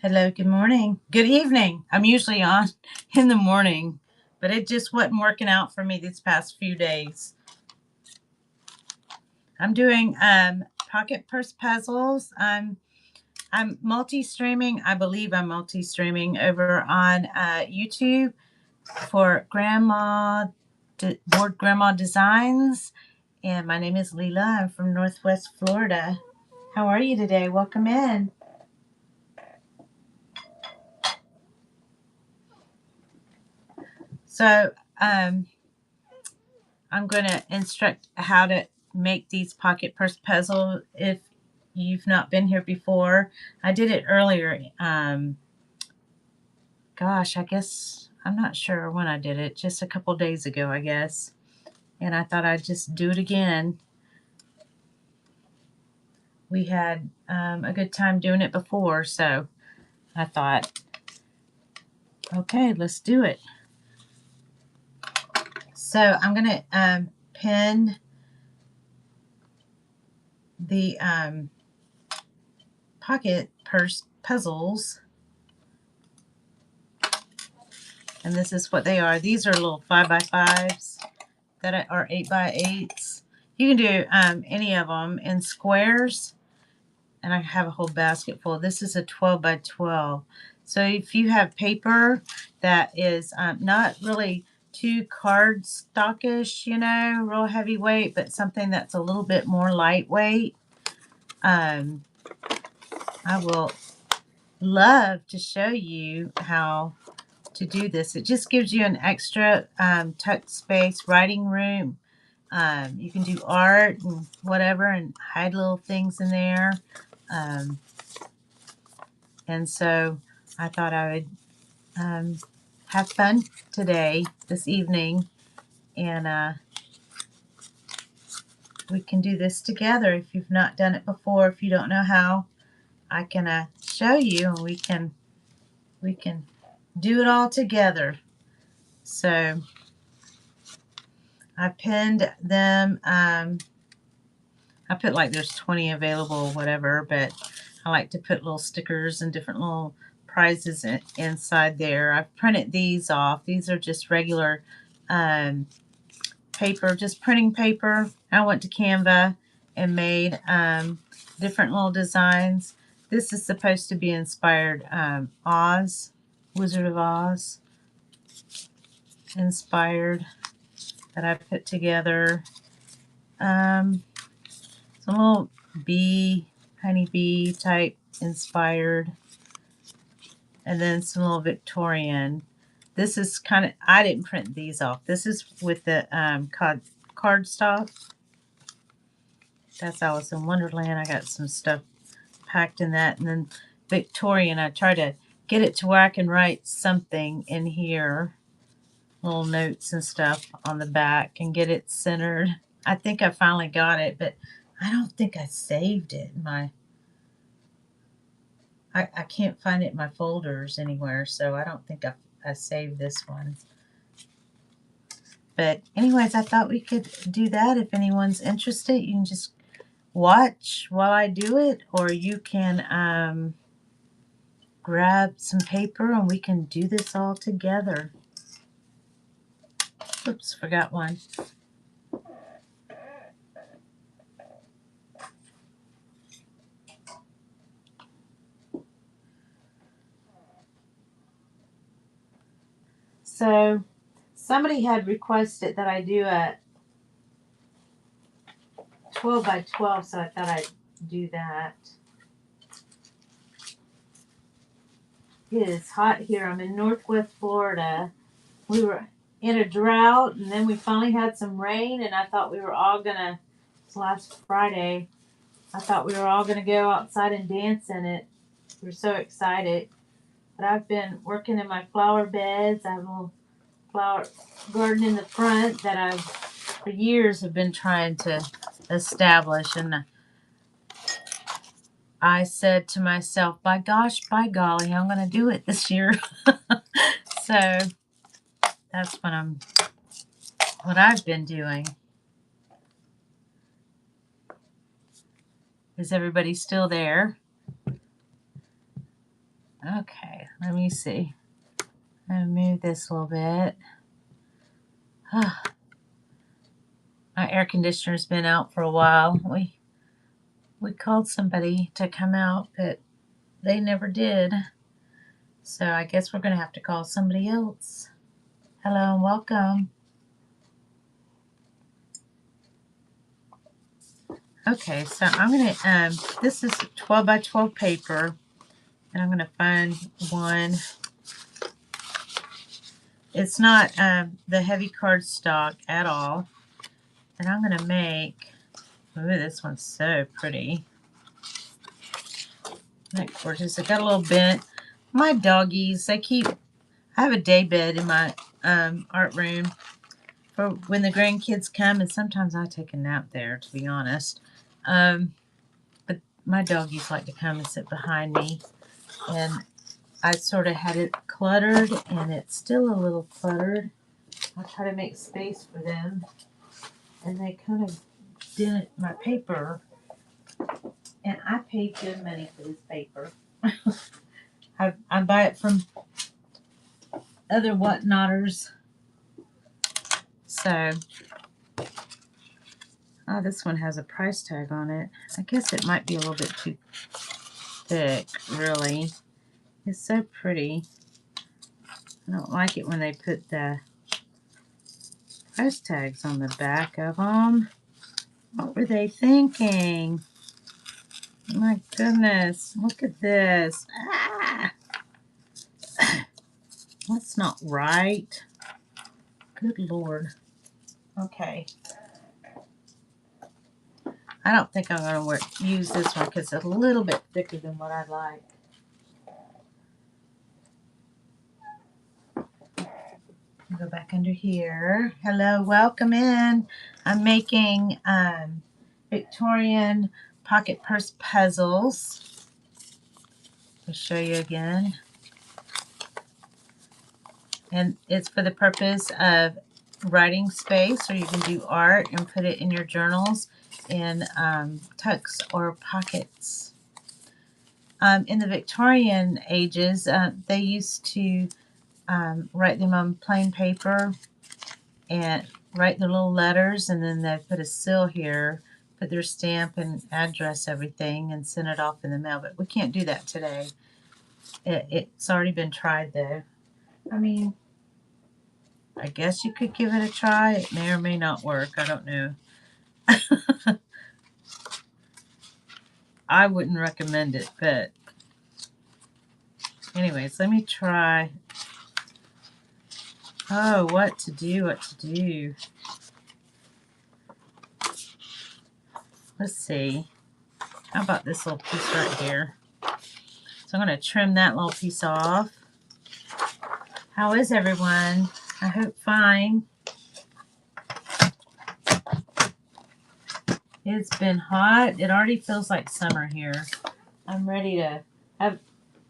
Hello, good morning. Good evening. I'm usually on in the morning, but it just wasn't working out for me these past few days. I'm doing pocket purse puzzles. I'm multi-streaming. I believe I'm multi-streaming over on YouTube for Board Grandma Designs. And my name is Leela. I'm from Northwest Florida. How are you today? Welcome in. So, I'm going to instruct how to make these pocket purse puzzle if you've not been here before. I did it earlier. Gosh, I guess I'm not sure when I did it. Just a couple days ago, I guess. And I thought I'd just do it again. We had a good time doing it before, so I thought, okay, let's do it. So I'm going to pin the pocket purse puzzles, and this is what they are. These are little 5x5s that are 8x8s. You can do any of them in squares, and I have a whole basket full. This is a 12x12. So if you have paper that is not really too cardstockish, real heavyweight, but something that's a little bit more lightweight, I will love to show you how to do this. It just gives you an extra tucked space, writing room. You can do art and whatever and hide little things in there. And so I thought I would have fun today, this evening, and we can do this together. If you've not done it before, if you don't know how, I can show you, and we can do it all together. So I pinned them. I put like there's 20 available, whatever, but I like to put little stickers and different little prizes inside there. I've printed these off. These are just regular paper, just printing paper. I went to Canva and made different little designs. This is supposed to be inspired Oz, Wizard of Oz inspired, that I put together. Some little honeybee type inspired, and then some little Victorian. This is kind of, I didn't print these off. This is with the cardstock. That's Alice in Wonderland. I got some stuff packed in that. And then Victorian, I try to get it to where I can write something in here, little notes and stuff on the back, and get it centered. I think I finally got it, but I don't think I saved it in my, I can't find it in my folders anywhere, so I don't think I saved this one. But anyways, I thought we could do that. If anyone's interested, you can just watch while I do it, or you can grab some paper and we can do this all together. Oops, forgot one. So somebody had requested that I do a 12x12, so I thought I'd do that. It is hot here. I'm in Northwest Florida. We were in a drought, and then we finally had some rain, and I thought we were all gonna, last Friday, I thought we were all gonna go outside and dance in it. We were so excited. But I've been working in my flower beds. I have a little flower garden in the front that I've for years have been trying to establish, and I said to myself, by gosh, by golly, I'm going to do it this year. So that's what I've been doing. Is everybody still there? Okay, let me see. I'm gonna move this a little bit. My air conditioner's been out for a while. We called somebody to come out, but they never did. So I guess we're gonna have to call somebody else. Hello and welcome. Okay, so I'm gonna this is 12 by 12 paper, and I'm gonna find one. It's not the heavy cardstock at all, and I'm gonna make. Ooh, this one's so pretty. Isn't that gorgeous? It got a little bent. My doggies, I have a day bed in my art room for when the grandkids come, and sometimes I take a nap there, to be honest. But my doggies like to come and sit behind me, and I sort of had it cluttered, and it's still a little cluttered. I'll try to make space for them, and they kind of dent my paper, and I paid good money for this paper. I buy it from other whatnotters. So, oh, this one has a price tag on it. I guess it might be a little bit too thick, really. It's so pretty. I don't like it when they put the price tags on the back of them. What were they thinking? My goodness, look at this. Ah! That's not right. Good Lord. Okay. I don't think I'm going to use this one because it's a little bit thicker than what I'd like. Go back under here. Hello, welcome in. I'm making Victorian pocket purse puzzles. I'll show you again. And it's for the purpose of writing space, or you can do art and put it in your journals in tucks or pockets. In the Victorian ages, they used to write them on plain paper and write their little letters, and then they put a seal here, put their stamp and address, everything, and send it off in the mail. But we can't do that today. It's already been tried, though. I mean, I guess you could give it a try. It may or may not work. I don't know. I wouldn't recommend it, but anyways, let me try. Oh, what to do. Let's see. How about this little piece right here? So I'm going to trim that little piece off. How is everyone? I hope fine. It's been hot. It already feels like summer here. I'm ready to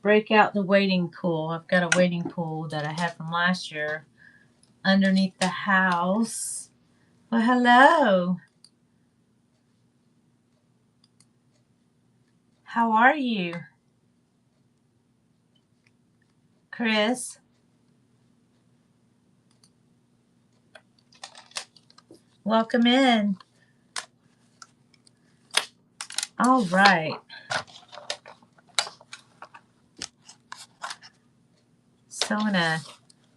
break out the wading pool. I've got a wading pool that I had from last year underneath the house. Well, hello. How are you? Chris? Welcome in. All right. So I'm going to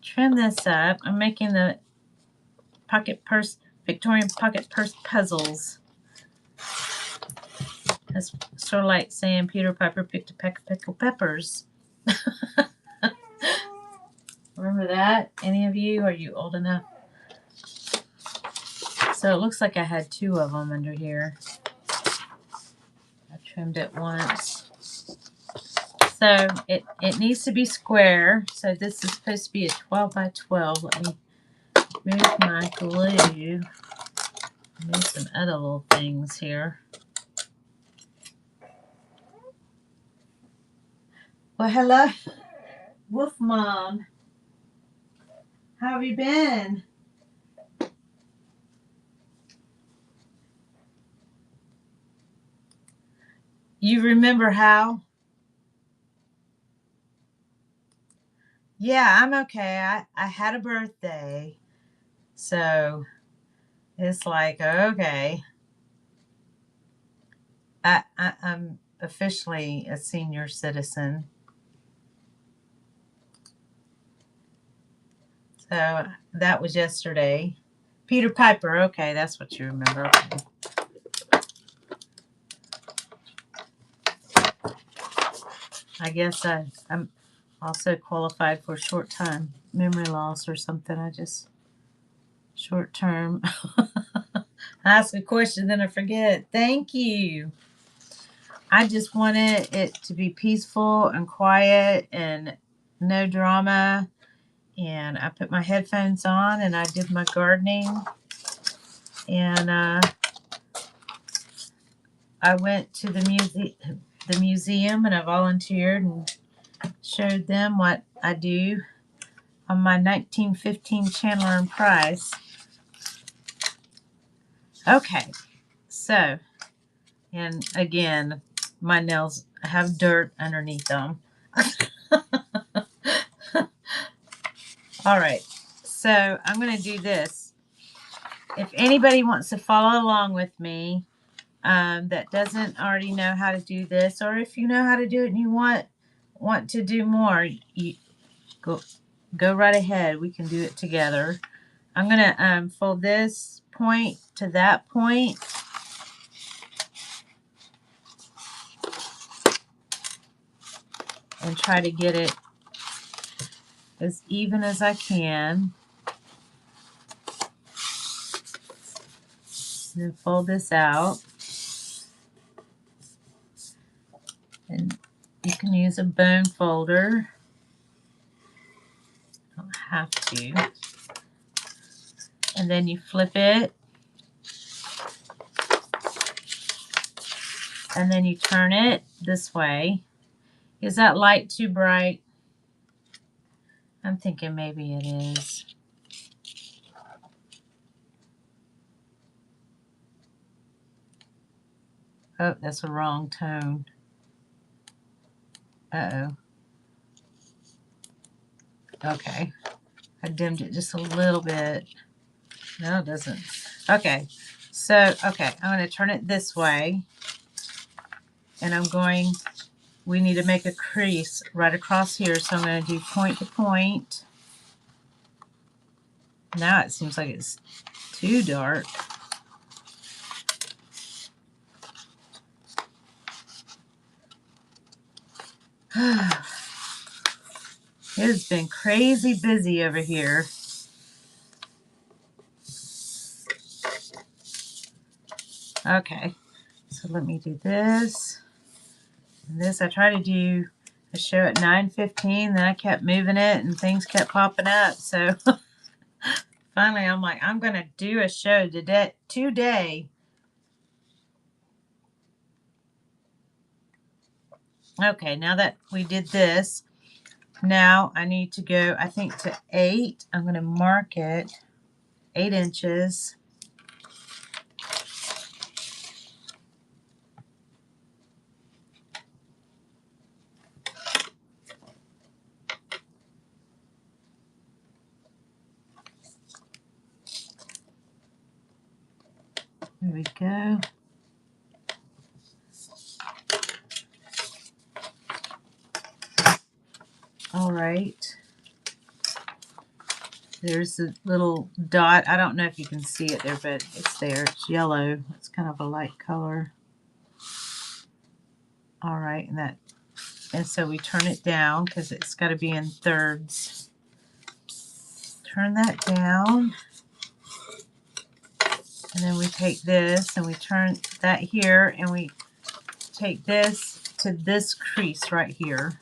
trim this up. I'm making the Victorian pocket purse puzzles. That's sort of like saying Peter Piper picked a peck of pickled peppers. Remember that? Any of you? Are you old enough? So it looks like I had two of them under here. I trimmed it once. So it needs to be square. So this is supposed to be a 12 by 12. Let me move my glue. Move some other little things here. Well, hello, Wolf Mom. How have you been? You remember how? Yeah, I'm okay. I had a birthday, so it's like, okay, I'm officially a senior citizen. So that was yesterday. Peter Piper, okay, that's what you remember. Okay. I guess I'm also qualified for short-time memory loss or something. I just, short term. I ask a question, then I forget. Thank you. I just wanted it to be peaceful and quiet and no drama. And I put my headphones on and I did my gardening. And I went to the museum and I volunteered and showed them what I do on my 1915 Chandler and Price. Okay, so, and again, my nails have dirt underneath them. All right, so I'm going to do this. If anybody wants to follow along with me that doesn't already know how to do this, or if you know how to do it and you want to do more, you go right ahead. We can do it together. I'm going to fold this point to that point. And try to get it as even as I can. And then fold this out. And you can use a bone folder. Don't have to. And then you flip it. And then you turn it this way. Is that light too bright? I'm thinking maybe it is. Oh, that's a wrong tone. Uh-oh. Okay. I dimmed it just a little bit. No, it doesn't. Okay. So, okay, I'm going to turn it this way. And we need to make a crease right across here. So I'm going to do point to point. Now it seems like it's too dark. It has been crazy busy over here. Okay, so let me do this. And this I try to do a show at 9:15, then I kept moving it and things kept popping up. So finally I'm like, I'm going to do a show today. Okay, now that we did this, now I need to go, I think, to 8. I'm going to mark it 8 inches. There we go. All right. There's a little dot. I don't know if you can see it there, but it's there. It's yellow. It's kind of a light color. All right, and so we turn it down because it's got to be in thirds. Turn that down. And then we take this and we turn that here and we take this to this crease right here.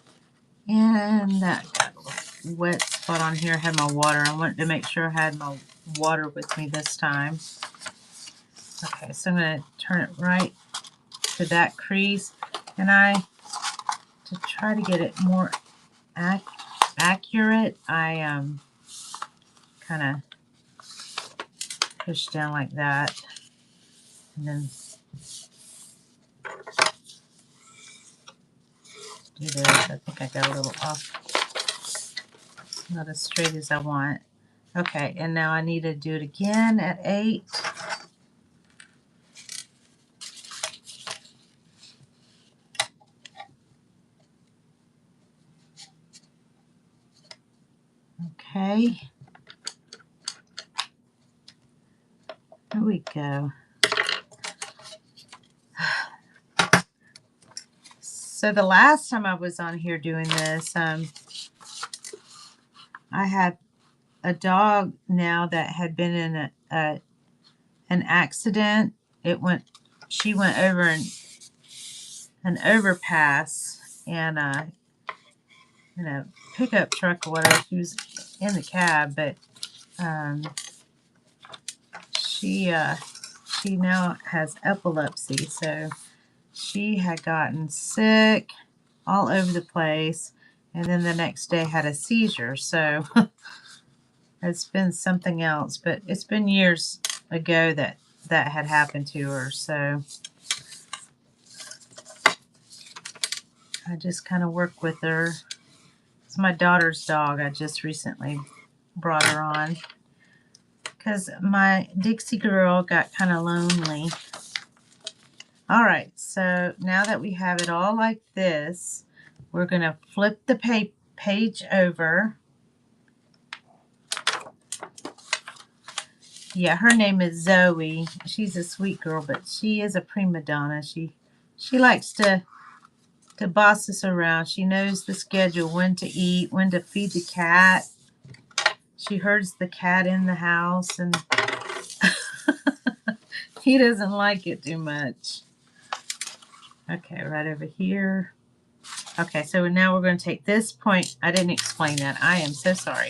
And that got a little wet spot on here. I had my water. I wanted to make sure I had my water with me this time. Okay, so I'm going to turn it right to that crease. And to try to get it more accurate, I kind of push down like that. And then do this. I think I got a little off. Not as straight as I want. Okay, and now I need to do it again at 8. Okay. There we go. So the last time I was on here doing this, I had a dog now that had been in an accident. She went over an overpass and in a pickup truck or whatever. She was in the cab, but she now has epilepsy, so she had gotten sick all over the place, and then the next day had a seizure. So it's been something else, but it's been years ago that had happened to her. So I just kind of work with her. It's my daughter's dog. I just recently brought her on because my Dixie girl got kind of lonely. All right, so now that we have it all like this, we're going to flip the page over. Yeah, her name is Zoe. She's a sweet girl, but she is a prima donna. She likes to boss us around. She knows the schedule, when to eat, when to feed the cat. She herds the cat in the house, and he doesn't like it too much. Okay, right over here. Okay, so now we're going to take this point. I didn't explain that. I am so sorry.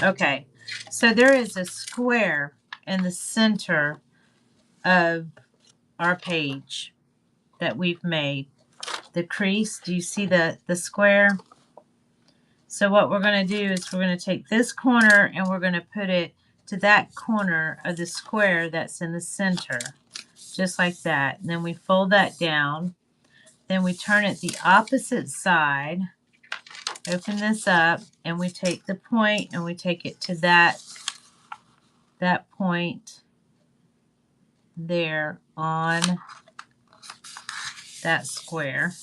Okay, so there is a square in the center of our page that we've made. The crease, do you see the square? So what we're going to do is we're going to take this corner and we're going to put it to that corner of the square that's in the center, just like that. And then we fold that down. Then we turn it the opposite side, open this up, and we take the point and we take it to that point there on that square.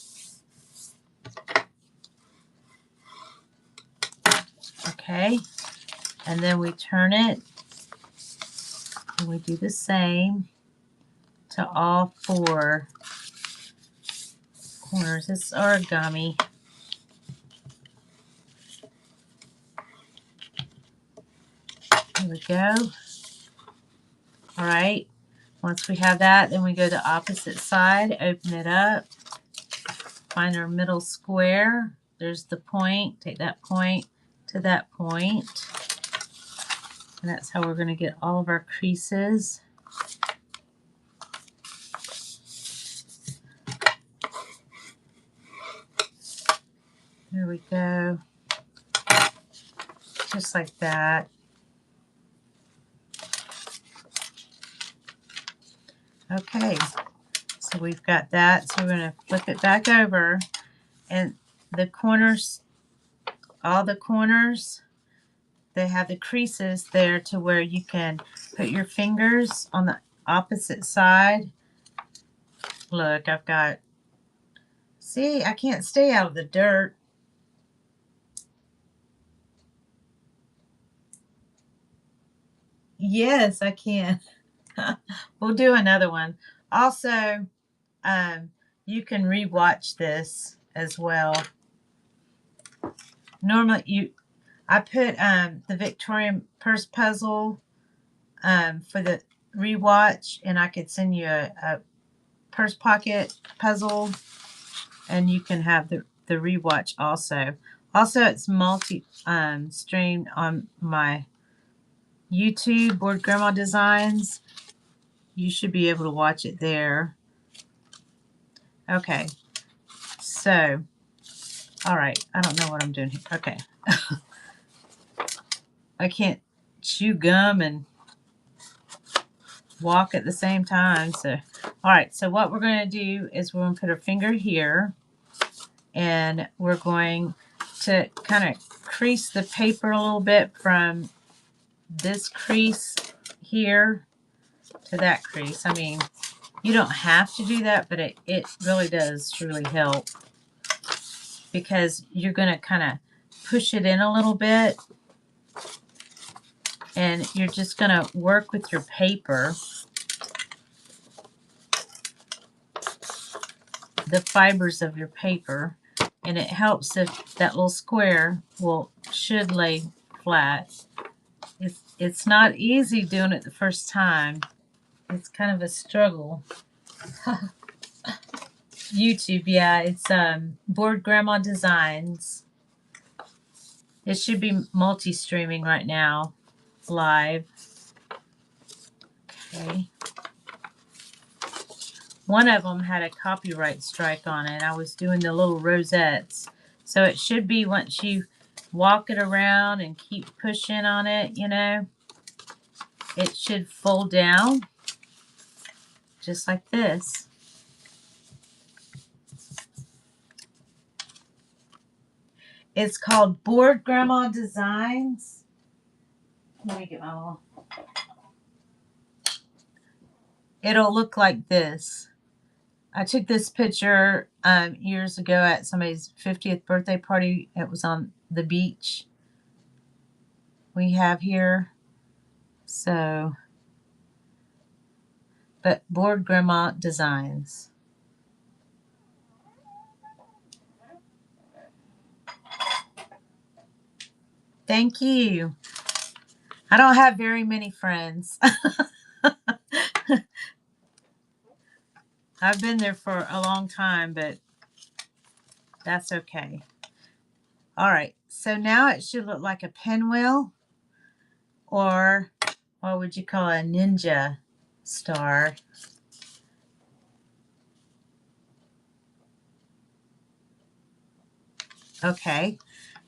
Okay, and then we turn it and we do the same to all 4 corners. This is origami. There we go. All right, once we have that, then we go to opposite side, open it up, find our middle square. There's the point. Take that point to that point. And that's how we're going to get all of our creases. There we go. Just like that. Okay, so we've got that. So we're going to flip it back over. And the corners, all the corners, they have the creases there to where you can put your fingers on the opposite side. Look, I've got, see, I can't stay out of the dirt. Yes, I can. We'll do another one. Also, you can rewatch this as well. Normally, I put the Victorian purse puzzle for the rewatch, and I could send you a purse pocket puzzle, and you can have the rewatch also. Also, it's multi-streamed on my YouTube, Board Grandma Designs. You should be able to watch it there. Okay, so, all right, I don't know what I'm doing here. Okay. I can't chew gum and walk at the same time. So, all right, so what we're going to do is we're going to put our finger here, and we're going to kind of crease the paper a little bit from this crease here to that crease. I mean, you don't have to do that, but it really does truly help, because you're going to kind of push it in a little bit, and you're just going to work with your paper, the fibers of your paper, and it helps if that little square should lay flat. It's not easy doing it the first time. It's kind of a struggle. YouTube, yeah, it's Bored Grandma Designs. It should be multi-streaming right now, live. Okay. One of them had a copyright strike on it. I was doing the little rosettes. So it should be, once you walk it around and keep pushing on it, you know, it should fold down just like this. It's called Bored Grandma Designs. Let me get my little... It'll look like this. I took this picture years ago at somebody's 50th birthday party. It was on the beach we have here. So, but Bored Grandma Designs. Thank you. I don't have very many friends. I've been there for a long time, but that's okay. All right, so now it should look like a pinwheel, or what would you call a ninja star? Okay,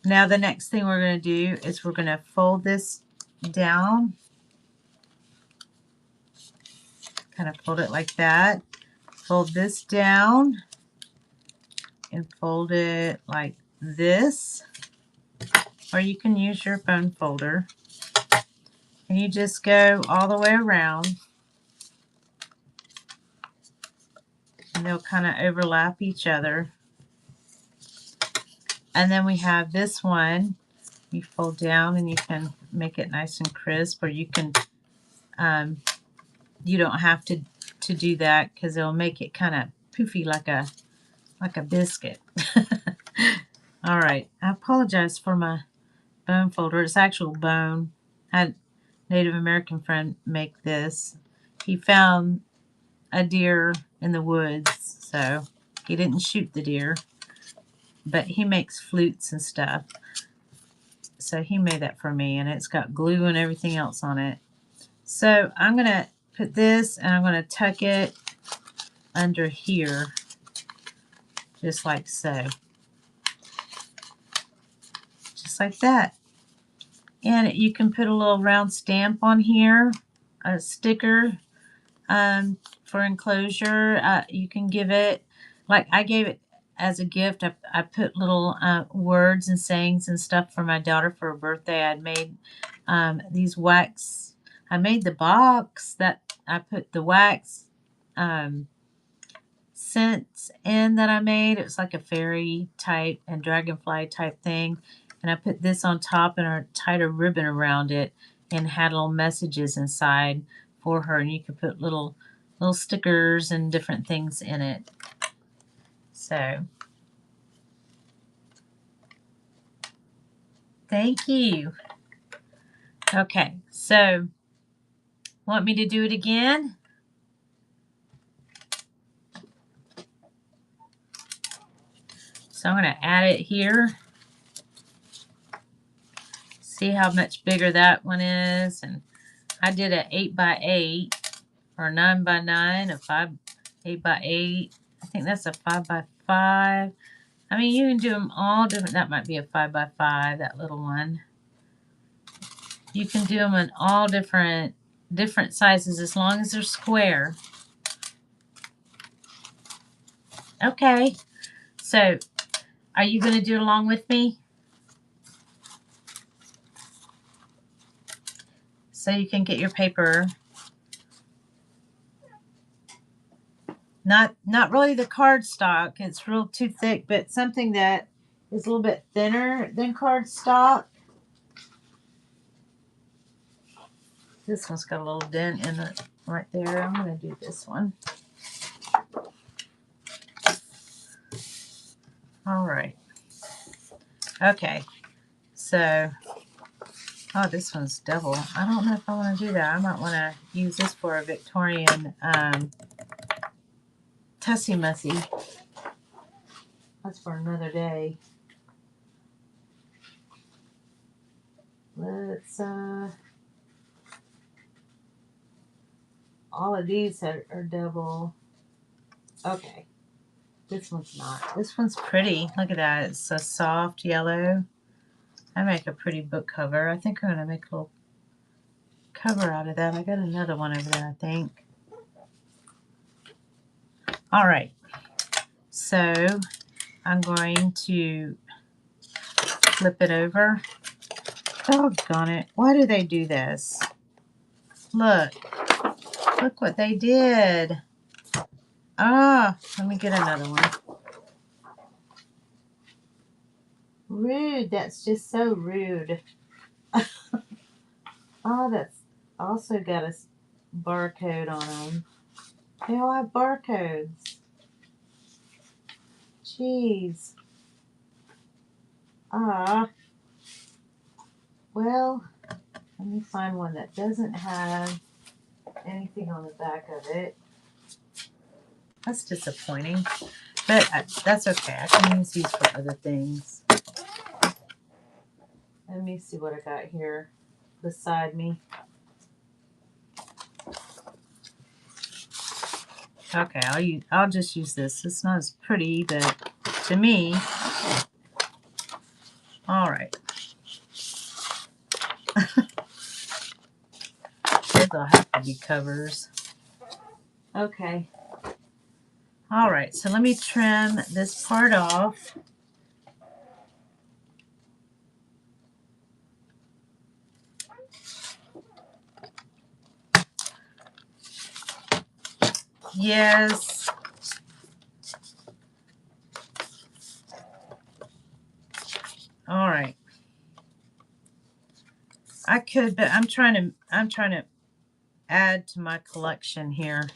now the next thing we're going to do is we're going to fold this down. Kind of fold it like that. Fold this down and fold it like this, or you can use your bone folder, and you just go all the way around, and they'll kind of overlap each other. And then we have this one. You fold down and you can make it nice and crisp, or you can you don't have to do that, because it'll make it kind of poofy like a biscuit. All right, I apologize for my bone folder. It's actual bone. I had a Native American friend make this. He found a deer in the woods, so he didn't shoot the deer, but he makes flutes and stuff. So he made that for me, and it's got glue and everything else on it. So I'm going to put this, and I'm going to tuck it under here, just like so. Just like that. And you can put a little round stamp on here, a sticker for enclosure. You can give it, like I gave it as a gift. I put little words and sayings and stuff for my daughter for her birthday. I'd made these wax. I made the box that I put the wax scents in that I made. It was like a fairy type and dragonfly type thing. And I put this on top, and I tied a ribbon around it and had little messages inside for her. And you could put little stickers and different things in it. So, thank you. Okay, so want me to do it again? So I'm going to add it here. See how much bigger that one is? And I did an 8x8 or 9x9, a 8x8. I think that's a 5x5. I mean, you can do them all different. That might be a 5x5, that little one. You can do them in all different sizes as long as they're square. Okay, so are you going to do it along with me? so you can get your paper. Not really the cardstock. It's real too thick, but something that is a little bit thinner than cardstock. This one's got a little dent in it right there. I'm going to do this one. All right. Okay. So, oh, this one's double. I don't know if I want to do that. I might want to use this for a Victorian Tussie Mussy. That's for another day. Let's, all of these are double. Okay. This one's not. This one's pretty. Look at that. It's a soft yellow. I make a pretty book cover. I think I'm going to make a little cover out of that. I got another one over there, I think. All right. So I'm going to flip it over. Doggone it. Why do they do this? Look. Look what they did. Ah, let me get another one. Rude. That's just so rude. Oh, that's also got a barcode on them. They all have barcodes. Jeez. Ah. Well, let me find one that doesn't have anything on the back of it. That's disappointing. But that's okay. I can use these for other things. Let me see what I got here beside me. Okay, I'll just use this. It's not as pretty, but to me, all right. They'll have to be covers. Okay. All right, so let me trim this part off. Yes. All right. I could, but I'm trying to add to my collection here.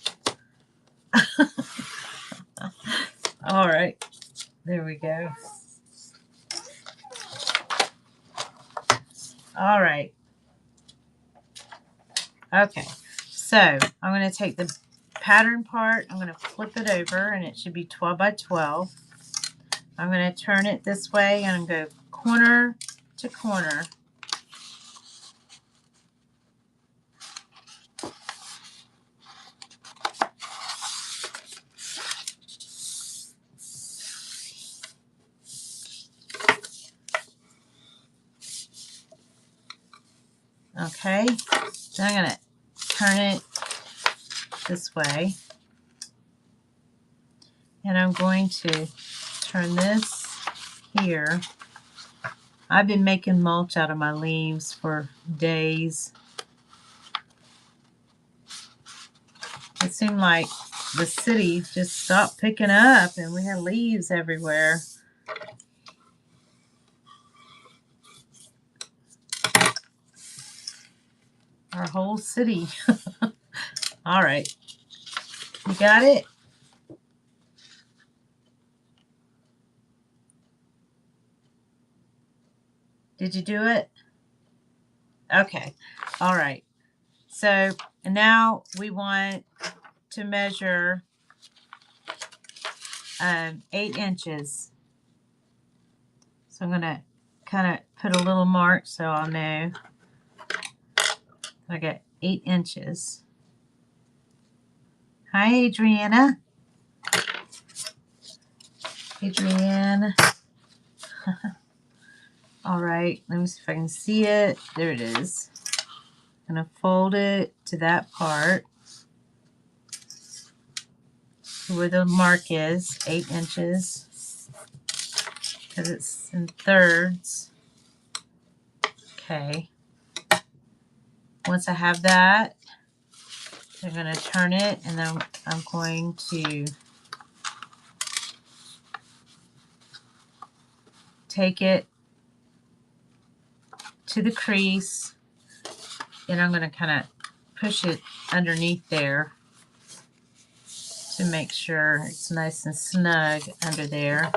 All right. There we go. All right. Okay. So I'm going to take the pattern part. I'm going to flip it over, and it should be 12 by 12. I'm going to turn it this way, and I'm going to go corner to corner. Okay, then I'm going to turn it this way, and I'm going to turn this here. I've been making mulch out of my leaves for days. It seemed like the city just stopped picking up and we had leaves everywhere. Our whole city. All right. You got it? Did you do it? Okay. All right. So now we want to measure 8 inches. So I'm going to kind of put a little mark so I'll know. I got 8 inches. Hi, Adriana. Adrienne. All right, let me see if I can see it. There it is. I'm going to fold it to that part where the mark is, 8 inches, because it's in thirds. Okay. Once I have that, I'm going to turn it, and then I'm going to take it to the crease, and I'm going to kind of push it underneath there to make sure it's nice and snug under there.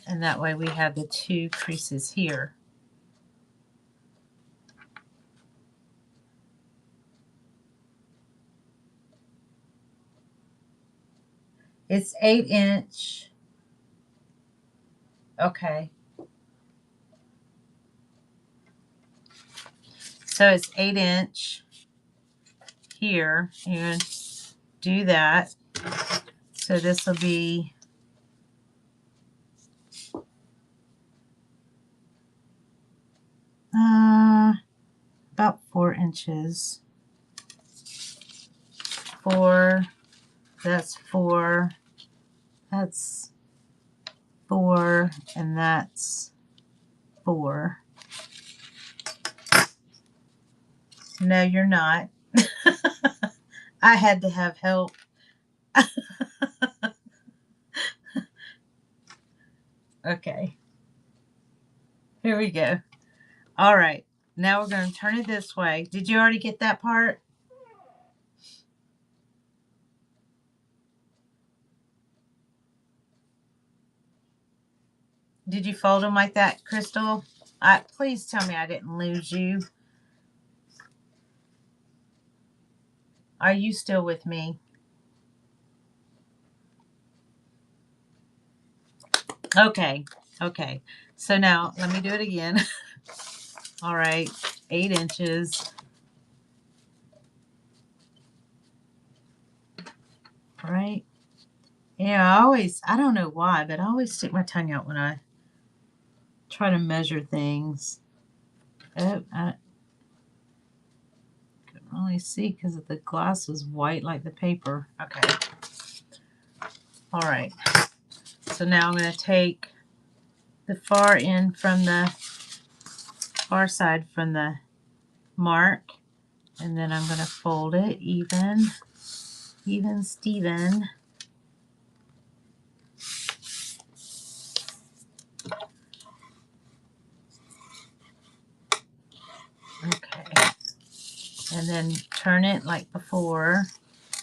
And that way we have the two creases here. It's 8-inch. Okay. So it's 8-inch here. You're going to do that. So this will be about 4 inches. 4. That's 4. That's 4. And that's 4. No, you're not. I had to have help. Okay. Here we go. All right. Now we're going to turn it this way. Did you already get that part? Did you fold them like that, Crystal? Please tell me I didn't lose you. Are you still with me? Okay. Okay. So now let me do it again. All right. 8 inches. All right. Yeah, I don't know why, but I always stick my tongue out when I try to measure things. Oh, I couldn't really see because the glass was white like the paper. Okay. All right. So now I'm going to take the far end from the far side from the mark, and then I'm going to fold it even Steven. Okay. And then turn it like before.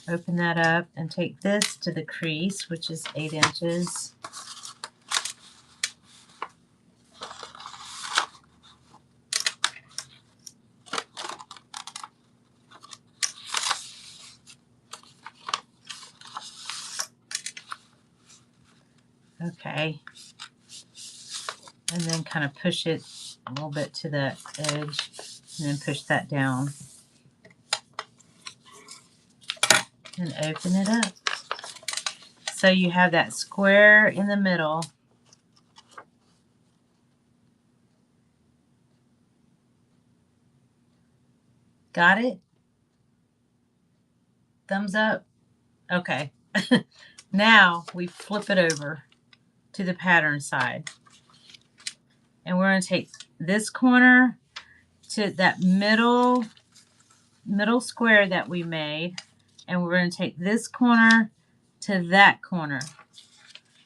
Open that up and take this to the crease, which is 8 inches. Okay. And then kind of push it a little bit to the edge, and then push that down. And open it up. So you have that square in the middle. Got it? Thumbs up? Okay. Now we flip it over to the pattern side. And we're going to take this corner to that middle square that we made. And we're going to take this corner to that corner.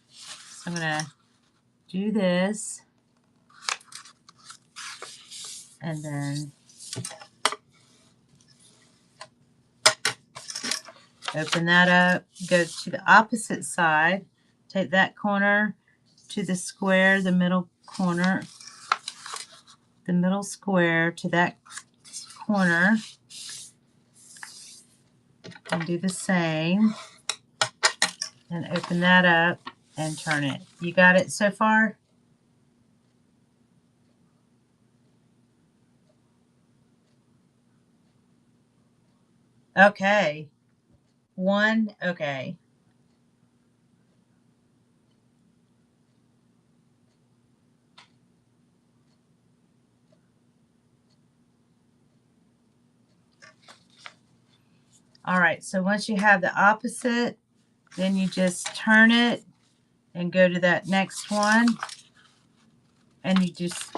So I'm going to do this. And then open that up. Go to the opposite side. Take that corner to the square, the middle corner. The middle square to that corner. And do the same. And open that up and turn it. You got it so far? Okay. One, okay. All right, so once you have the opposite, then you just turn it and go to that next one. and you just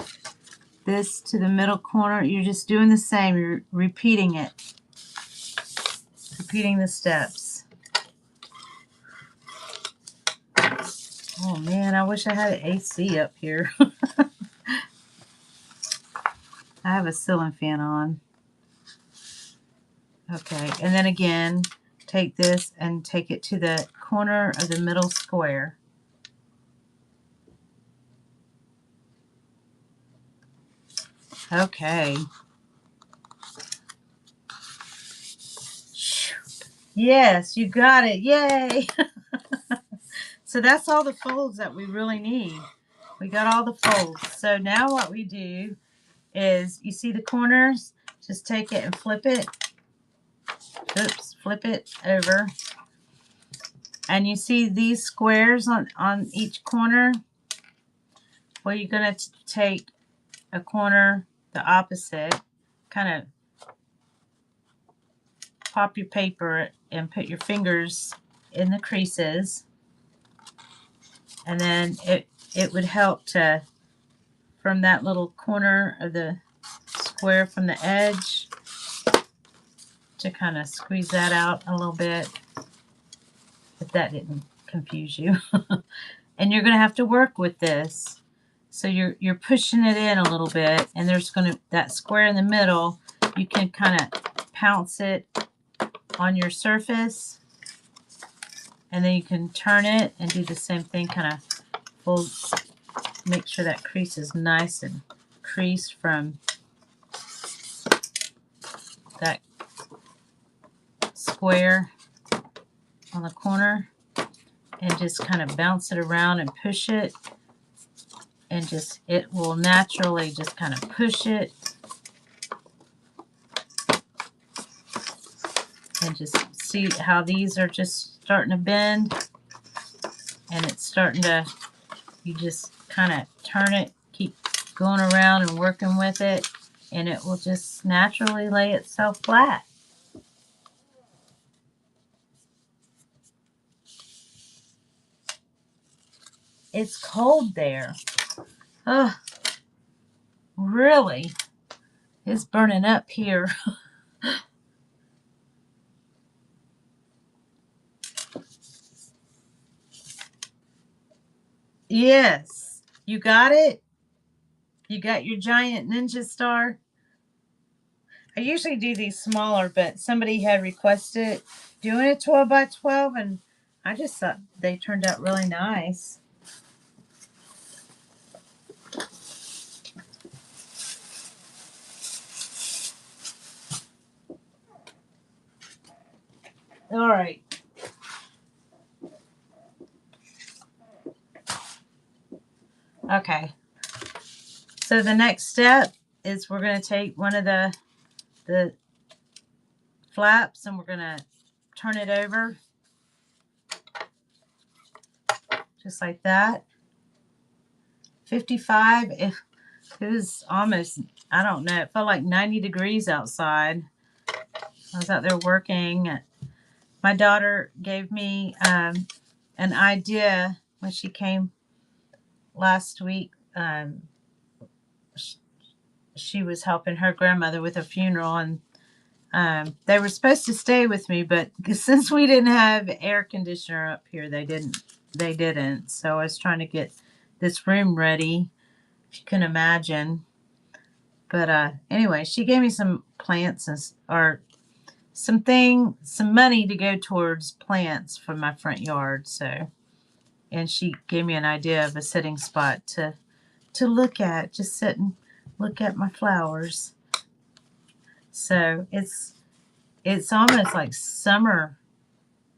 this to the middle corner. You're just doing the same. You're repeating it, repeating the steps. Oh man, I wish I had an AC up here. I have a ceiling fan on. Okay, and then again, take this and take it to the corner of the middle square. Okay. Yes, you got it. Yay! So that's all the folds that we really need. We got all the folds. So now what we do is, you see the corners? Just take it and flip it. Oops, flip it over. And you see these squares on each corner? Well, you're going to take a corner the opposite, kind of pop your paper and put your fingers in the creases. And then it would help to, from that little corner of the square from the edge, to kind of squeeze that out a little bit, if that didn't confuse you. And you're going to have to work with this. So you're pushing it in a little bit, and there's going to, that square in the middle, you can kind of pounce it on your surface, and then you can turn it and do the same thing, kind of fold, make sure that crease is nice and creased from that square on the corner, and just kind of bounce it around and push it, and just, it will naturally just kind of push it, and just see how these are just starting to bend, and it's starting to, you just kind of turn it, keep going around and working with it, and it will just naturally lay itself flat. It's cold there. Oh, really? It's burning up here. Yes. You got it? You got your giant ninja star? I usually do these smaller, but somebody had requested doing a 12 by 12, and I just thought they turned out really nice. All right. Okay. So the next step is we're going to take one of the flaps, and we're going to turn it over just like that. 55. It was almost, I don't know, it felt like 90 degrees outside. I was out there working. My daughter gave me an idea when she came last week. She was helping her grandmother with a funeral, and they were supposed to stay with me, but since we didn't have air conditioner up here, they didn't. So I was trying to get this room ready, if you can imagine. But anyway, she gave me some plants or some money to go towards plants for my front yard. So, and she gave me an idea of a sitting spot to look at, just sit and look at my flowers. So it's almost like summer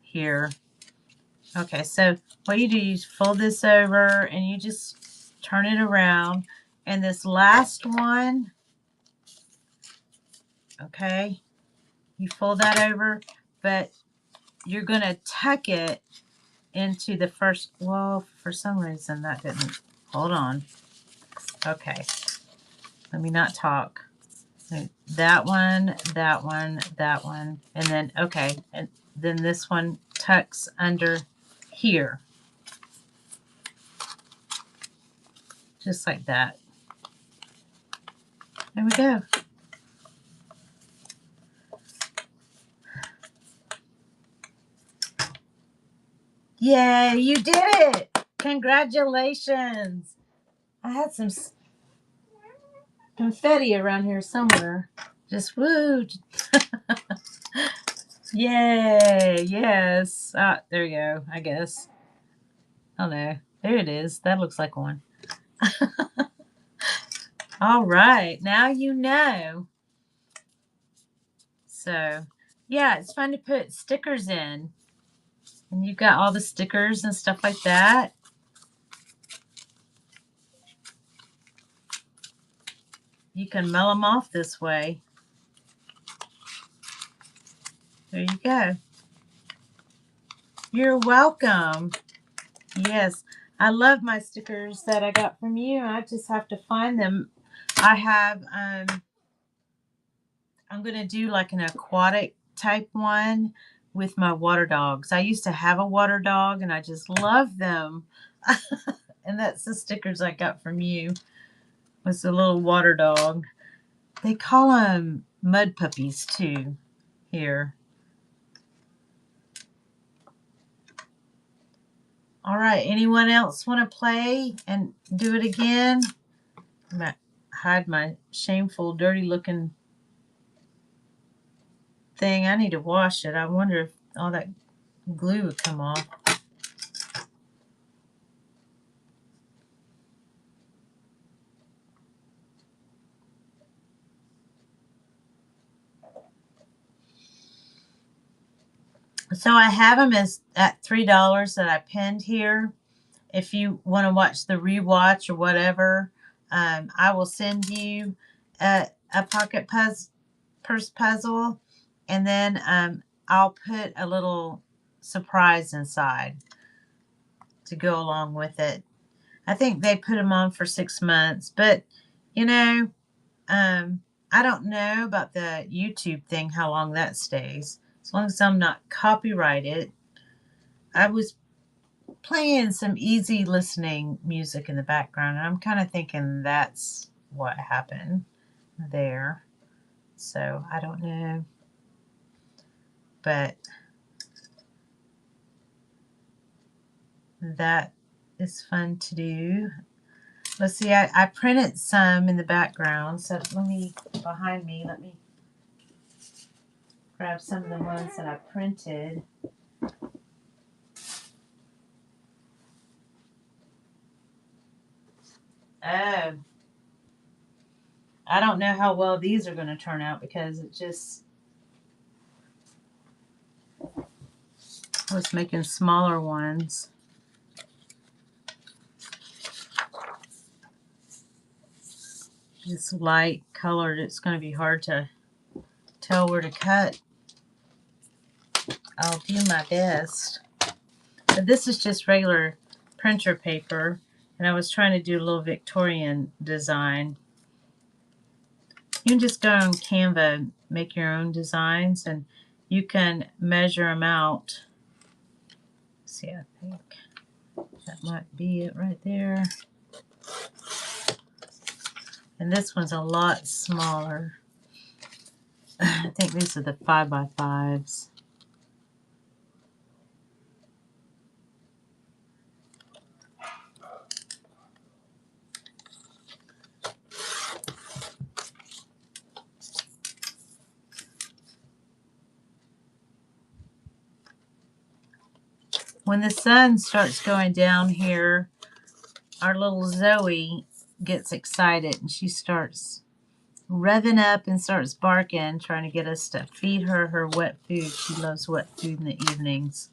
here. Okay, so what you do, you fold this over and you just turn it around, and this last one, okay, you fold that over, but you're going to tuck it into the first, well, for some reason that didn't, hold on. Okay, let me not talk. That one, that one, that one, and then, okay, and then this one tucks under here. Just like that. There we go. Yay, you did it! Congratulations! I had some confetti around here somewhere. Just woo! Yay! Yes. Ah, there you go, I guess. Oh no. There it is. That looks like one. All right. Now you know. So, yeah, it's fun to put stickers in. And you've got all the stickers and stuff like that. You can mail them off this way. There you go. You're welcome. Yes, I love my stickers that I got from you. I just have to find them. I have, I'm going to do like an aquatic type one with my water dogs. I used to have a water dog and I just love them. And that's the stickers I got from you. Was the little water dog. They call them mud puppies too here. All right, anyone else want to play and do it again? I'm going to hide my shameful, dirty looking thing. I need to wash it. I wonder if all that glue would come off. So I have them as at $3 that I pinned here. If you want to watch the rewatch or whatever, I will send you a pocket purse puzzle, and then I'll put a little surprise inside to go along with it. I think they put them on for 6 months, but you know, I don't know about the YouTube thing, how long that stays. As long as I'm not copyrighted. I was playing some easy listening music in the background, and I'm kind of thinking that's what happened there. So I don't know. But that is fun to do. Let's see, I printed some in the background. So let me grab some of the ones that I printed. Oh, I don't know how well these are going to turn out because it just, I was making smaller ones. It's light colored. It's going to be hard to tell where to cut. I'll do my best. But this is just regular printer paper, and I was trying to do a little Victorian design. You can just go on Canva and make your own designs, and you can measure them out. See, I think that might be it right there. And this one's a lot smaller. I think these are the 5x5s. When the sun starts going down here, our little Zoe gets excited and she starts revving up and starts barking, trying to get us to feed her her wet food. She loves wet food in the evenings.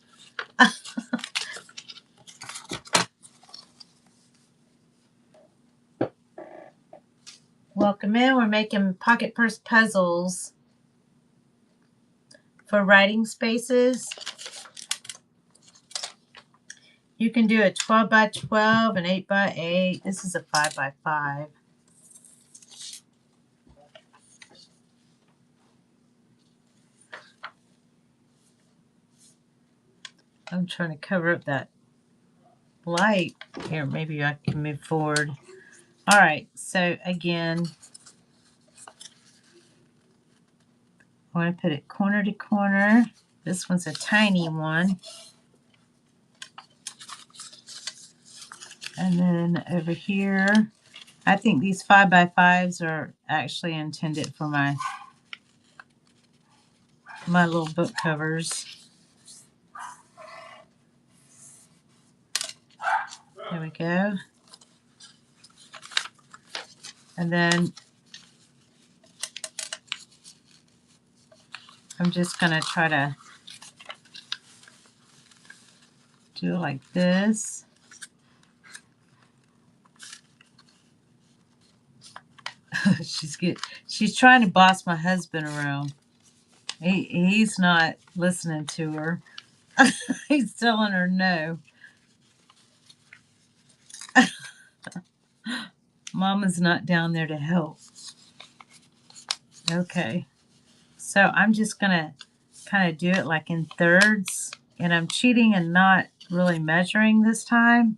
Welcome in. We're making pocket purse puzzles for writing spaces. You can do a 12x12, an 8x8. This is a 5x5. I'm trying to cover up that light. Here, maybe I can move forward. All right, so again, I want to put it corner to corner. This one's a tiny one. And then over here, I think these 5x5s are actually intended for my little book covers. There we go. And then I'm just going to try to do it like this. She's trying to boss my husband around. He's not listening to her. He's telling her no. Mama's not down there to help. Okay. So I'm just going to kind of do it like in thirds. And I'm cheating and not really measuring this time.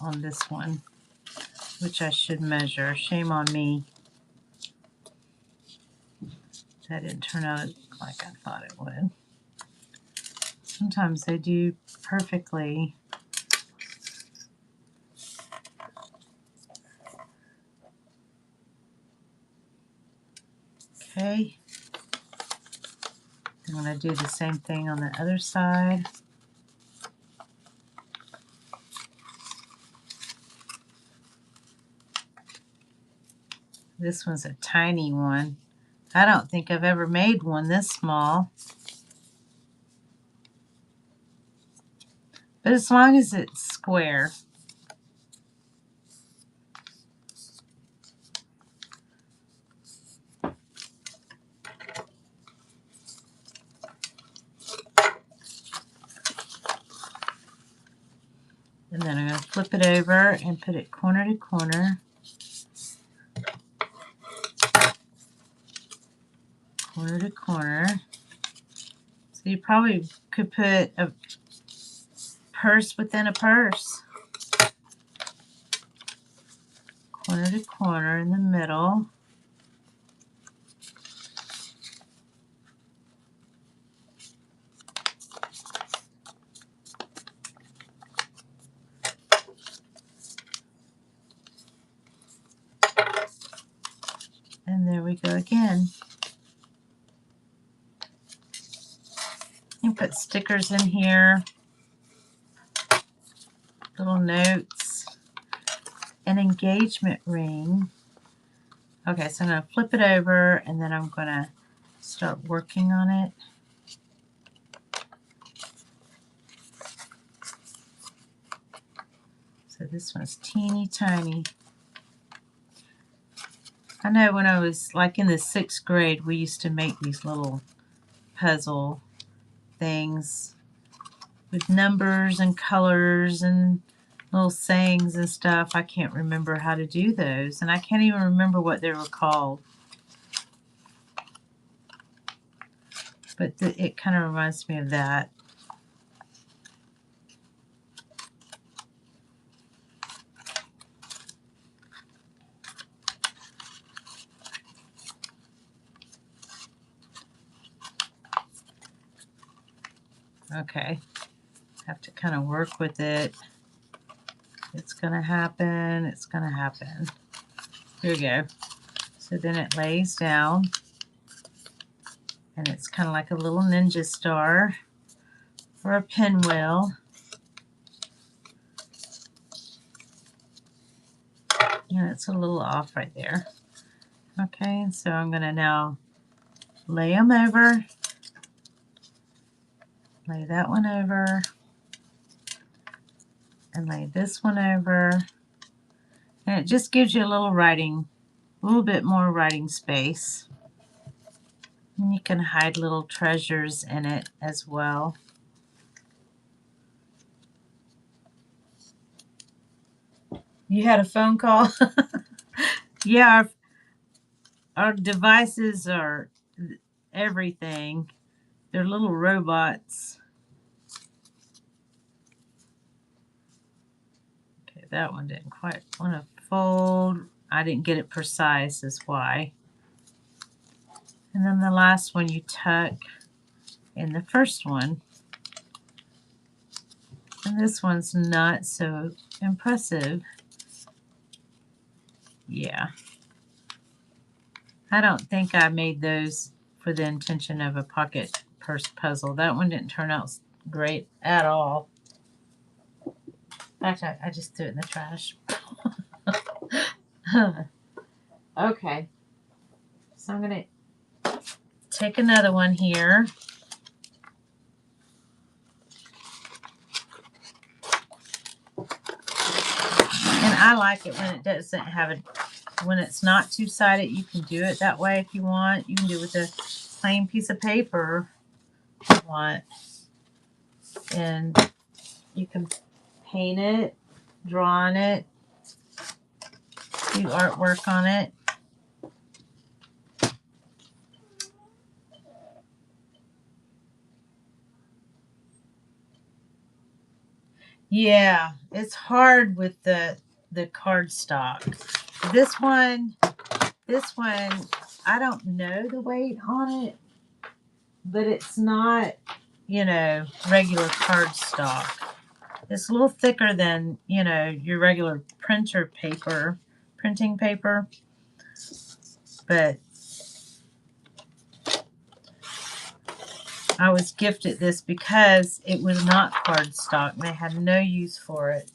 On this one, which I should measure. Shame on me. That didn't turn out like I thought it would. Sometimes they do perfectly. Okay. I'm going to do the same thing on the other side. This one's a tiny one. I don't think I've ever made one this small. But as long as it's square. And then I'm going to flip it over and put it corner to corner. Corner to corner. So you probably could put a purse within a purse. Corner to corner in the middle. And there we go again. You put stickers in here, little notes, an engagement ring. Okay, so I'm going to flip it over and then I'm going to start working on it. So this one's teeny tiny. I know when I was like in the 6th grade, we used to make these little puzzle things with numbers and colors and little sayings and stuff. I can't remember how to do those, and I can't even remember what they were called. But it kind of reminds me of that. Okay, have to kind of work with it. It's going to happen. It's going to happen. Here we go. So then it lays down, and it's kind of like a little ninja star or a pinwheel. And it's a little off right there. Okay, so I'm going to now lay them over. Lay that one over. And lay this one over. And it just gives you a little bit more writing space. And you can hide little treasures in it as well. You had a phone call? Yeah, our devices are everything. They're little robots. that one didn't quite want to fold. I didn't get it precise is why. And then the last one you tuck in the first one. And this one's not so impressive. Yeah. I don't think I made those for the intention of a pocket purse puzzle. That one didn't turn out great at all. Actually, I just threw it in the trash. Okay. So I'm going to take another one here. And I like it when it doesn't have a, when it's not two-sided. You can do it that way if you want. You can do it with a plain piece of paper if you want. And you can paint it, draw on it, do artwork on it. Yeah, it's hard with the cardstock. This one, I don't know the weight on it, but it's not, you know, regular cardstock. It's a little thicker than, you know, your regular printing paper, but I was gifted this because it was not cardstock and they had no use for it.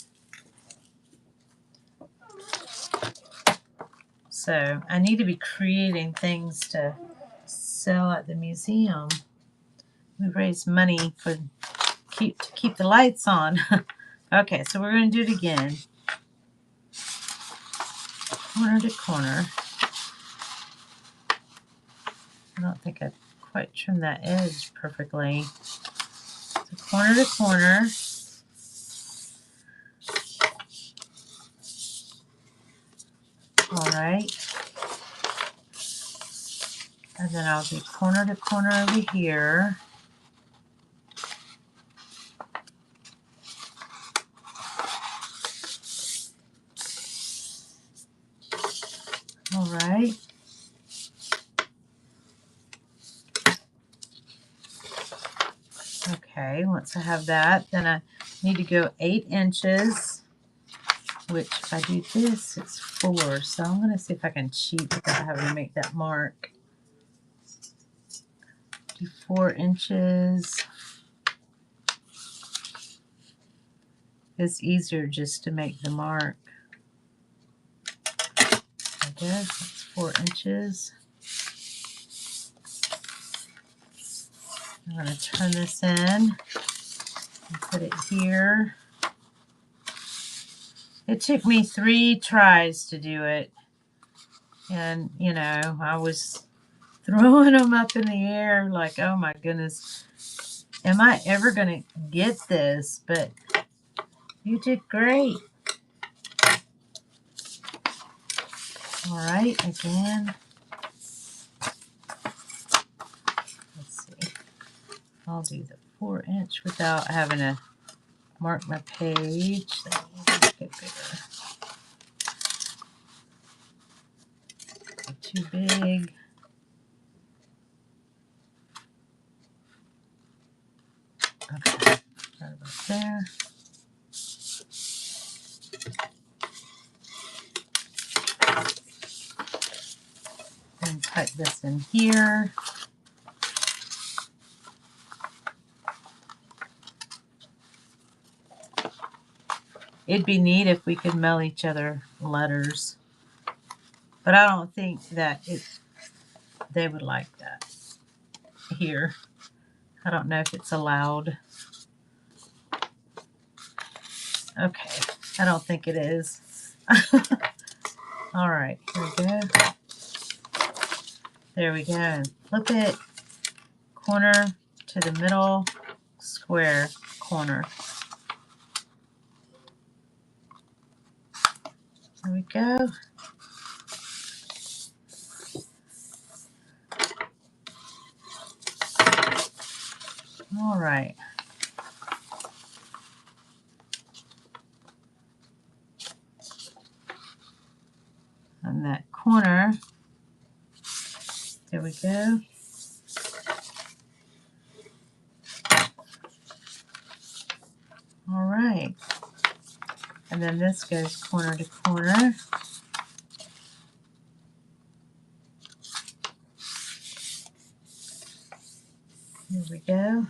So I need to be creating things to sell at the museum. We raised money for to keep the lights on. Okay, so we're going to do it again. Corner to corner. I don't think I quite trimmed that edge perfectly. So corner to corner. All right. And then I'll do corner to corner over here. All right. Okay, once I have that, then I need to go 8 inches, which if I do this, it's 4. So I'm going to see if I can cheat without having to make that mark. Do 4 inches. It's easier just to make the mark. I guess that's 4 inches. I'm going to turn this in and put it here. It took me 3 tries to do it. And, you know, I was throwing them up in the air like, oh my goodness, am I ever going to get this? But you did great. All right, again. Let's see. I'll do the 4 inch without having to mark my page. That will make it bigger. Too big. Okay, right about there. And cut this in here. It'd be neat if we could mail each other letters, but I don't think that they would like that here. I don't know if it's allowed. Okay, I don't think it is. All right, here we go. There we go. And flip it, corner to the middle, square corner. There we go. All right. we go. All right. And then this goes corner to corner. Here we go.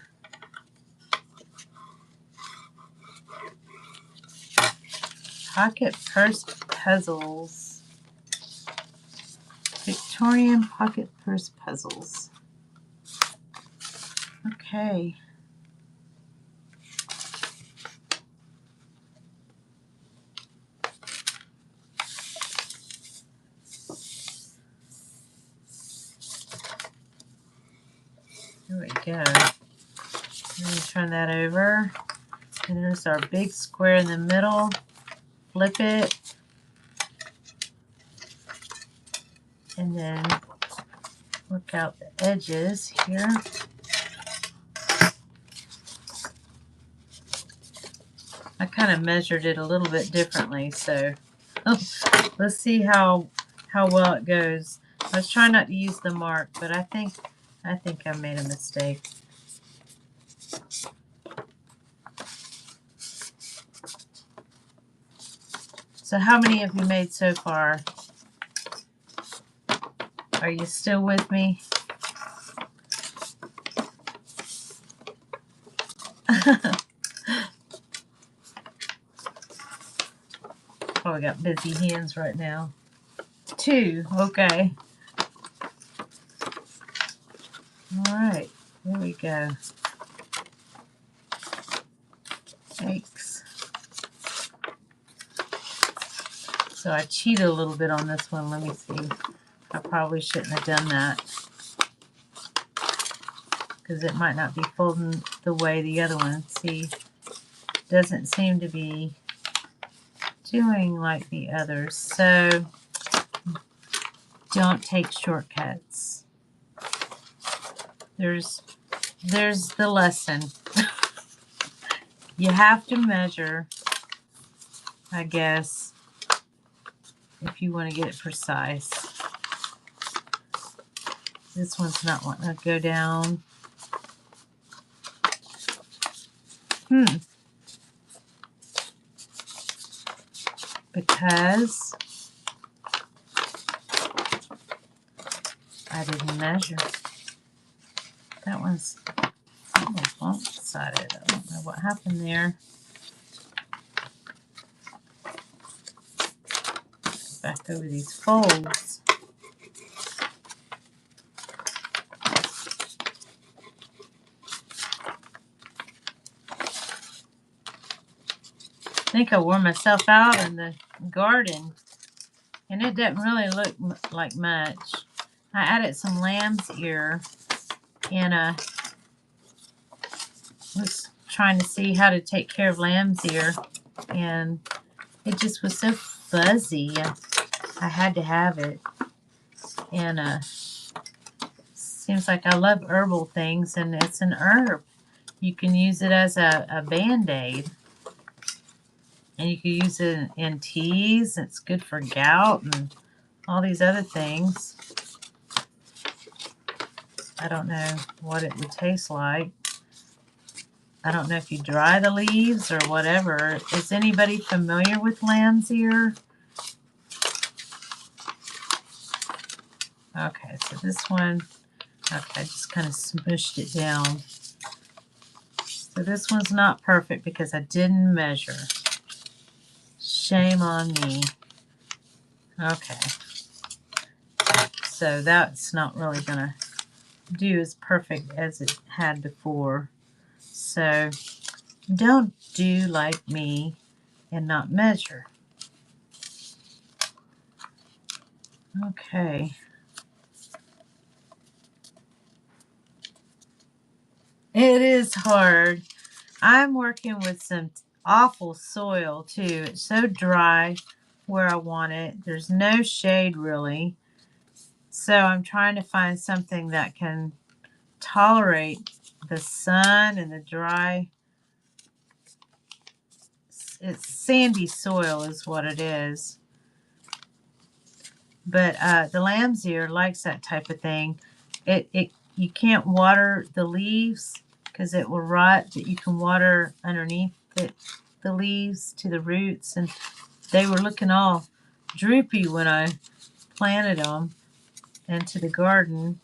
Pocket purse puzzles. Victorian pocket purse puzzles. Okay. There we go. Let me turn that over. And there's our big square in the middle. Flip it. And then work out the edges here. I kind of measured it a little bit differently, so let's see how well it goes. I was trying not to use the mark, but I think I made a mistake. So how many have you made so far? Are you still with me? Probably got busy hands right now. 2, okay. All right, here we go. Thanks. So I cheated a little bit on this one. Let me see. I probably shouldn't have done that because it might not be folding the way the other one. See, doesn't seem to be doing like the others. So don't take shortcuts. There's the lesson. You have to measure, I guess, if you want to get it precise. This one's not wanting to go down. Because I didn't measure. That one's almost one-sided. I don't know what happened there. Back over these folds. I think I wore myself out in the garden, and it didn't really look like much. I added some lamb's ear, and was trying to see how to take care of lamb's ear, and it just was so fuzzy. I had to have it, and seems like I love herbal things, and it's an herb. You can use it as a band-aid. And you can use it in teas. It's good for gout and all these other things. I don't know what it would taste like. I don't know if you dry the leaves or whatever. Is anybody familiar with lamb's ear? Okay, so this one, okay, I just kind of smooshed it down. So this one's not perfect because I didn't measure. Shame on me. Okay. So that's not really going to do as perfect as it had before. So don't do like me and not measure. Okay. It is hard. I'm working with some awful soil too. It's so dry where I want it. There's no shade really. So I'm trying to find something that can tolerate the sun and the dry. It's sandy soil is what it is. But the lamb's ear likes that type of thing. You can't water the leaves because it will rot, but you can water underneath the leaves to the roots, and they were looking all droopy when I planted them into the garden.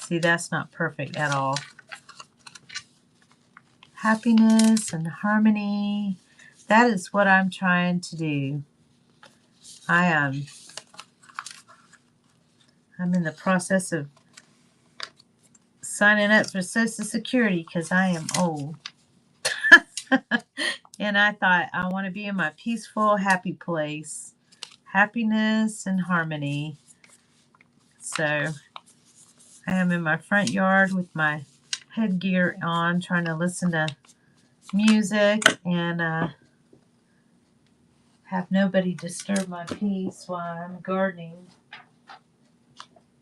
See, that's not perfect at all. Happiness and harmony. That is what I'm trying to do. I'm in the process of signing up for Social Security because I am old. And I thought I want to be in my peaceful, happy place. Happiness and harmony. So I am in my front yard with my headgear on, trying to listen to music and have nobody disturb my peace while I'm gardening.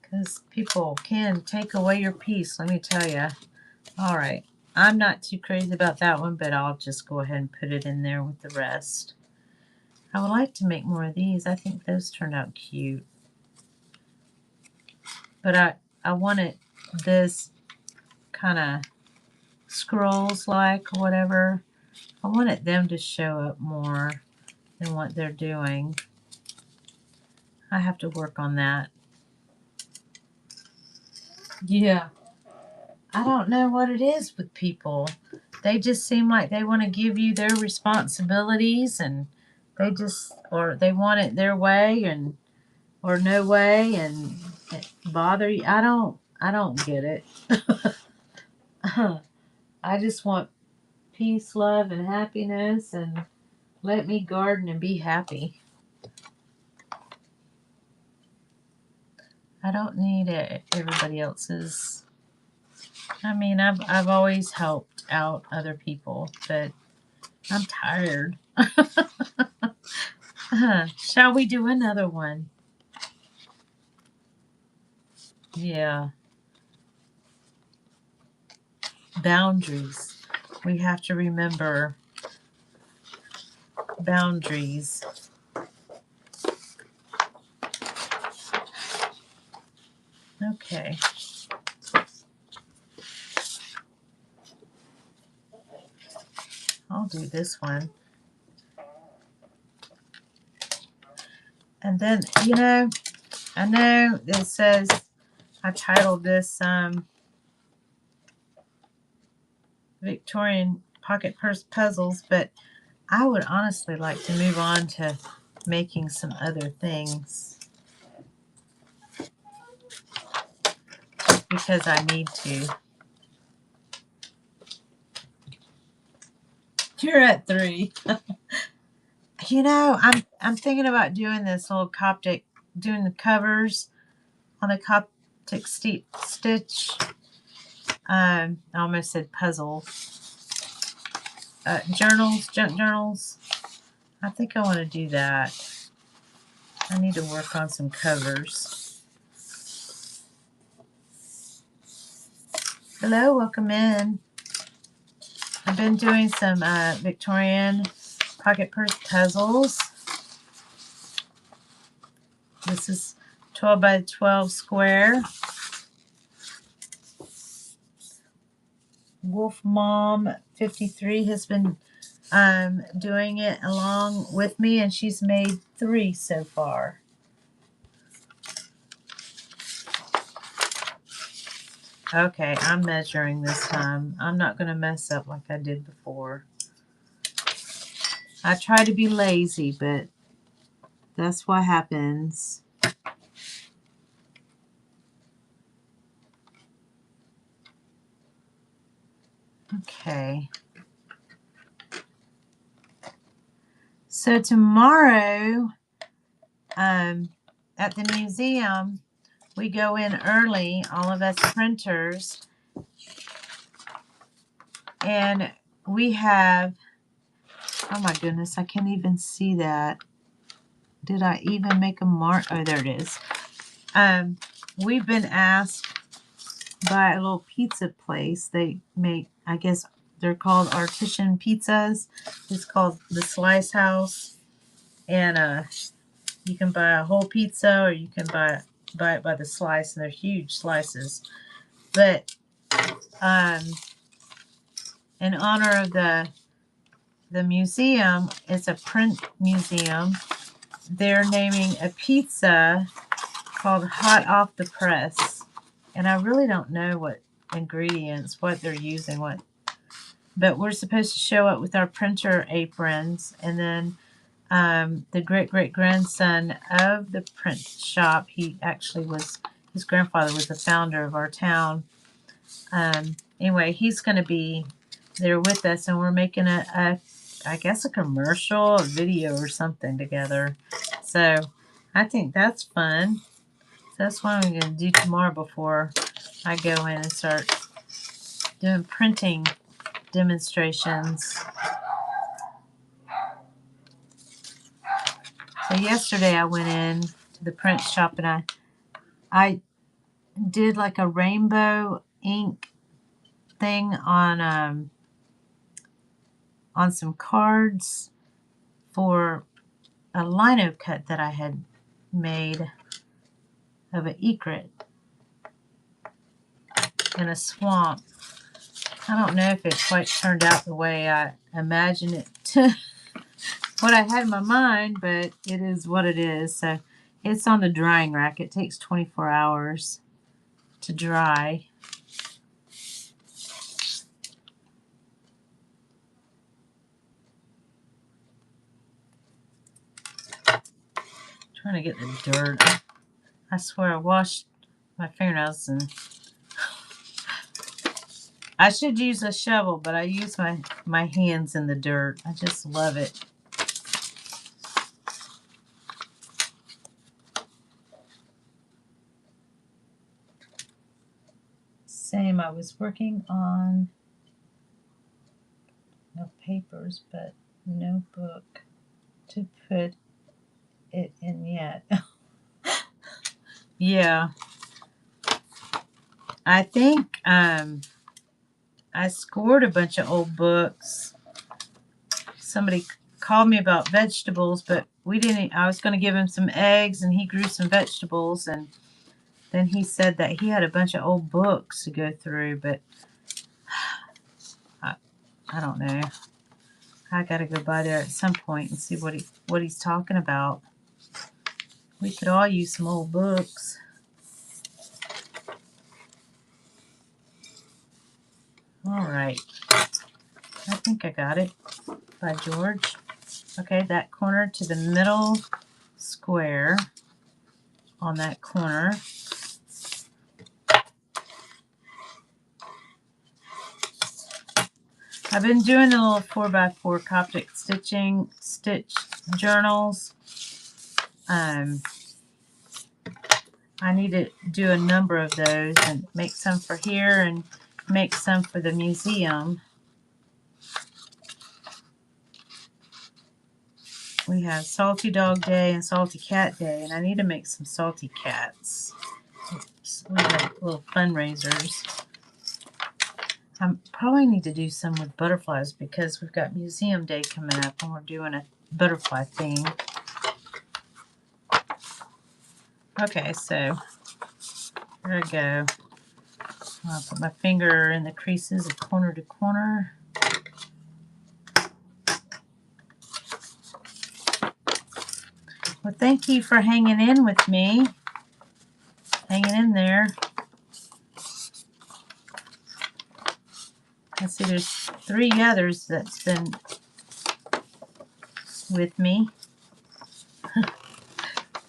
Because people can take away your peace, let me tell you. All right. I'm not too crazy about that one, but I'll just go ahead and put it in there with the rest. I would like to make more of these. I think those turned out cute. But I wanted this kind of scrolls like or whatever. I wanted them to show up more than what they're doing. I have to work on that. Yeah. I don't know what it is with people. They just seem like they want to give you their responsibilities, and they want it their way and or no way, and bother you. I don't get it. I just want peace, love, and happiness, and let me garden and be happy. I don't need everybody else's. I mean, I've always helped out other people, but I'm tired. Shall we do another one? Yeah. Boundaries. We have to remember boundaries. Okay. I'll do this one. And then, I know it says I titled this Victorian pocket purse puzzles, but I would honestly like to move on to making some other things because I need to. You're at 3. I'm thinking about doing this little Coptic, doing the covers on the Coptic stitch. I almost said puzzle. Journals, junk journals. I think I want to do that. I need to work on some covers. Hello, welcome in. I've been doing some Victorian pocket purse puzzles. This is 12 by 12 square. Wolf Mom 53 has been doing it along with me, and she's made 3 so far. Okay, I'm measuring this time. I'm not going to mess up like I did before. I try to be lazy, but that's what happens. Okay. So tomorrow, at the museum, we go in early, all of us printers, and we have, oh my goodness, I can't even see that. Did I even make a mark? Oh, there it is. We've been asked by a little pizza place. They make, I guess they're called artisan pizzas. It's called the Slice House. And you can buy a whole pizza, or you can buy it by the slice, and they're huge slices. But in honor of the museum, it's a print museum. They're naming a pizza called Hot Off the Press. And I really don't know what ingredients, what they're using, but we're supposed to show up with our printer aprons. And then the great-great-grandson of the print shop, he actually was, his grandfather was the founder of our town. Anyway, he's going to be there with us, and we're making I guess a commercial, a video or something together. So I think that's fun. So that's what I'm going to do tomorrow before I go in and start doing printing demonstrations. So yesterday I went in to the print shop and I did like a rainbow ink thing on some cards for a lino cut that I had made of an egret in a swamp. I don't know if it quite turned out the way I imagined it to, what I had in my mind, but it is what it is. So it's on the drying rack. It takes 24 hours to dry. Trying to get the dirt. I swear I washed my fingernails and I should use a shovel, but I use my hands in the dirt. I just love it. Same, I was working on no papers, but no book to put it in yet. Yeah. I think I scored a bunch of old books. Somebody called me about vegetables, but we didn't. I was going to give him some eggs, and he grew some vegetables, and then he said that he had a bunch of old books to go through, but I don't know. I got to go by there at some point and see what he's talking about. We could all use some old books. All right. I think I got it by George. Okay, that corner to the middle square on that corner. I've been doing the little 4x4 Coptic stitch journals. I need to do a number of those and make some for here and make some for the museum. We have Salty Dog Day and Salty Cat Day, and I need to make some salty cats. We have little fundraisers. I probably need to do some with butterflies because we've got Museum Day coming up and we're doing a butterfly theme. Okay, so there I go. I'll put my finger in the creases of corner to corner. Well, thank you for hanging in with me. Hanging in there. Let's see, there's 3 others that's been with me.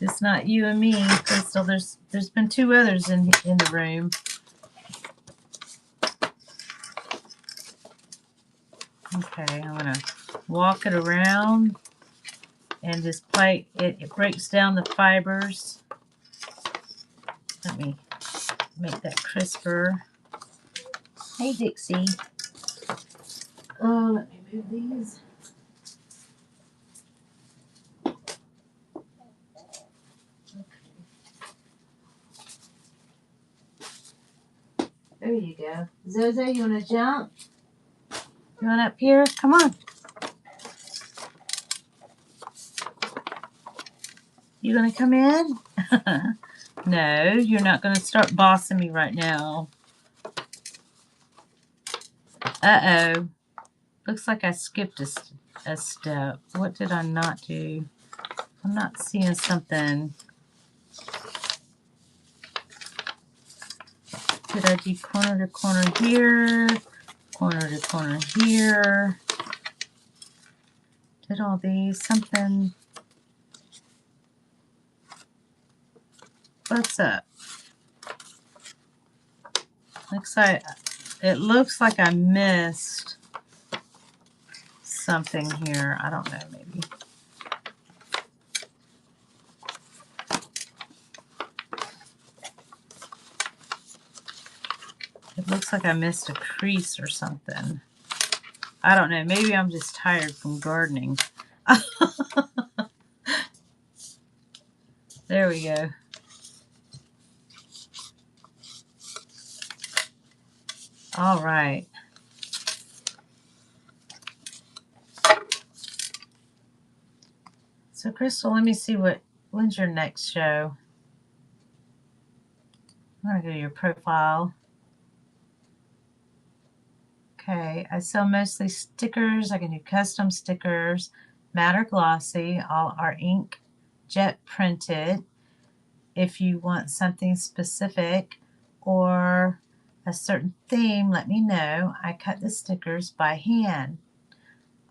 It's not you and me, Crystal. There's been 2 others in the room. Okay, I'm gonna walk it around and just play it. It breaks down the fibers. Let me make that crisper. Hey, Dixie. Oh, let me move these. There you go. Zozo, you want to jump? You want up here? Come on. You going to come in? No, you're not going to start bossing me right now. Uh-oh. Looks like I skipped a step. What did I not do? I'm not seeing something. Did I do corner to corner here? Corner to corner here? Did all these something? What's up? It looks like I missed something here. I don't know, maybe. It looks like I missed a crease or something. I don't know. Maybe I'm just tired from gardening. There we go. All right. So, Crystal, let me see when's your next show? I'm going to go to your profile. Okay, I sell mostly stickers. I can do custom stickers, matte or glossy. All are ink jet printed. If you want something specific or a certain theme, let me know. I cut the stickers by hand.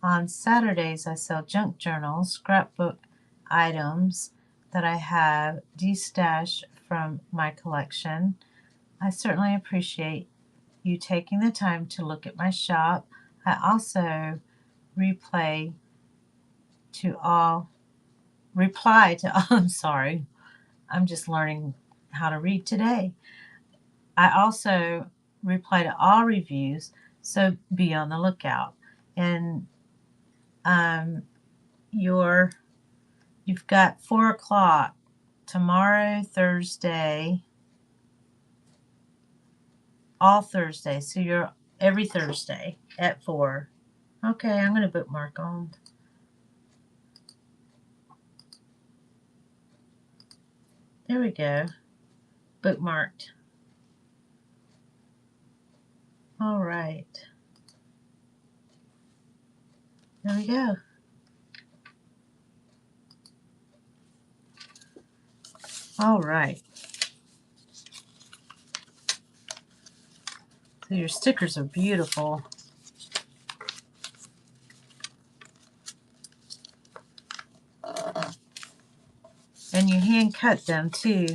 On Saturdays, I sell junk journals, scrapbook items that I have destashed from my collection. I certainly appreciate you taking the time to look at my shop. I also reply to all, I'm sorry, I'm just learning how to read today. I also reply to all reviews, so be on the lookout. And you've got 4 o'clock tomorrow, Thursday, all Thursday. So you're every Thursday at 4. Okay, I'm going to bookmark on. There we go. Bookmarked. All right. There we go. All right. So your stickers are beautiful. And you hand cut them too.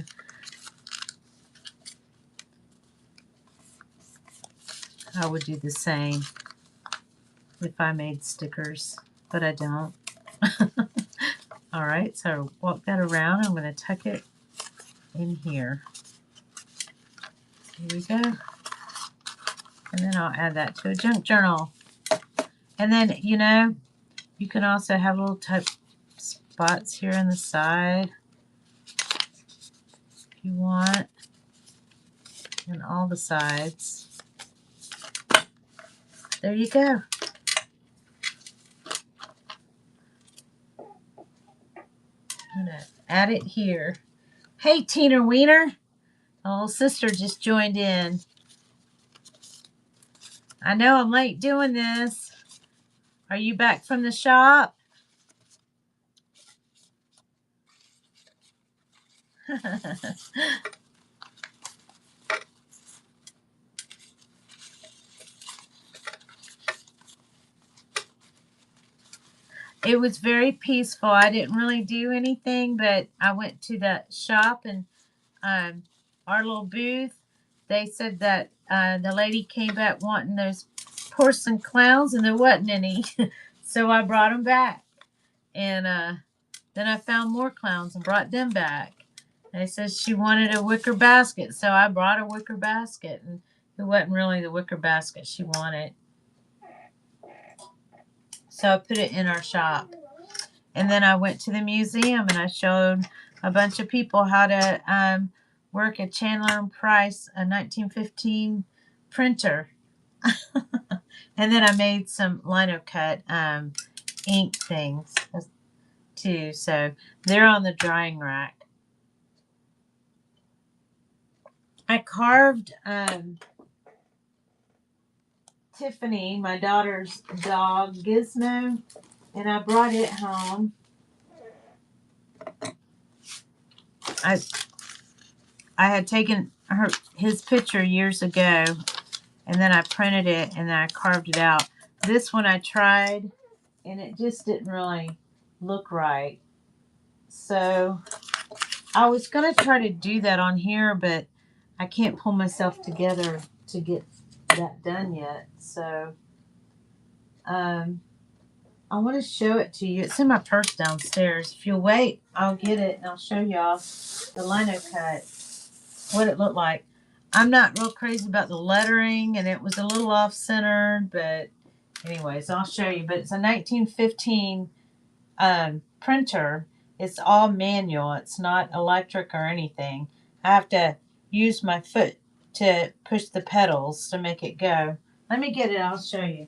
I would do the same if I made stickers, but I don't. All right, so walk that around. I'm going to tuck it in here. Here we go. And then I'll add that to a junk journal. And then, you know, you can also have little type spots here on the side if you want, and all the sides. There you go. I'm going to add it here. Hey, Tina Wiener. My little sister just joined in. I know I'm late doing this. Are you back from the shop? It was very peaceful. I didn't really do anything, but I went to the shop and our little booth. They said that the lady came back wanting those porcelain clowns, and there wasn't any. So I brought them back. And then I found more clowns and brought them back. They said she wanted a wicker basket, so I brought a wicker basket. And it wasn't really the wicker basket she wanted. So I put it in our shop. And then I went to the museum and I showed a bunch of people how to work a Chandler and Price, a 1915 printer. And then I made some lino cut ink things too. So they're on the drying rack. I carved Tiffany, my daughter's dog, Gizmo, and I brought it home. I had taken his picture years ago, and then I printed it and then I carved it out. This one I tried, and it just didn't really look right. So I was going to try to do that on here, but I can't pull myself together to get that done yet. So I want to show it to you. It's in my purse downstairs. If you'll wait, I'll get it and I'll show y'all the lino cut, what it looked like. I'm not real crazy about the lettering, and it was a little off-centered, but anyways, I'll show you. But it's a 1915 printer. It's all manual. It's not electric or anything. I have to use my foot to push the pedals to make it go. Let me get it. I'll show you.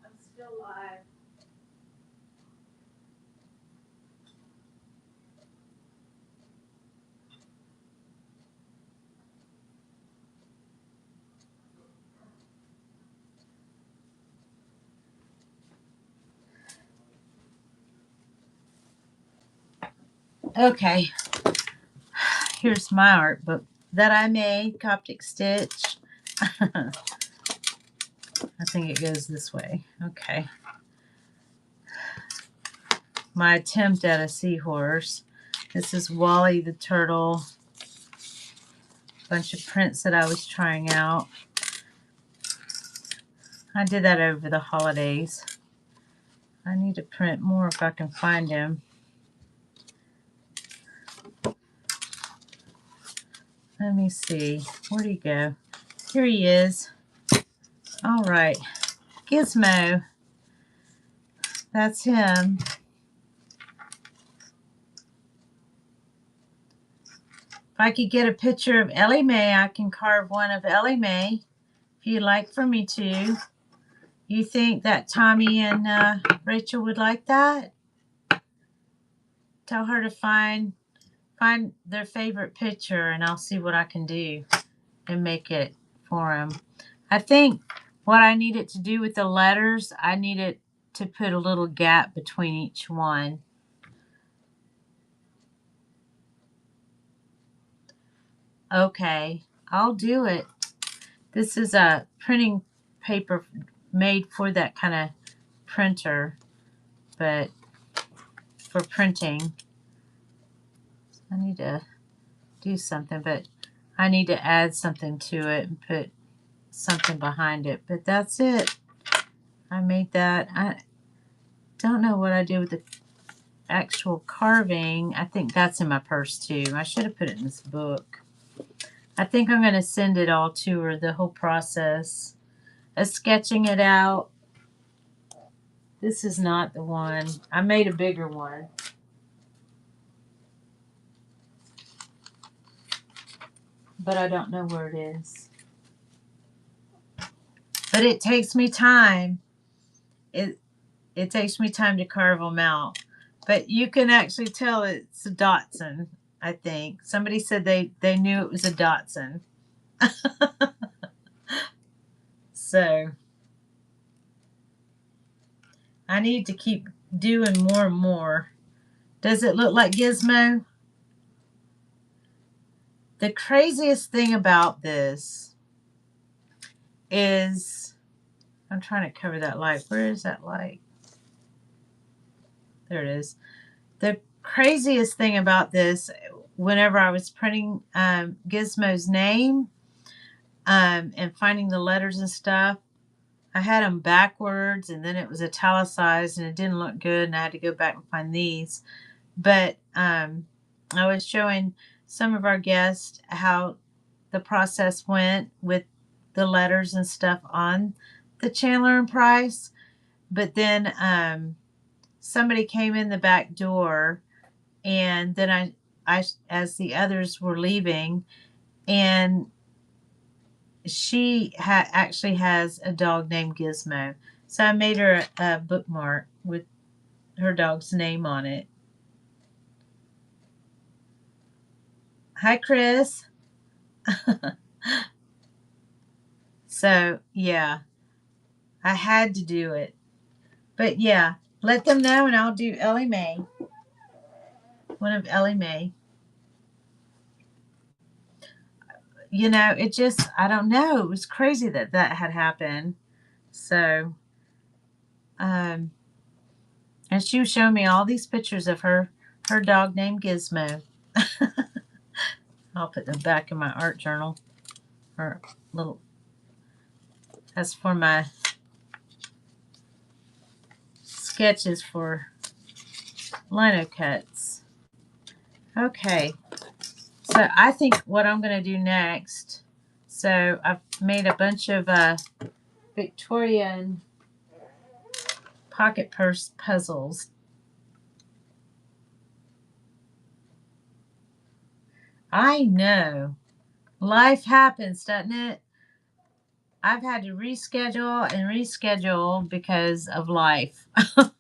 I'm still live. Okay, here's my art book that I made, Coptic Stitch. I think it goes this way. Okay. My attempt at a seahorse. This is Wally the turtle. Bunch of prints that I was trying out. I did that over the holidays. I need to print more if I can find him. Let me see. Where'd he go? Here he is. All right. Gizmo. That's him. If I could get a picture of Ellie Mae, I can carve one of Ellie Mae. If you'd like for me to. You think that Tommy and Rachel would like that? Tell her to find their favorite picture, and I'll see what I can do and make it for them. I think what I needed to do with the letters, I needed to put a little gap between each one. Okay, I'll do it. This is a printing paper made for that kind of printer, but for printing. I need to do something, but I need to add something to it and put something behind it. But that's it. I made that. I don't know what I did with the actual carving. I think that's in my purse too. I should have put it in this book. I think I'm going to send it all to her, the whole process of sketching it out. This is not the one. I made a bigger one. But I don't know where it is. But it takes me time. It takes me time to carve them out. But you can actually tell it's a Dotson, I think. Somebody said they knew it was a Dotson. So I need to keep doing more and more. Does it look like Gizmo? The craziest thing about this is, I'm trying to cover that light. Where is that light? There it is. The craziest thing about this, whenever I was printing Gizmo's name and finding the letters and stuff, I had them backwards, and then it was italicized, and it didn't look good, and I had to go back and find these. But I was showing some of our guests how the process went with the letters and stuff on the Chandler and Price, but then somebody came in the back door, and then I as the others were leaving, and she actually has a dog named Gizmo. So I made her a bookmark with her dog's name on it. Hi, Chris. So, yeah, I had to do it. But, yeah, let them know, and I'll do Ellie Mae. One of Ellie Mae. You know, it just, I don't know. It was crazy that that had happened. So, and she was showing me all these pictures of her dog named Gizmo. I'll put them back in my art journal. Or little, that's for my sketches for lino cuts. Okay, so I think what I'm going to do next, so I've made a bunch of Victorian pocket purse puzzles. I know. Life happens, doesn't it? I've had to reschedule and reschedule because of life. I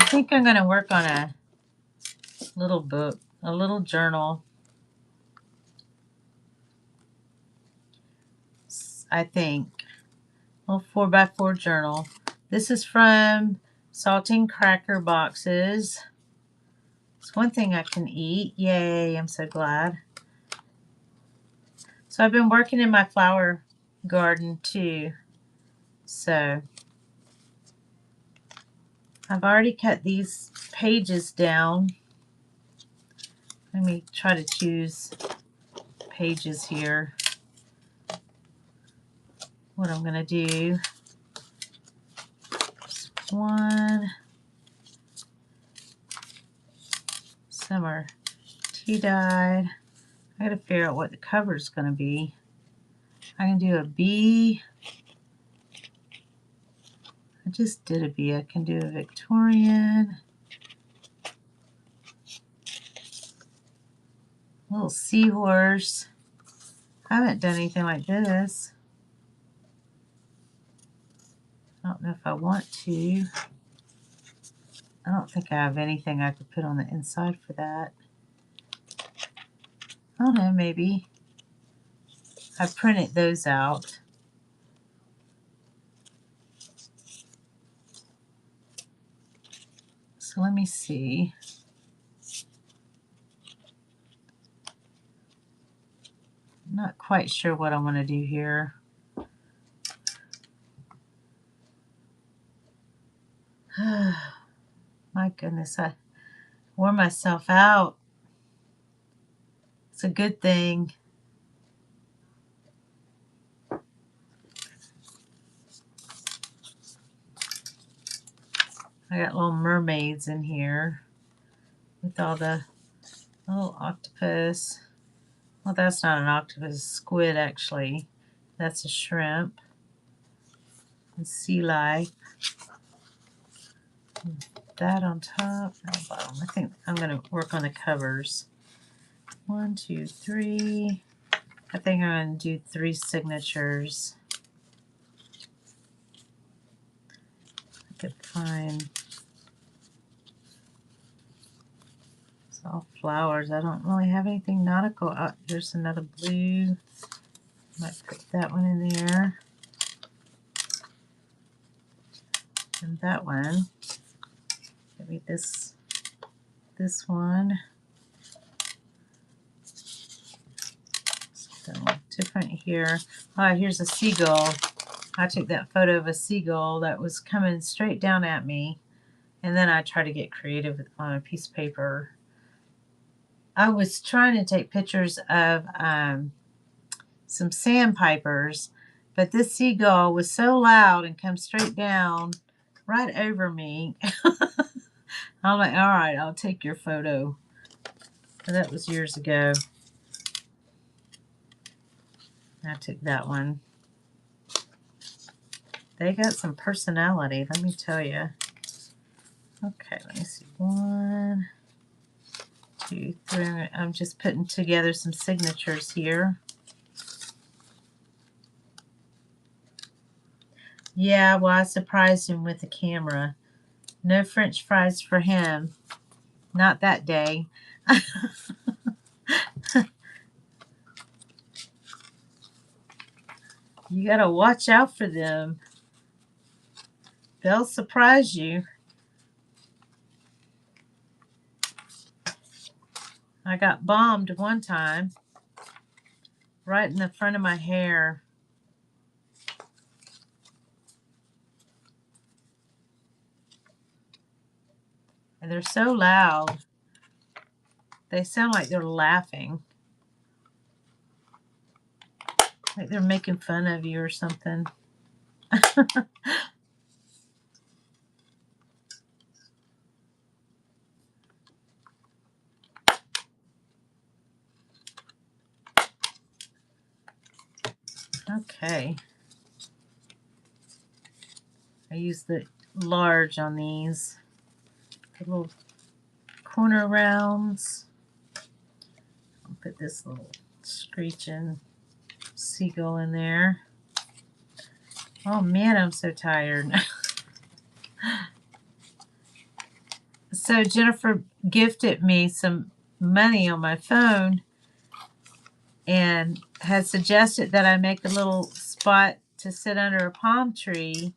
think I'm going to work on a little book, a little journal. I think. A little 4x4 journal. This is from Saltine Cracker Boxes. It's one thing I can eat. Yay, I'm so glad. So I've been working in my flower garden too. So I've already cut these pages down. Let me try to choose pages here. What I'm going to do. One. Some are tea-dyed. I got to figure out what the cover is going to be. I can do a bee. I just did a bee. I can do a Victorian. A little seahorse. I haven't done anything like this. I don't know if I want to. I don't think I have anything I could put on the inside for that. I don't know, maybe. I printed those out. So let me see. I'm not quite sure what I want to do here. My goodness, I wore myself out. It's a good thing. I got little mermaids in here with all the little octopus. Well, that's not an octopus, squid actually. That's a shrimp. And sea life. That on top and the bottom. I think I'm going to work on the covers. 1, 2, 3. I think I'm going to do 3 signatures. I could find. It's all flowers. I don't really have anything nautical. Oh, here's another blue. Might put that one in there. And that one. Maybe this one. Something different here. Oh, here's a seagull. I took that photo of a seagull that was coming straight down at me. And then I tried to get creative on a piece of paper. I was trying to take pictures of some sandpipers, but this seagull was so loud and come straight down right over me. I'm like, all right, I'll take your photo. But that was years ago. I took that one. They got some personality, let me tell you. Okay, let me see. 1, 2, 3. I'm just putting together some signatures here. Yeah, well, I surprised him with the camera. No French fries for him. Not that day. You gotta watch out for them. They'll surprise you. I got bombed one time right in the front of my hair. And they're so loud. They sound like they're laughing. Like they're making fun of you or something. Okay. I use the large on these. The little corner rounds. I'll put this little screeching seagull in there. Oh man, I'm so tired. So Jennifer gifted me some money on my phone and had suggested that I make a little spot to sit under a palm tree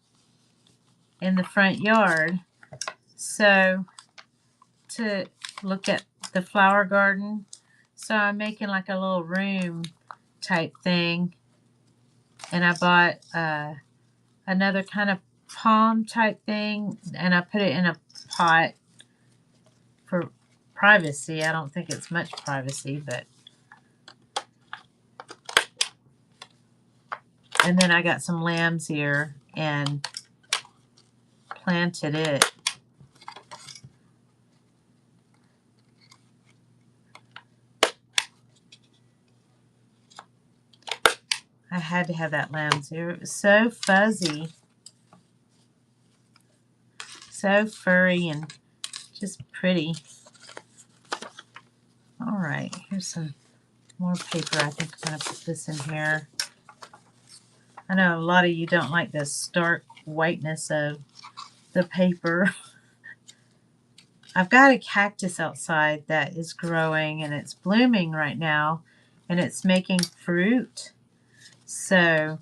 in the front yard. So to look at the flower garden. So I'm making like a little room type thing. And I bought another kind of palm type thing, and I put it in a pot for privacy. I don't think it's much privacy, but. And then I got some lambs here and planted it. I had to have that lambs here. It was so fuzzy. So furry and just pretty. All right, here's some more paper. I think I'm going to put this in here. I know a lot of you don't like the stark whiteness of the paper. I've got a cactus outside that is growing and it's blooming right now and it's making fruit. So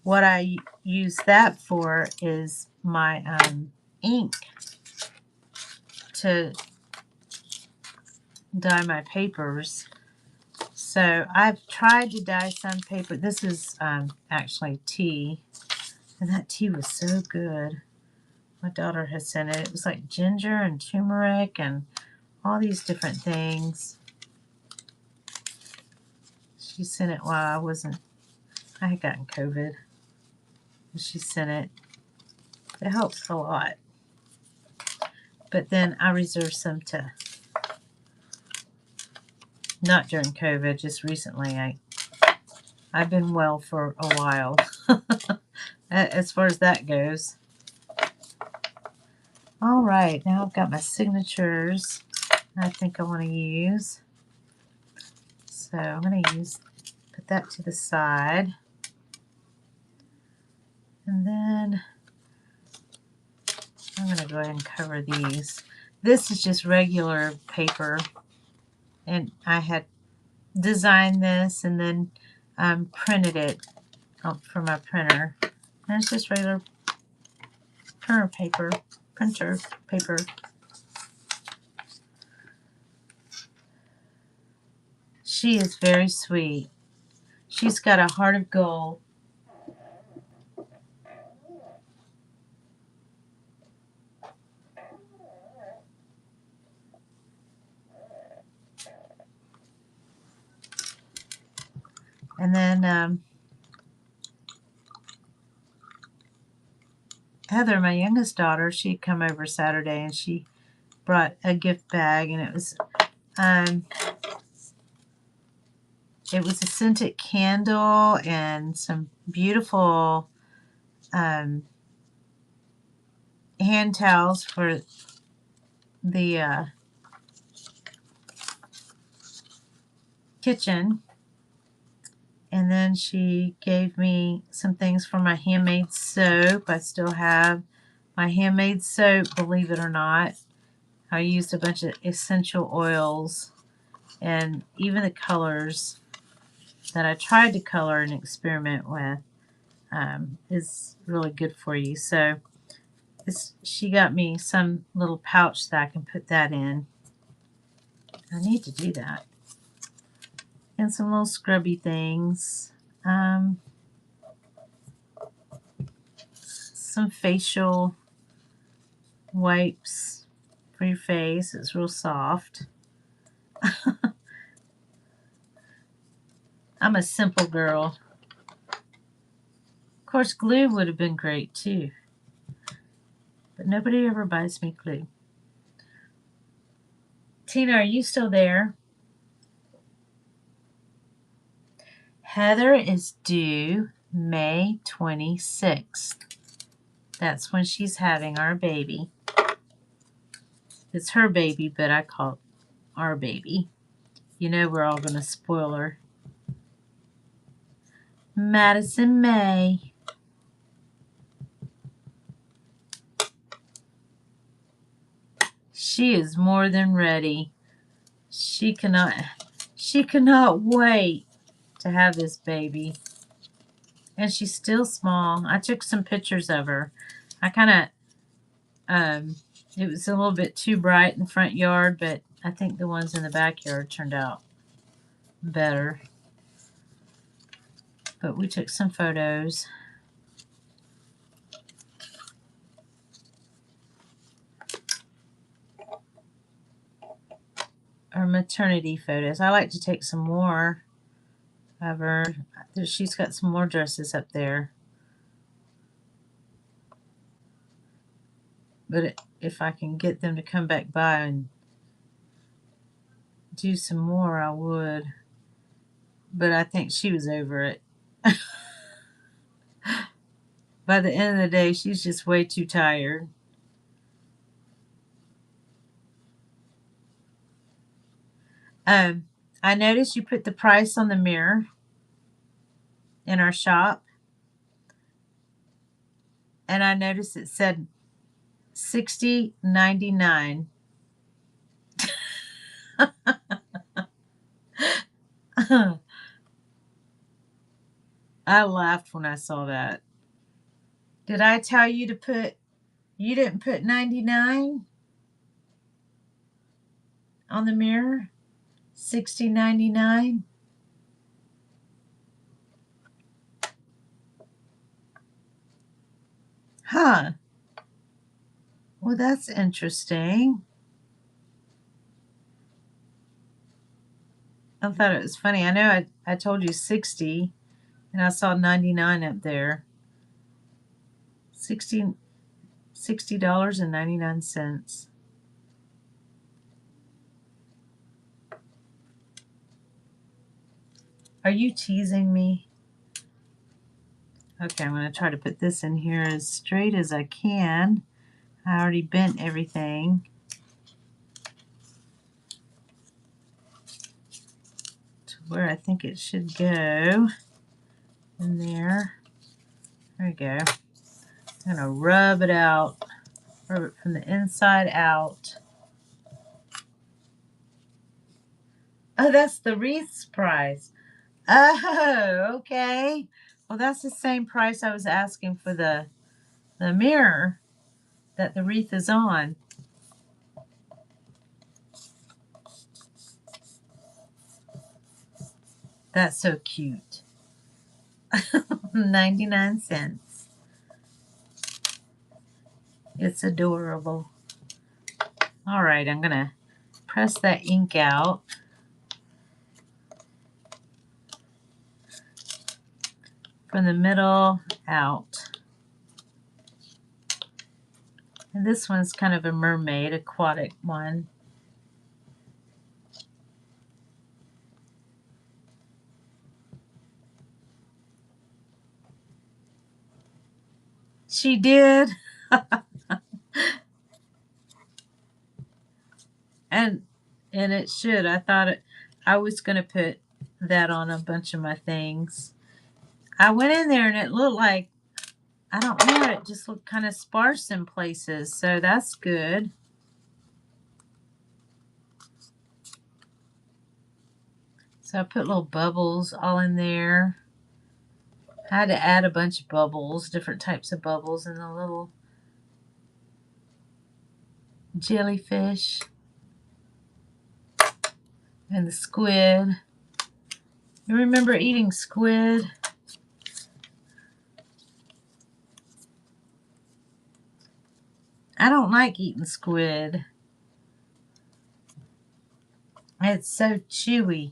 what I use that for is my ink to dye my papers. So I've tried to dye some paper. This is actually tea, and that tea was so good. My daughter has sent it. It was like ginger and turmeric and all these different things. She sent it while I had gotten COVID. And she sent it. It helps a lot. But then I reserved some to, not during COVID, just recently. I've been well for a while as far as that goes. All right, now I've got my signatures I think I want to use. So I'm going to put that to the side. And then I'm going to go ahead and cover these. This is just regular paper. And I had designed this and then printed it from my printer. And it's just regular printer paper. She is very sweet. She's got a heart of gold. And then Heather, my youngest daughter, she'd come over Saturday and she brought a gift bag, and it was a scented candle and some beautiful hand towels for the kitchen. And then she gave me some things for my handmade soap. I still have my handmade soap, believe it or not. I used a bunch of essential oils and even the colors that I tried to color and experiment with is really good for you. So she got me some little pouch that I can put that in. I need to do that. And some little scrubby things. Some facial wipes for your face. It's real soft. I'm a simple girl. Of course, glue would have been great too. But nobody ever buys me glue. Tina, are you still there? Heather is due May 26th. That's when she's having our baby. It's her baby, but I call it our baby. You know we're all going to spoil her. Madison May. She is more than ready. She cannot wait to have this baby. And she's still small. I took some pictures of her. I kind of, it was a little bit too bright in the front yard, but I think the ones in the backyard turned out better. But we took some photos. Our maternity photos. I like to take some more of her. She's got some more dresses up there. But if I can get them to come back by and do some more, I would. But I think she was over it. By the end of the day, she's just way too tired. I noticed you put the price on the mirror in our shop. And I noticed it said $60.99. I laughed when I saw that. Did I tell you to put, you didn't put 99 on the mirror? $60.99? Huh. Well, that's interesting. I thought it was funny. I know I told you 60 and I saw 99 up there. $60.99. Are you teasing me? Okay, I'm going to try to put this in here as straight as I can. I already bent everything. To where I think it should go. In there. There we go. I'm going to rub it out. Rub it from the inside out. Oh, that's the wreath's price. Oh, okay. Well, that's the same price I was asking for the mirror that the wreath is on. That's so cute. 99 cents. It's adorable. All right, I'm going to press that ink out. From the middle out. And this one's kind of a mermaid, aquatic one. She did. And it should. I was going to put that on a bunch of my things. I went in there and it looked like, I don't know, it just looked kind of sparse in places. So that's good. So I put little bubbles all in there. I had to add a bunch of bubbles, different types of bubbles, and the little jellyfish and the squid. You remember eating squid? I don't like eating squid. It's so chewy.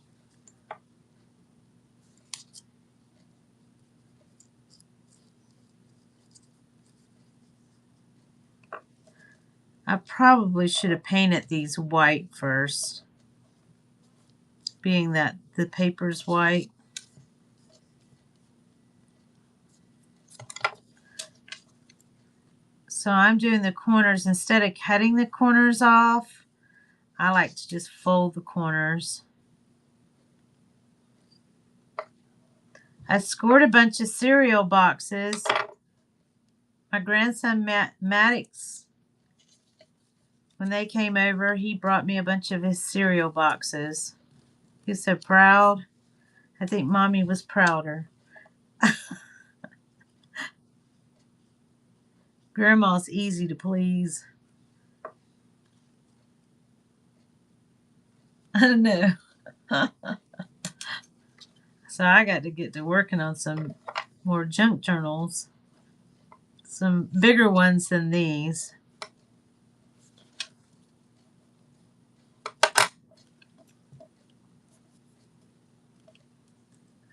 I probably should have painted these white first, being that the paper's white. So I'm doing the corners. Instead of cutting the corners off, I like to just fold the corners. I scored a bunch of cereal boxes. My grandson Maddox, when they came over, he brought me a bunch of his cereal boxes. He's so proud. I think Mommy was prouder. Grandma's easy to please. I know. So I got to get to working on some more junk journals. Some bigger ones than these.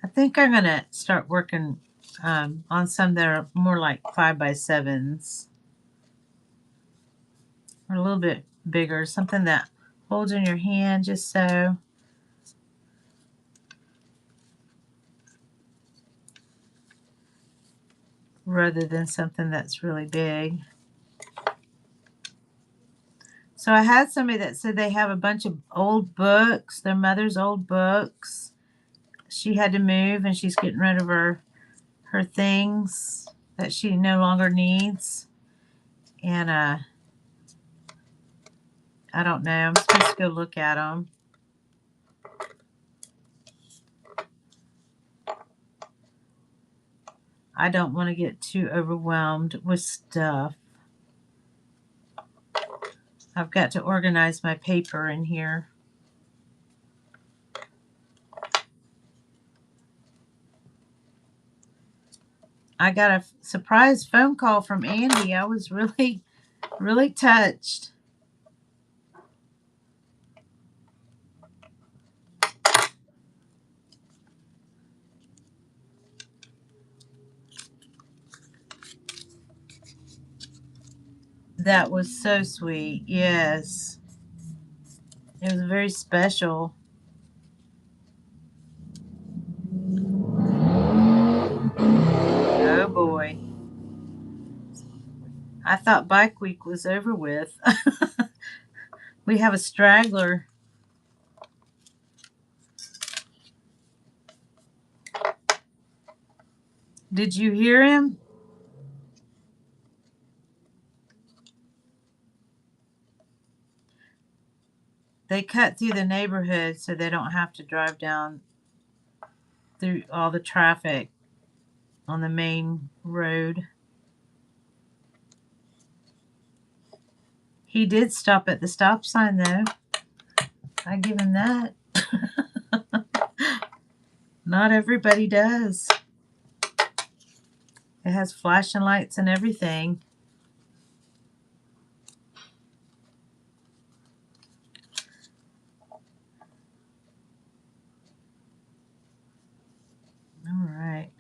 I think I'm going to start working on some that are more like 5x7s. Or a little bit bigger. Something that holds in your hand just so. Rather than something that's really big. So I had somebody that said they have a bunch of old books, their mother's old books. She had to move and she's getting rid of her things that she no longer needs. And I don't know. I'm supposed to go look at them. I don't want to get too overwhelmed with stuff. I've got to organize my paper in here. I got a surprise phone call from Andy. I was really, really touched. That was so sweet. Yes. It was very special. Oh boy. I thought Bike Week was over with. We have a straggler. Did you hear him? They cut through the neighborhood so they don't have to drive down through all the traffic on the main road. He did stop at the stop sign though. I give him that. Not everybody does. It has flashing lights and everything. All right.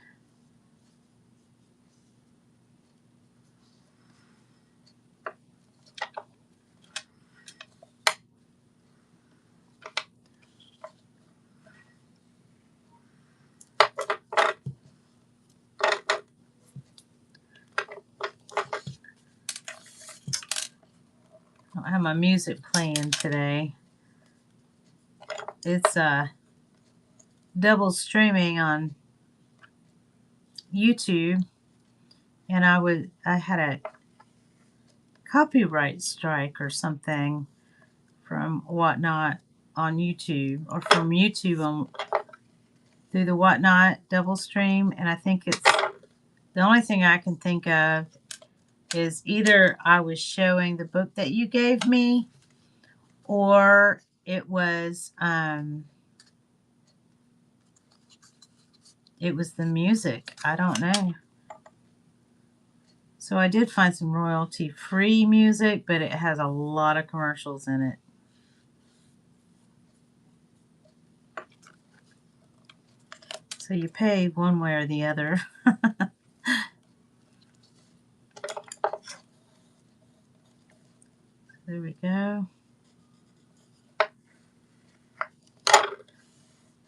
I don't have my music playing today. It's double streaming on YouTube, and I had a copyright strike or something from Whatnot on YouTube, or from YouTube on through the Whatnot double stream, and I think it's the only thing I can think of is either I was showing the book that you gave me, or it was the music. I don't know. So I did find some royalty-free music, but it has a lot of commercials in it. So you pay one way or the other. There we go.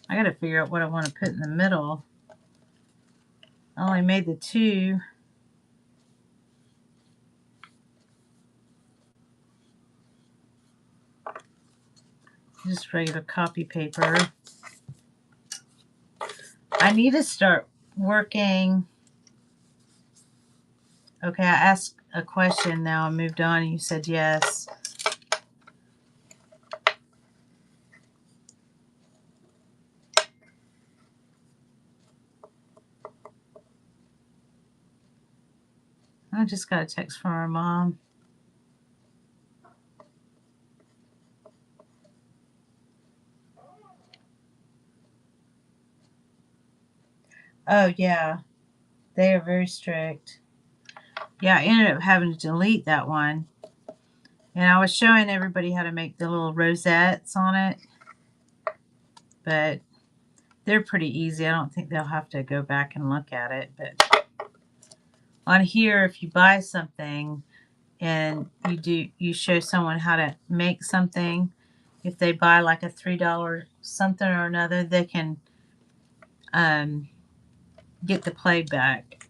I got to figure out what I want to put in the middle. I only made the 2. Just regular copy paper. I need to start working. Okay, I asked a question, now I moved on and you said yes. I just got a text from our mom. Oh, yeah. They are very strict. Yeah, I ended up having to delete that one. And I was showing everybody how to make the little rosettes on it. But they're pretty easy. I don't think they'll have to go back and look at it. But on here, if you buy something and you show someone how to make something, if they buy like a $3 something or another, they can get the playback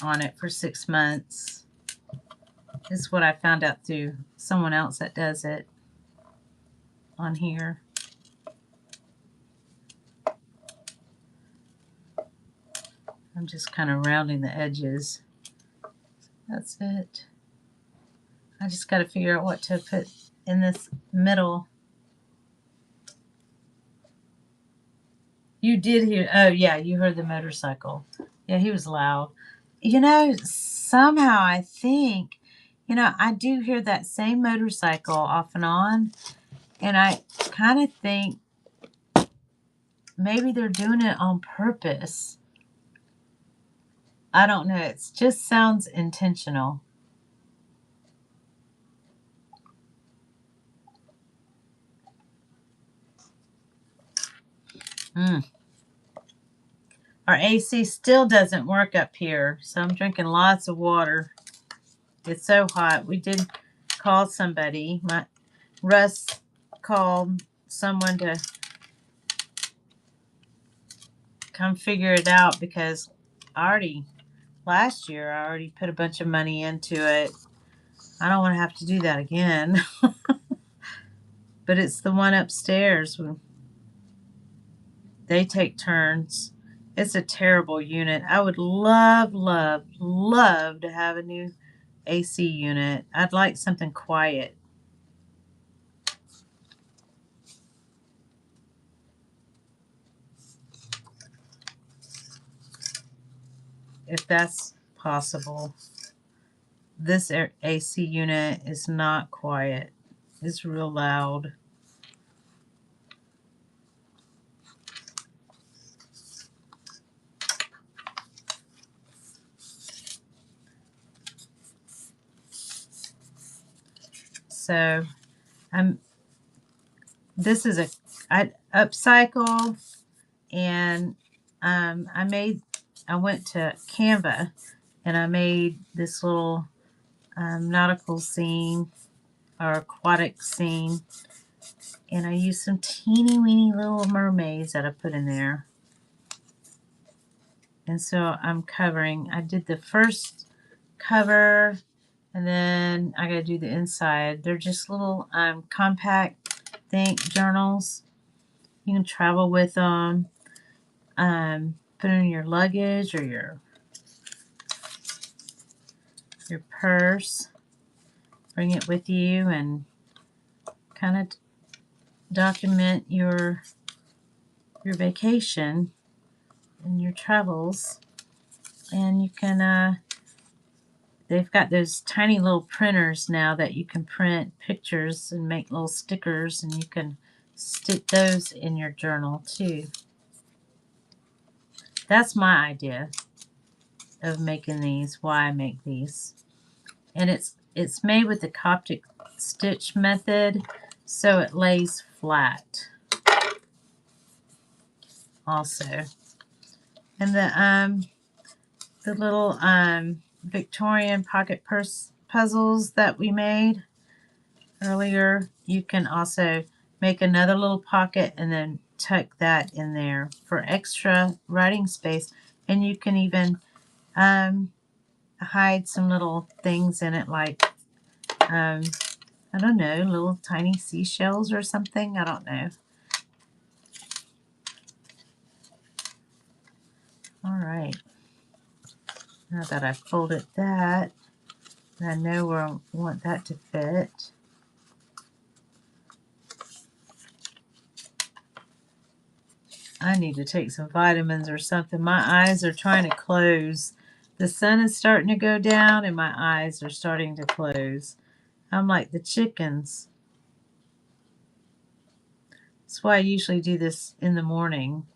on it for 6 months. This is what I found out through someone else that does it on here. I'm just kind of rounding the edges. That's it. I just got to figure out what to put in this middle. You did hear, oh yeah, you heard the motorcycle. Yeah, he was loud. You know, somehow I think, I do hear that same motorcycle off and on, and I kind of think maybe they're doing it on purpose. I don't know. It just sounds intentional. Our AC still doesn't work up here, so I'm drinking lots of water. It's so hot. We did call somebody. Russ called someone to come figure it out, because last year I already put a bunch of money into it. I don't want to have to do that again. But it's the one upstairs. They take turns. It's a terrible unit. I would love, love, love to have a new AC unit. I'd like something quiet. If that's possible. This AC unit is not quiet. It's real loud. So this is I upcycle, and I went to Canva and I made this little nautical scene or aquatic scene, and I used some teeny weeny little mermaids that I put in there. And so I did the first cover, and then I gotta do the inside. They're just little compact think journals, You can travel with them. Put in your luggage or your purse. Bring it with you and kind of document your vacation and your travels. And you can they've got those tiny little printers now that you can print pictures and make little stickers, and you can stick those in your journal too. That's my idea of making these, why I make these. And it's made with the Coptic stitch method, so it lays flat also. And the little Victorian pocket purse puzzles that we made earlier, you can also make another little pocket and then tuck that in there for extra writing space. And you can even hide some little things in it, like I don't know, little tiny seashells or something. I don't know. All right. Now that I've folded that, I know where I want that to fit. I need to take some vitamins or something. My eyes are trying to close. The sun is starting to go down and my eyes are starting to close. I'm like the chickens. That's why I usually do this in the morning.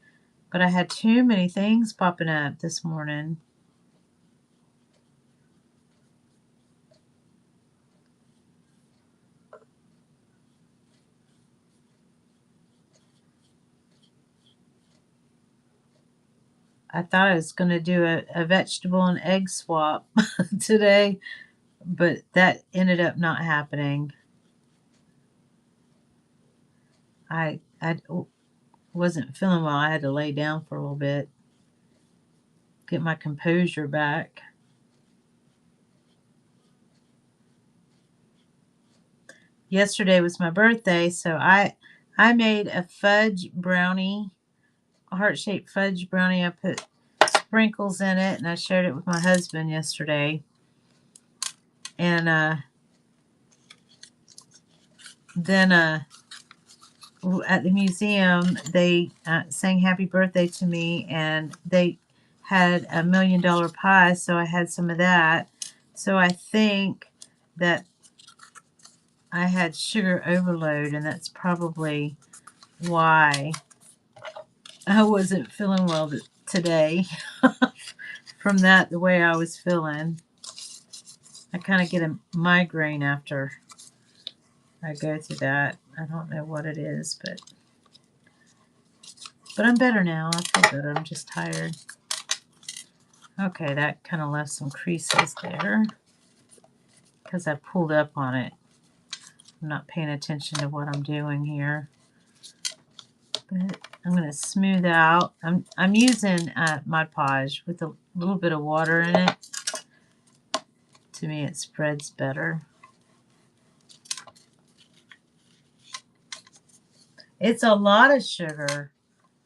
But I had too many things popping up this morning. I thought I was going to do a vegetable and egg swap today, but that ended up not happening. I wasn't feeling well. I had to lay down for a little bit, get my composure back. Yesterday was my birthday, so I made a fudge brownie, a heart-shaped fudge brownie. I put sprinkles in it, and I shared it with my husband yesterday. And then at the museum, they sang happy birthday to me, and they had $1 million pie, so I had some of that. So I think that I had sugar overload, and that's probably why I wasn't feeling well today. From that, the way I was feeling, I kind of get a migraine after I go through that. I don't know what it is, but I'm better now. I feel better. I'm just tired. Okay, that kind of left some creases there because I pulled up on it. I'm not paying attention to what I'm doing here. But I'm going to smooth out. I'm using Mod Podge with a little bit of water in it. To me, it spreads better. It's a lot of sugar.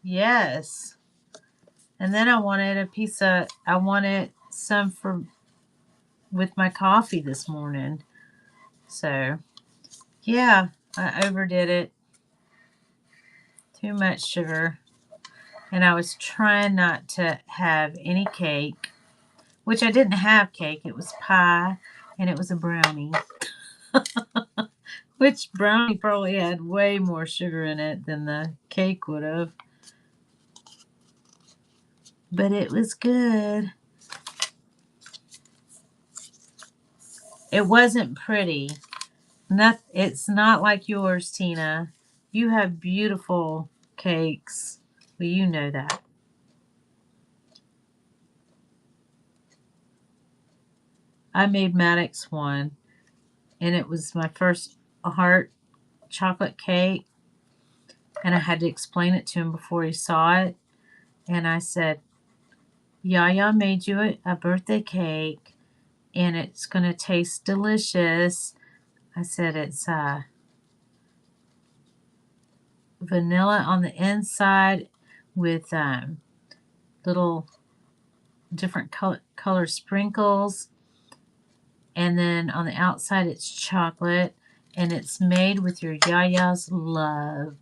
Yes. And then I wanted some with my coffee this morning. So, yeah, I overdid it. Too much sugar. And I was trying not to have any cake, which I didn't have cake. It was pie, and it was a brownie. Which brownie probably had way more sugar in it than the cake would have. But it was good. It wasn't pretty. It's not like yours, Tina. You have beautiful cakes. Well, you know that. I made Maddox one, and it was my first heart chocolate cake, and I had to explain it to him before he saw it. And I said, Yaya made you a birthday cake, and it's going to taste delicious. I said it's vanilla on the inside with little different color sprinkles. And then on the outside it's chocolate. And it's made with your Yaya's love.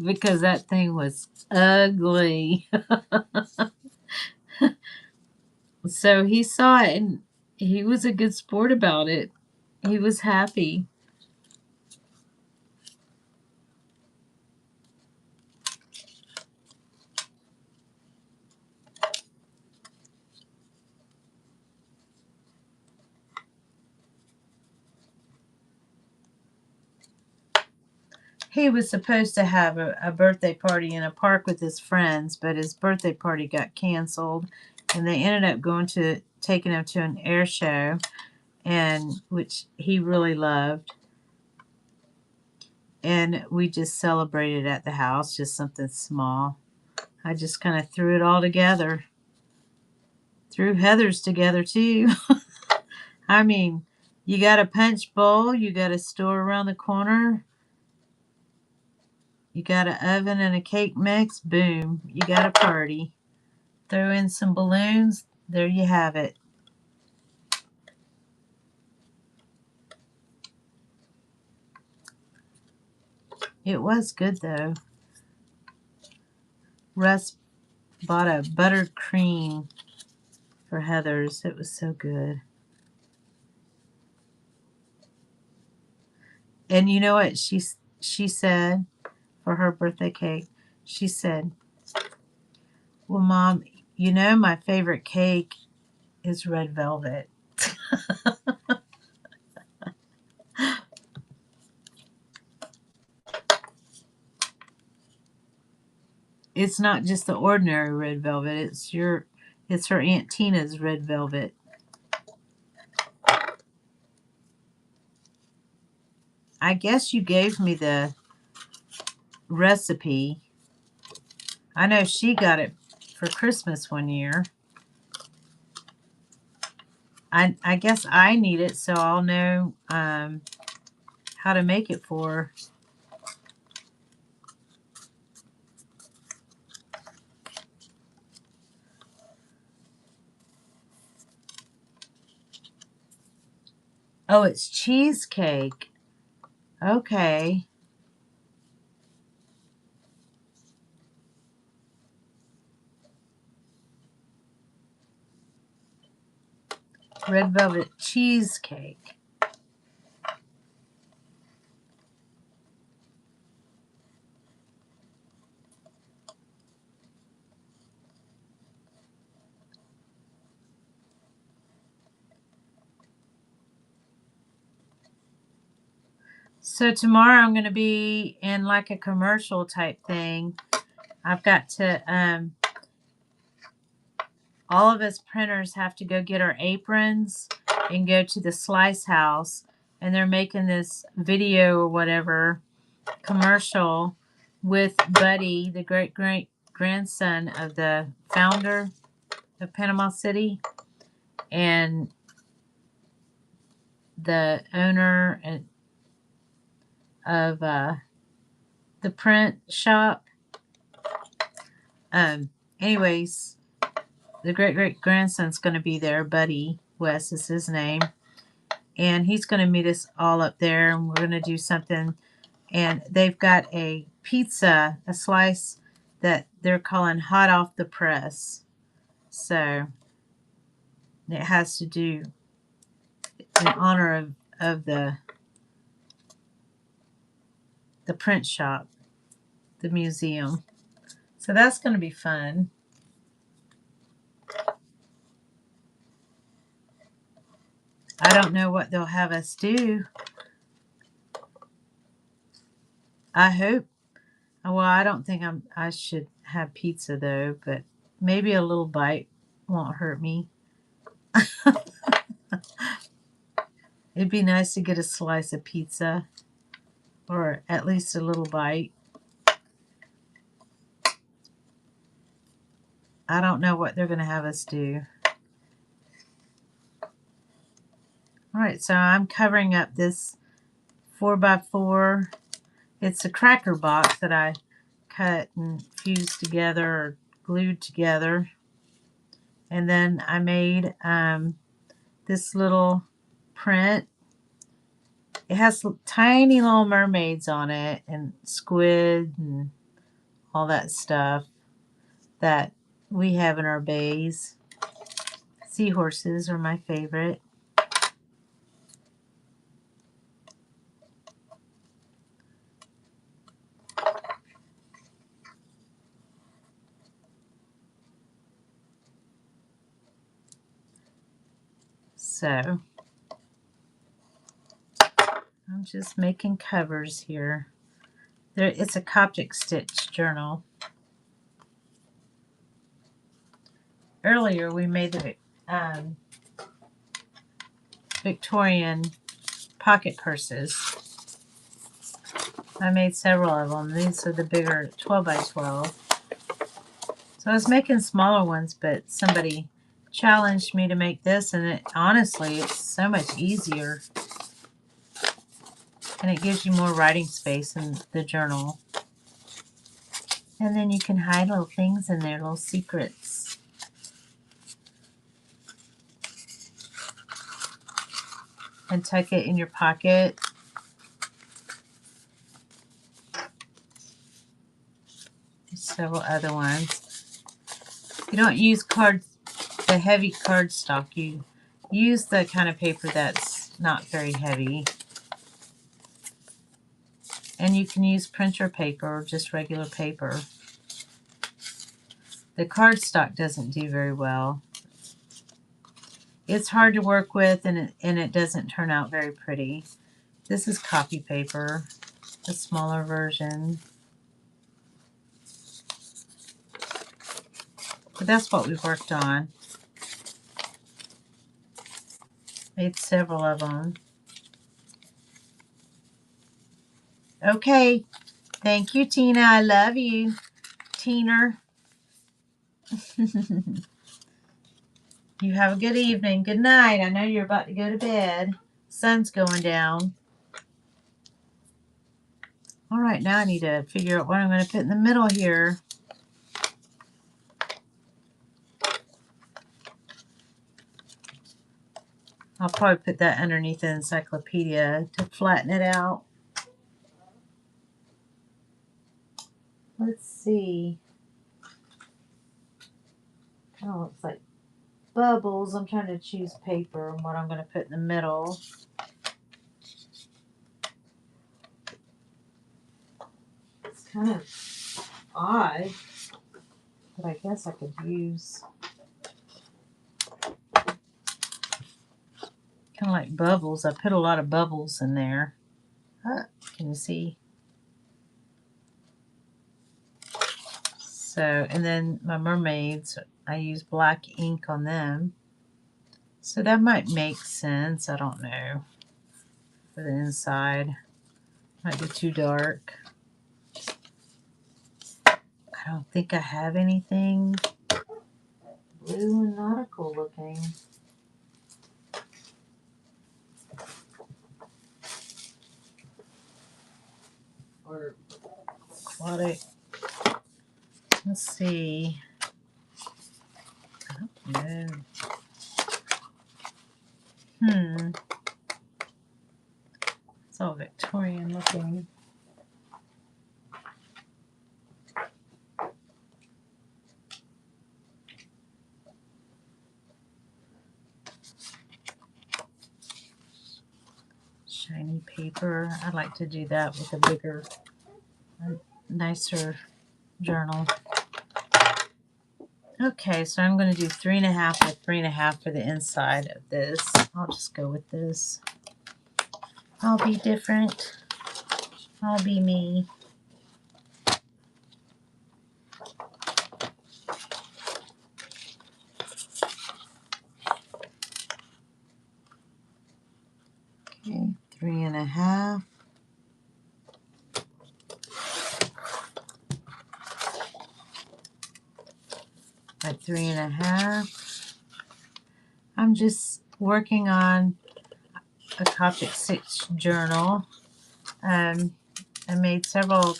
Because that thing was ugly. So he saw it and he was a good sport about it. He was happy. He was supposed to have a birthday party in a park with his friends, but his birthday party got canceled, and they ended up taking him to an air show, and which he really loved. And we just celebrated at the house, just something small. I just kind of threw it all together. Threw Heather's together too. I mean, you got a punch bowl, you got a store around the corner, you got an oven and a cake mix, boom, you got a party. Throw in some balloons, there you have it. It was good though. Russ bought a buttered cream for Heather's. It was so good. And you know what she said for her birthday cake? She said, "Well, Mom, you know my favorite cake is red velvet." It's not just the ordinary red velvet. It's her Aunt Tina's red velvet. I guess you gave me the recipe. I know she got it for Christmas one year. I guess I need it so I'll know how to make it for her. Oh, it's cheesecake. Okay. Red velvet cheesecake. So tomorrow I'm going to be in like a commercial type thing. I've got to, all of us printers have to go get our aprons and go to the slice house. And they're making this video or whatever commercial with Buddy, the great grandson of the founder of Panama City, and the owner of the print shop. Anyways, the great grandson's going to be there. Buddy West is his name, and he's going to meet us all up there, and we're going to do something. And they've got a pizza, a slice that they're calling hot off the press. So it has to do in honor of the print shop, the museum. So that's going to be fun. I don't know what they'll have us do. I hope. Well, I don't think I should have pizza though, but maybe a little bite won't hurt me. It'd be nice to get a slice of pizza, or at least a little bite. I don't know what they're going to have us do. All right, so I'm covering up this 4x4 It's a cracker box that I cut and fused together or glued together. And then I made this little print. It has tiny little mermaids on it and squid and all that stuff that we have in our bays. Seahorses are my favorite. So I'm just making covers here. It's a Coptic stitch journal. Earlier we made the Victorian pocket purses. I made several of them. These are the bigger 12 by 12. So I was making smaller ones, but somebody challenged me to make this, and honestly, it's so much easier. And it gives you more writing space in the journal. And then you can hide little things in there, little secrets. And tuck it in your pocket. There's several other ones. You don't use the heavy cardstock. You use the kind of paper that's not very heavy. And you can use printer paper or just regular paper. The cardstock doesn't do very well. It's hard to work with, and it doesn't turn out very pretty. This is copy paper, the smaller version. But that's what we've worked on. Made several of them. Okay. Thank you, Tina. I love you. Teener. You have a good evening. Good night. I know you're about to go to bed. Sun's going down. All right, now I need to figure out what I'm going to put in the middle here. I'll probably put that underneath the encyclopedia to flatten it out. Let's see. Kind of looks like bubbles. I'm trying to choose paper and what I'm going to put in the middle. It's kind of odd, but I guess I could use kind of like bubbles. I put a lot of bubbles in there. Can you see? So, and then my mermaids, I use black ink on them. So that might make sense. I don't know. For the inside. Might be too dark. I don't think I have anything blue and nautical looking. Or aquatic. Let's see. I don't know. It's all Victorian looking. Shiny paper. I like to do that with a bigger, nicer journal. Okay, so I'm going to do 3.5 by 3.5 for the inside of this. I'll just go with this. I'll be different. I'll be me. Okay, 3.5. By 3.5. I'm just working on a Coptic stitch journal. I made several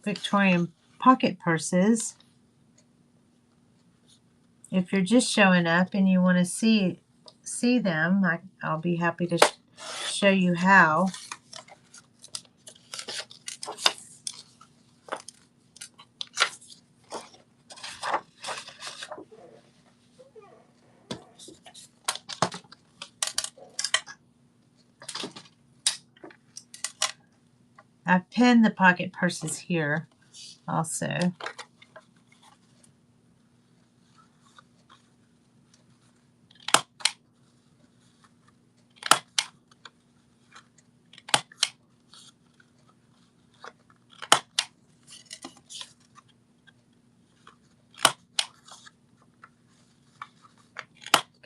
Victorian pocket purses. If you're just showing up and you want to see them, I'll be happy to show you how. I've pinned the pocket purses here also.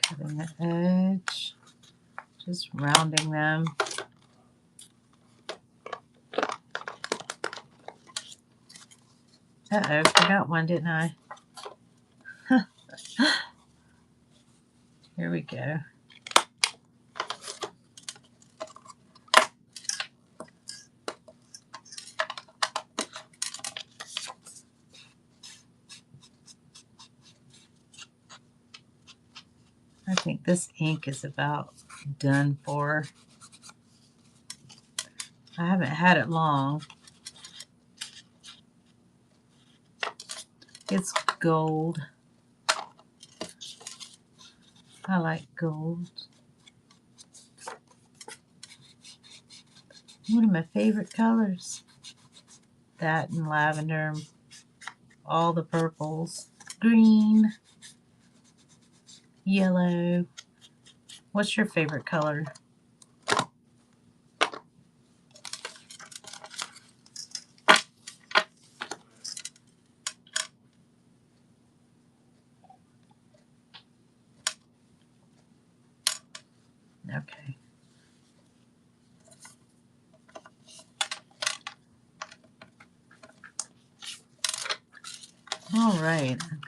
Cutting the edge, just rounding them. Uh-oh, forgot one, didn't I? Here we go. I think this ink is about done for. I haven't had it long. It's gold. I like gold. One of my favorite colors. That and lavender, all the purples, green, yellow. What's your favorite color? Okay. All right. I'm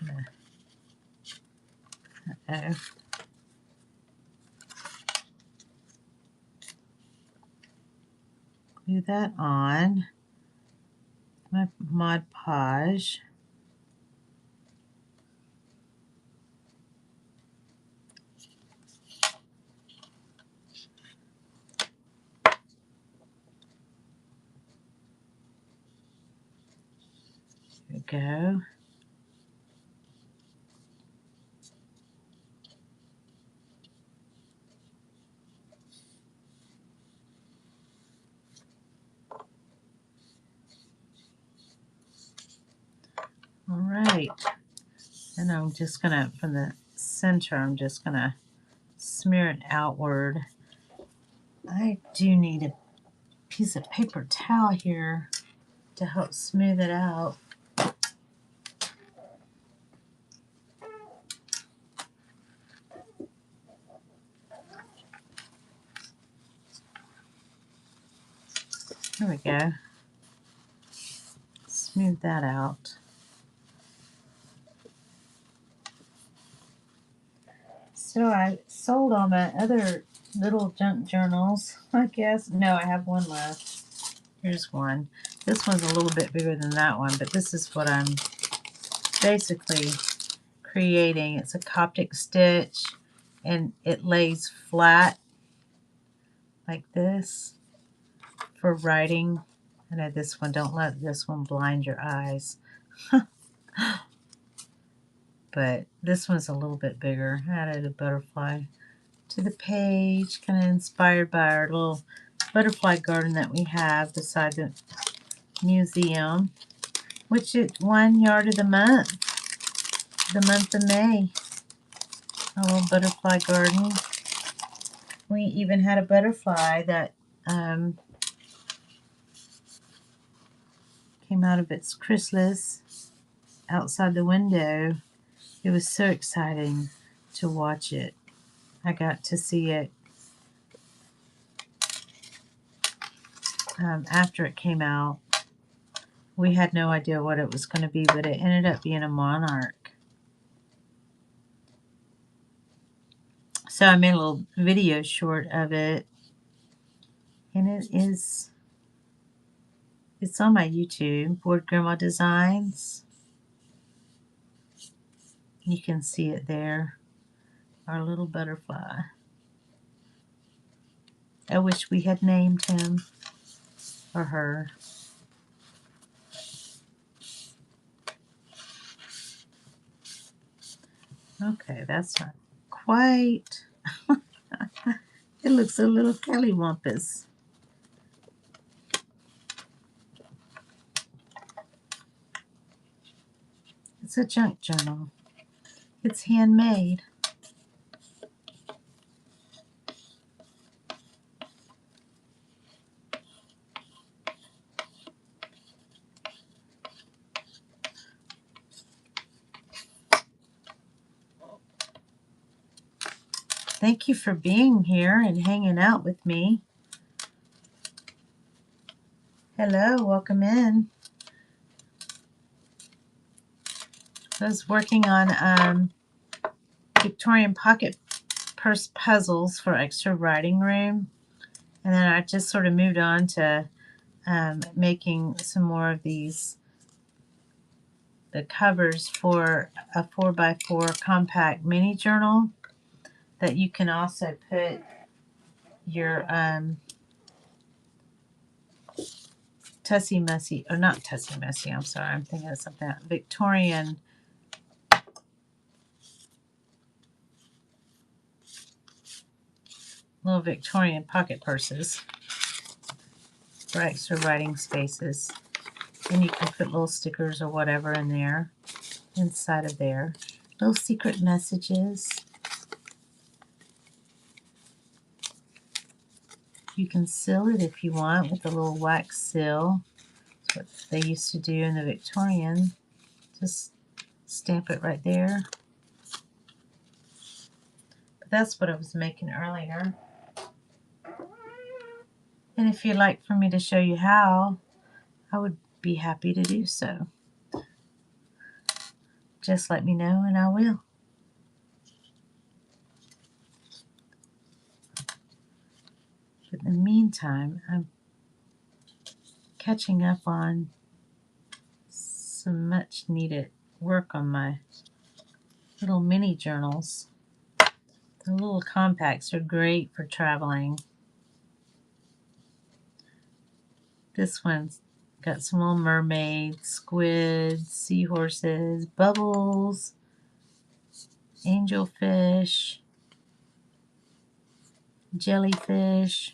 gonna. Glue that on my Mod Podge. There we go. All right. And I'm just gonna, from the center, I'm just gonna smear it outward. I do need a piece of paper towel here to help smooth it out. There we go. Smooth that out. So I sold all my other little junk journals, I guess. No, I have one left. Here's one. This one's a little bit bigger than that one, but this is what I'm basically creating. It's a Coptic stitch, and it lays flat like this for writing. I know this one, don't let this one blind your eyes. But this one's a little bit bigger. I added a butterfly to the page, kind of inspired by our little butterfly garden that we have beside the museum, which is 1 yard of the month of May. A little butterfly garden. We even had a butterfly that came out of its chrysalis outside the window. It was so exciting to watch it. I got to see it after it came out. We had no idea what it was going to be, but it ended up being a monarch. So I made a little video short of it, And it's on my YouTube, Board Grandma Designs. You can see it there, our little butterfly. I wish we had named him or her. Okay, that's not quite. It looks a little cattywampus. It's a junk journal. It's handmade. Thank you for being here and hanging out with me. Hello, welcome in. I was working on Victorian pocket purse puzzles for extra writing room, and then I just sort of moved on to making some more of these, the covers for a 4x4 compact mini journal that you can also put your Tussie Mussy, or not Tussie Mussy, I'm sorry, I'm thinking of something else. Victorian little Victorian pocket purses for extra writing spaces. And you can put little stickers or whatever in there, inside of there. Little secret messages. You can seal it if you want with a little wax seal. That's what they used to do in the Victorian. Just stamp it right there. But that's what I was making earlier. And if you'd like for me to show you how, I would be happy to do so. Just let me know and I will. But in the meantime, I'm catching up on some much needed work on my little mini journals. The little compacts are great for traveling. This one's got some little mermaids, squids, seahorses, bubbles, angelfish, jellyfish.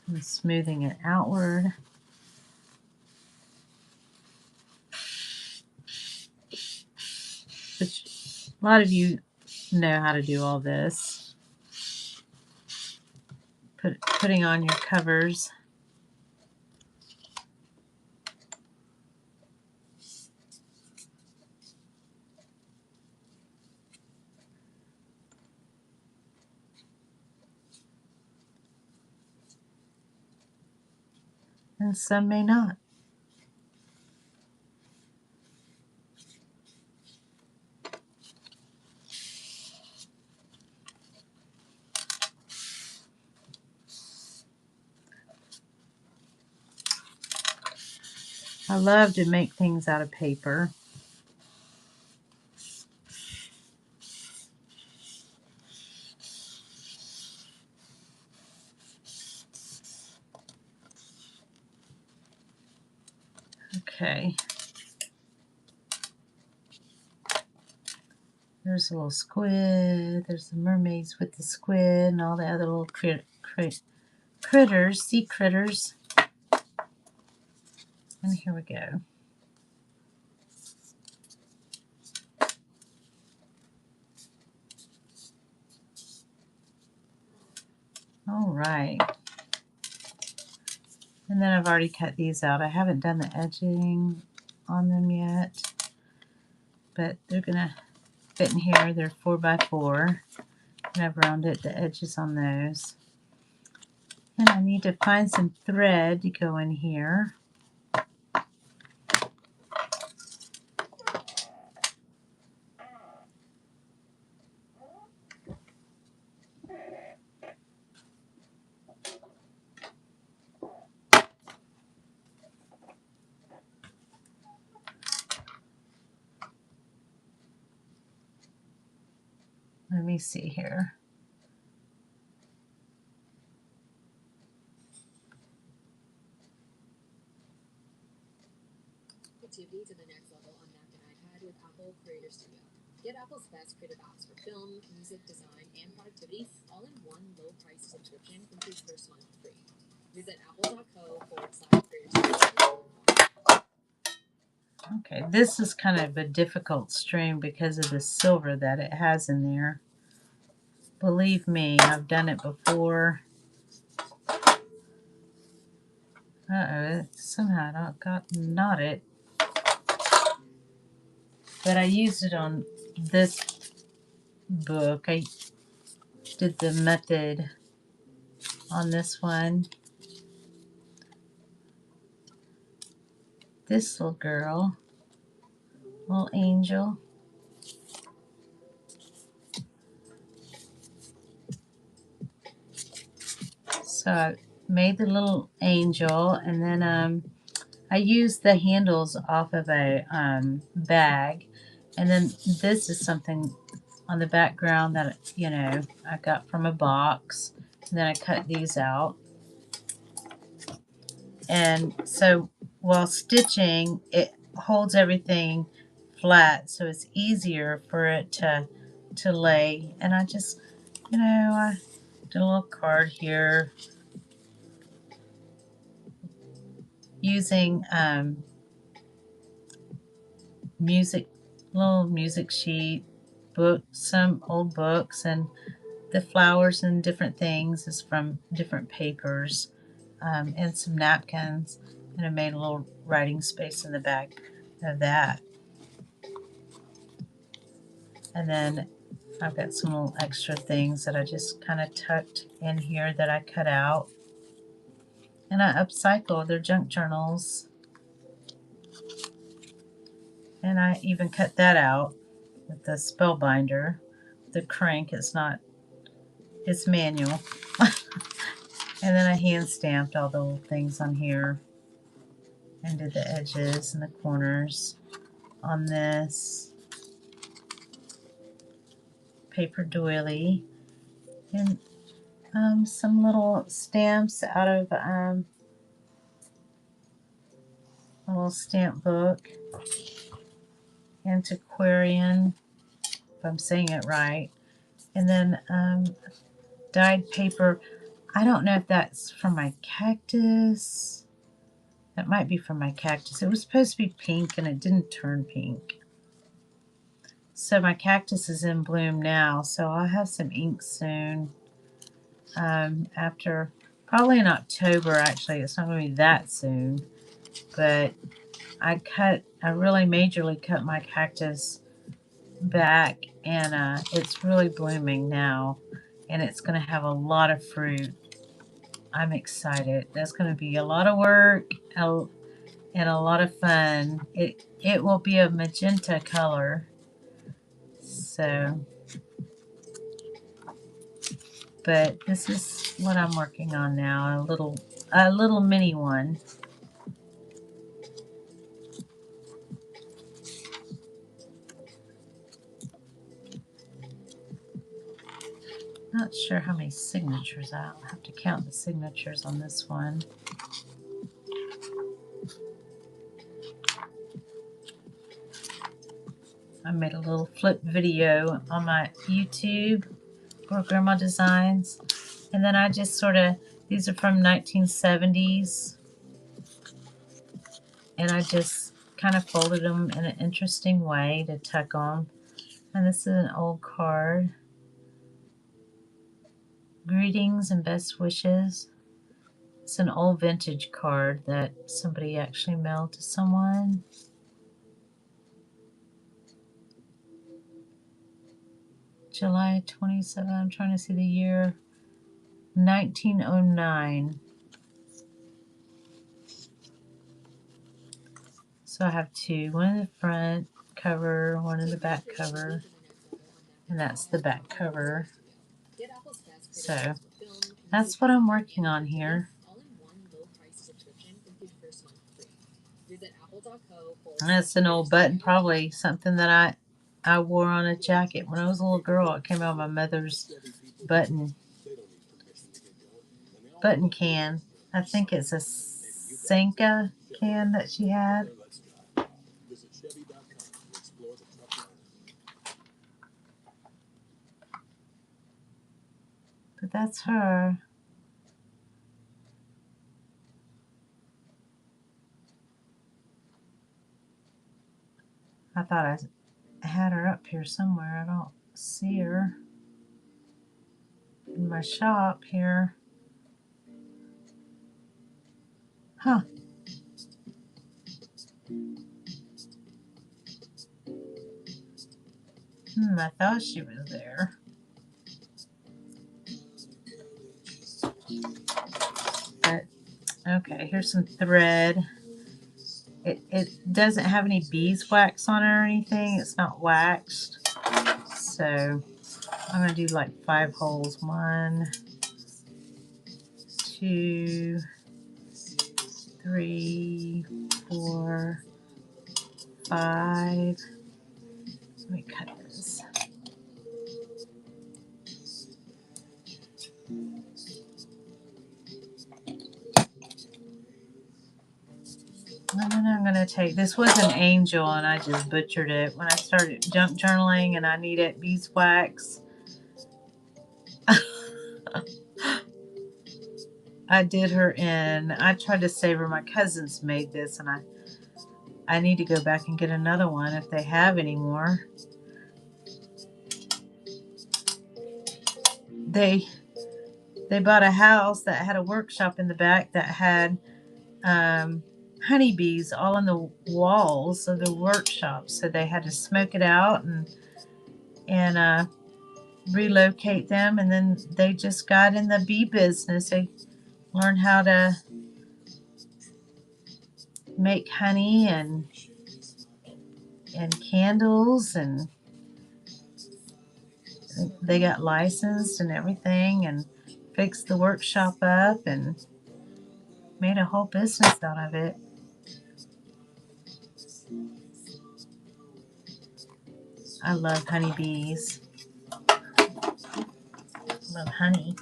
I'm smoothing it outward. Which a lot of you know how to do all this. Putting on your covers. And some may not. I love to make things out of paper. Okay. There's a little squid. There's the mermaids with the squid and all the other little critters, sea critters. And here we go. All right. And then I've already cut these out. I haven't done the edging on them yet, but they're gonna fit in here. They're 4x4, and I've rounded the edges on those. And I need to find some thread to go in here. me see here. Activity to the next level on Mac and iPad with Apple Creator Studio. Get Apple's best creative apps for film, music, design, and productivity, all in one low-price subscription with your first month free. Visit apple.co/creator studio. Okay, this is kind of a difficult stream because of the silver that it has in there. Believe me, I've done it before. Uh-oh, somehow I got knotted. But I used it on this book. I did the method on this one. This little girl, little angel. So I made the little angel, and then I used the handles off of a bag, and then this is something on the background that, you know, I got from a box, and then I cut these out. And so while stitching, it holds everything flat, so it's easier for it to lay. And I just, you know, I did a little card here using little music sheet, some old books, and the flowers and different things is from different papers, and some napkins, and I made a little writing space in the back of that. And then I've got some little extra things that I just kind of tucked in here that I cut out. And I upcycle their junk journals. And I even cut that out with the spellbinder. The crank is not, it's manual. And then I hand stamped all the little things on here and did the edges and the corners on this paper doily. And some little stamps out of a little stamp book. Antiquarian, if I'm saying it right. And then dyed paper. I don't know if that's from my cactus. That might be from my cactus. It was supposed to be pink and it didn't turn pink. So my cactus is in bloom now, so I'll have some ink soon. After, probably in October actually. It's not going to be that soon. But I really majorly cut my cactus back, and it's really blooming now, and it's going to have a lot of fruit. I'm excited. That's going to be a lot of work and a lot of fun. It will be a magenta color. So, but this is what I'm working on now, a little mini one. Not sure how many signatures. I'll have to count the signatures on this one. I made a little flip video on my YouTube for Grandma Designs. And then I just sort of, these are from 1970s. And I just kind of folded them in an interesting way to tuck on. And this is an old card. Greetings and best wishes. It's an old vintage card that somebody actually mailed to someone. July 27, I'm trying to see the year. 1909. So I have two. One in the front cover, one in the back cover. And that's the back cover. So that's what I'm working on here. And that's an old button, probably something that I wore on a jacket when I was a little girl. It came out of my mother's button can. I think it's a Sanka can that she had. But that's her. I thought I had her up here somewhere. I don't see her in my shop here. Huh. I thought she was there. But, okay, here's some thread. It doesn't have any beeswax on it or anything. It's not waxed. So I'm going to do like 5 holes. 1, 2, 3, 4, 5. Let me cut this. And then I'm going to take, this was an angel and I just butchered it. When I started junk journaling and I needed beeswax, I did her in. I tried to save her. My cousins made this and I need to go back and get another one if they have any more. They bought a house that had a workshop in the back that had honeybees all on the walls of the workshop, so they had to smoke it out and relocate them, and then they just got in the bee business. They learned how to make honey and candles, and they got licensed and everything and fixed the workshop up and made a whole business out of it. I love honeybees. Love honey.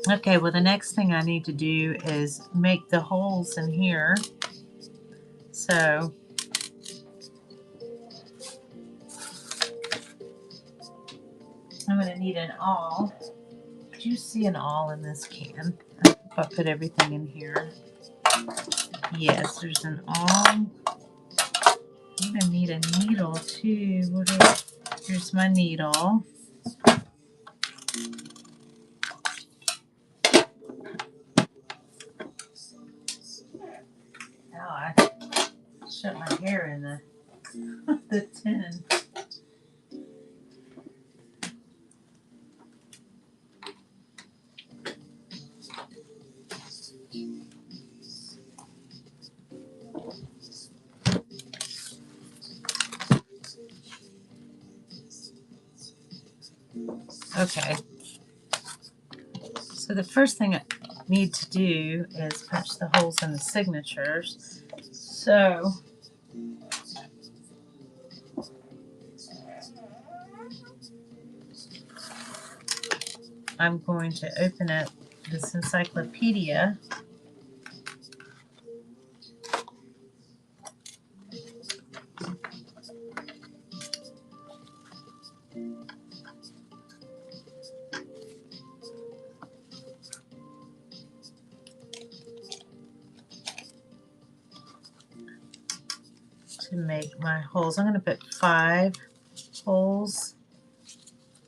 Okay, well the next thing I need to do is make the holes in here. So I'm going to need an awl. Do you see an awl in this can? If I put everything in here. Yes, there's an awl. I'm going to need a needle too. Here's my needle. Oh, I shut my hair in the tin. Okay. So the first thing I need to do is punch the holes in the signatures. So I'm going to open up this encyclopedia. To make my holes. I'm going to put 5 holes.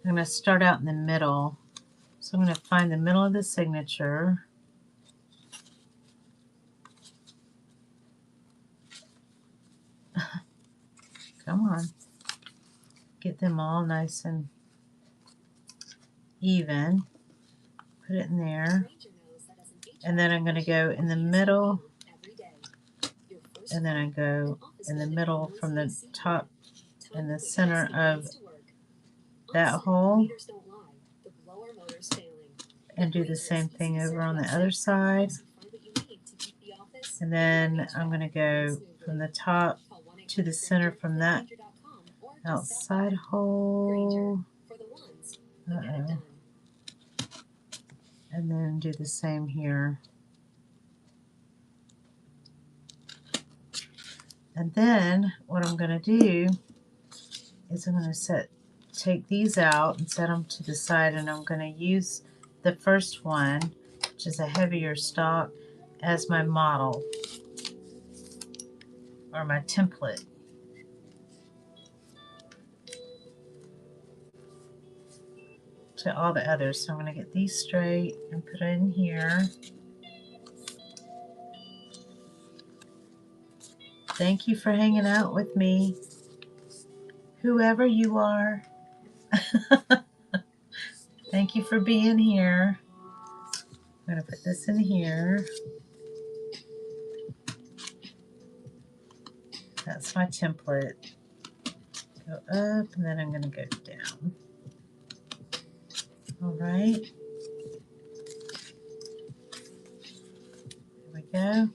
I'm going to start out in the middle. So I'm going to find the middle of the signature. Come on. Get them all nice and even. Put it in there. And then I'm going to go in the middle, and then I go in the middle from the top in the center of that hole, and do the same thing over on the other side. And then I'm going to go from the top to the center from that outside hole. Uh-oh. And then do the same here. And then what I'm going to do is I'm going to take these out and set them to the side, and I'm going to use the first one, which is a heavier stock, as my model or my template. To all the others. So I'm going to get these straight and put it in here. Thank you for hanging out with me, whoever you are. Thank you for being here. I'm going to put this in here. That's my template. Go up, and then I'm going to go down. All right. There we go. I'm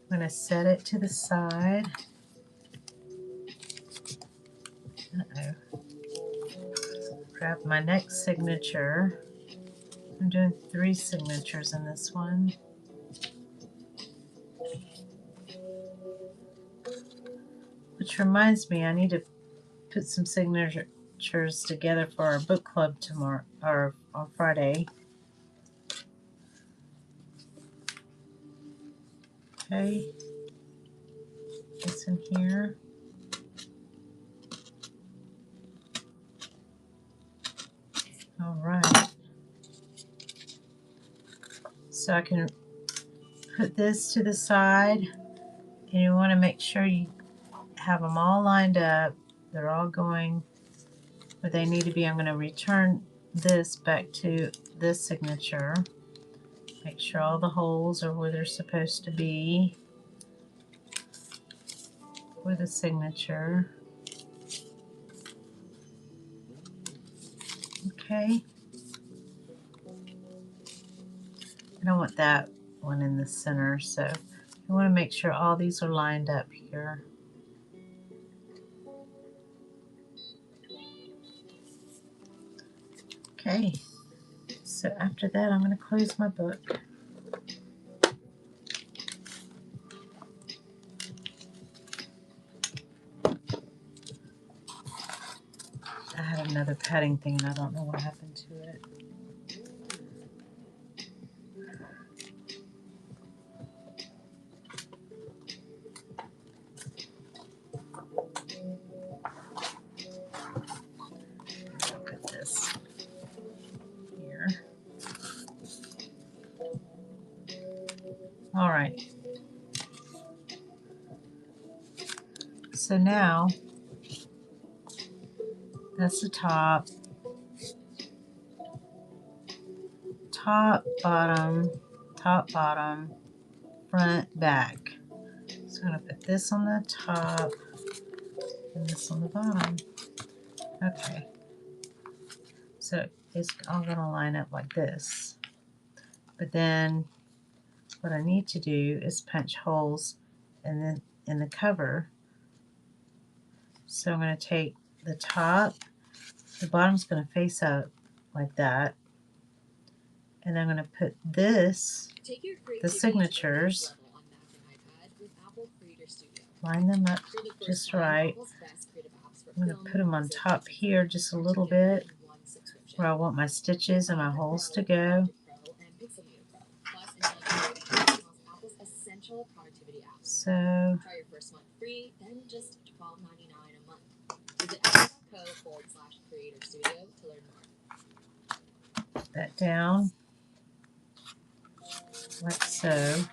going to set it to the side. Uh-oh. Grab my next signature. I'm doing 3 signatures in this one. Which reminds me, I need to put some signatures together for our book club tomorrow, or on Friday. Okay. This in here. All right. So I can put this to the side, and you want to make sure you have them all lined up. They're all going where they need to be. I'm going to return this back to this signature. Make sure all the holes are where they're supposed to be for the signature. Okay. I don't want that one in the center, so you want to make sure all these are lined up here. Okay, so after that I'm going to close my book. I had another padding thing and I don't know what happened to it. Put this here. All right. So now that's the top, bottom, front, back. So I'm going to put this on the top and this on the bottom. Okay. So it's all going to line up like this. But then what I need to do is punch holes in the cover. So I'm going to take the top, the bottom's going to face up like that. And I'm going to put this, the signatures, line them up just right. I'm going to put them on top here just a little bit where I want my stitches and my holes to go. So try your first month free, then just $12.99 a month. Visit apple.co/creator studio to learn more. Put that down like so.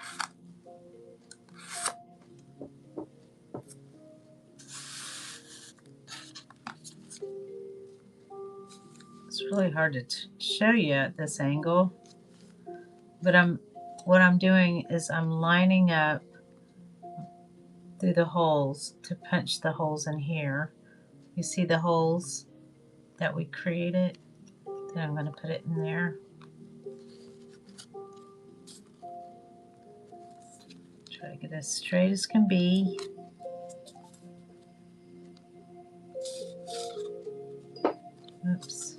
It's really hard to show you at this angle, but I'm what I'm doing is I'm lining up through the holes to punch the holes in here. You see the holes that we created? Then I'm going to put it in there. Try to get as straight as can be. Oops.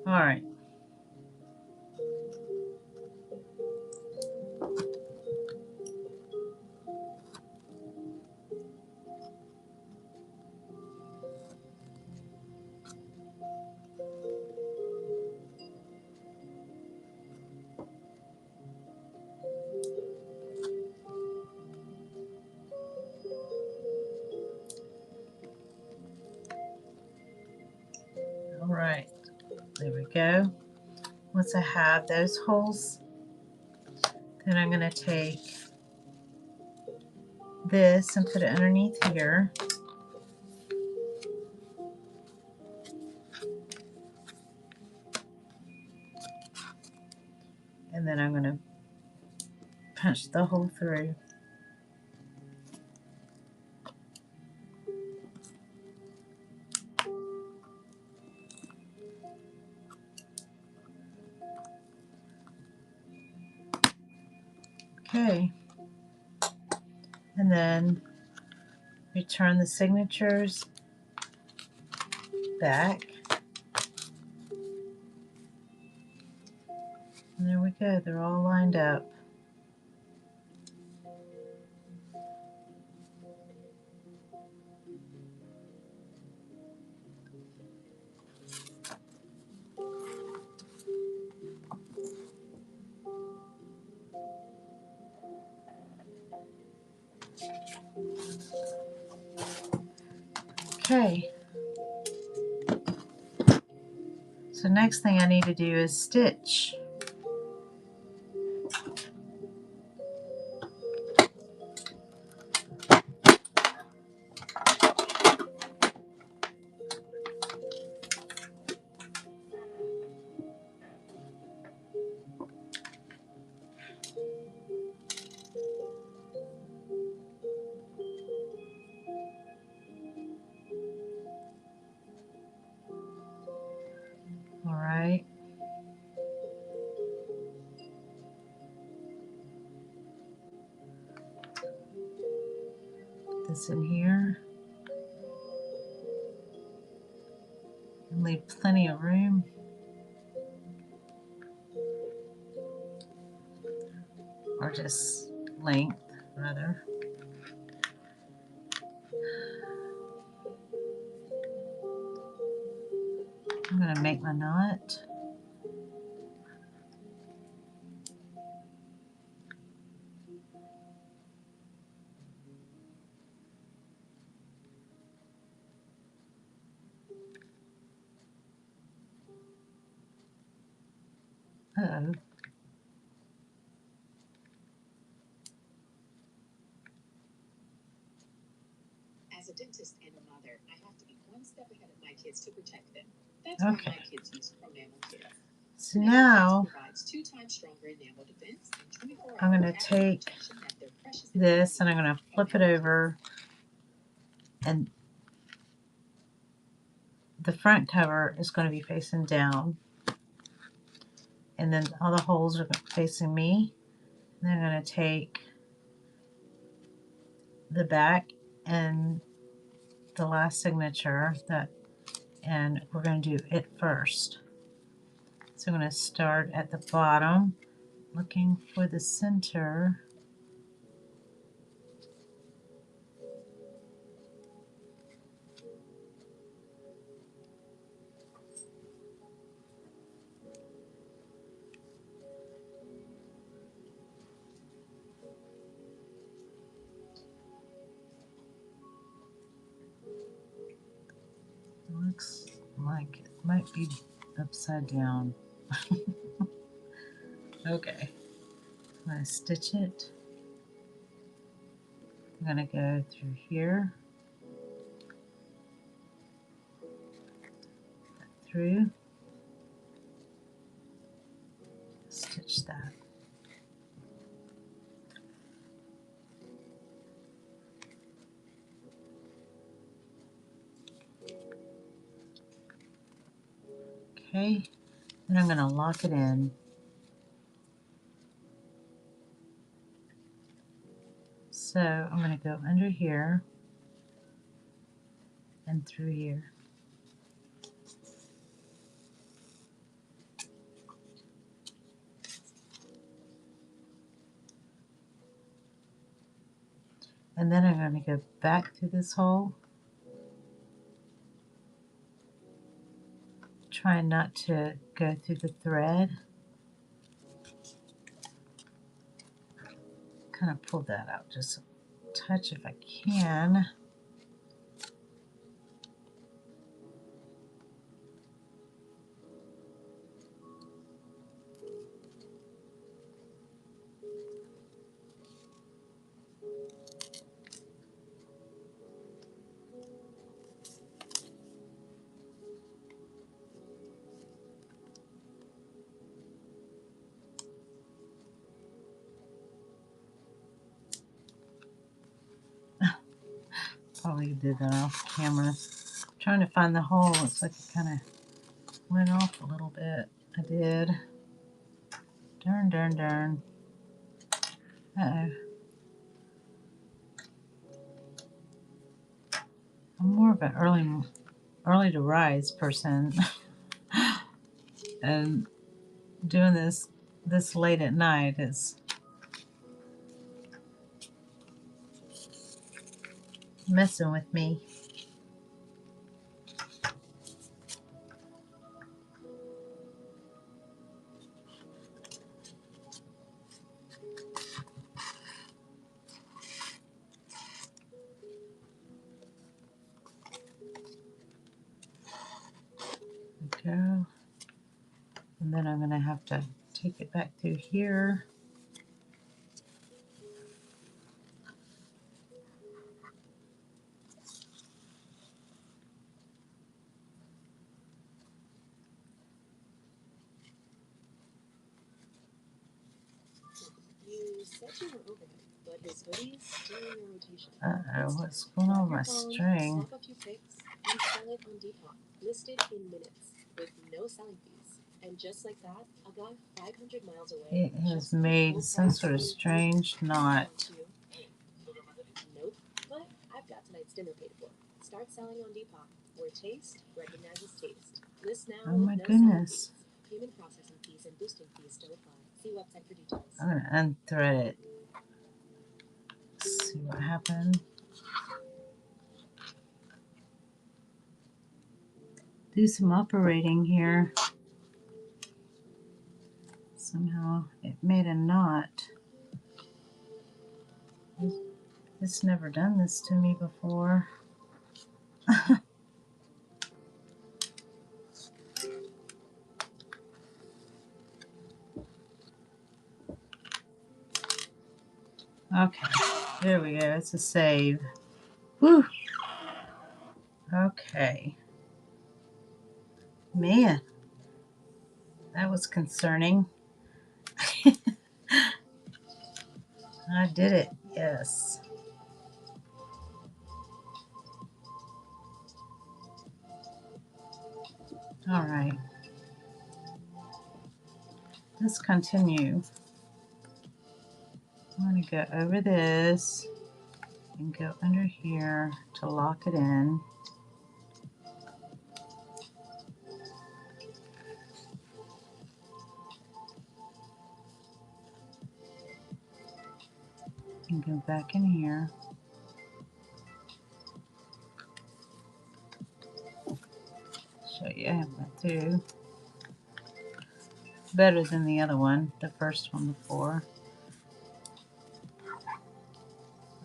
All right. All right. There we go. Once I have those holes, then I'm going to take this and put it underneath here. And then I'm going to punch the hole through. Okay. And then return the signatures back. And there we go. They're all lined up. Okay. So next thing I need to do is stitch. All right. Put this in here. And leave plenty of room. Or just length, rather. I'm going to make my knot. Uh-oh. As a dentist and a mother, I have to be one step ahead of my kids to protect them. That's why my kids use Pronamel Care. So now provides 2 times stronger enamel defense and 24-hour I'm going to take protection at their precious this and I'm going to flip it over, and the front cover is going to be facing down, and then all the holes are facing me. And then I'm going to take the back and the last signature and we're going to do it first. So I'm going to start at the bottom, looking for the center. Looks like it might be upside down. Okay, I'm going to stitch it. I'm going to go through here, through, stitch that. Okay, then I'm going to lock it in. So I'm going to go under here and through here. And then I'm going to go back through this hole. Try not to go through the thread. Kind of pull that out just a touch if I can. Probably did that off camera. Trying to find the hole. Looks like it kind of went off a little bit. I did. Darn, darn, darn. Uh-oh. I'm more of an early to rise person. And doing this late at night is messing with me. There we go. And then I'm going to have to take it back through here. You said you were over him, but his hoodie's still in your rotation. Uh-oh, what's going on with my string? Swap a few pics and sell it on Depop. Listed in minutes with no selling fees. And just like that, a guy 500 miles away. It has made some sort of strange knot. Nope, but I've got tonight's dinner paid for. Start selling on Depop, where taste recognizes taste. List now. Oh my no goodness. Payment processing fees and boosting fees still apply. See website for details. I'm going to unthread it. See what happened. Do some operating here. Somehow it made a knot. It's never done this to me before. Okay, there we go. It's a save. Whew. Okay. Man, that was concerning. I did it. Yes. All right. Let's continue. I'm going to go over this and go under here to lock it in. And go back in here. Show you I went through. Better than the other one, the first one before.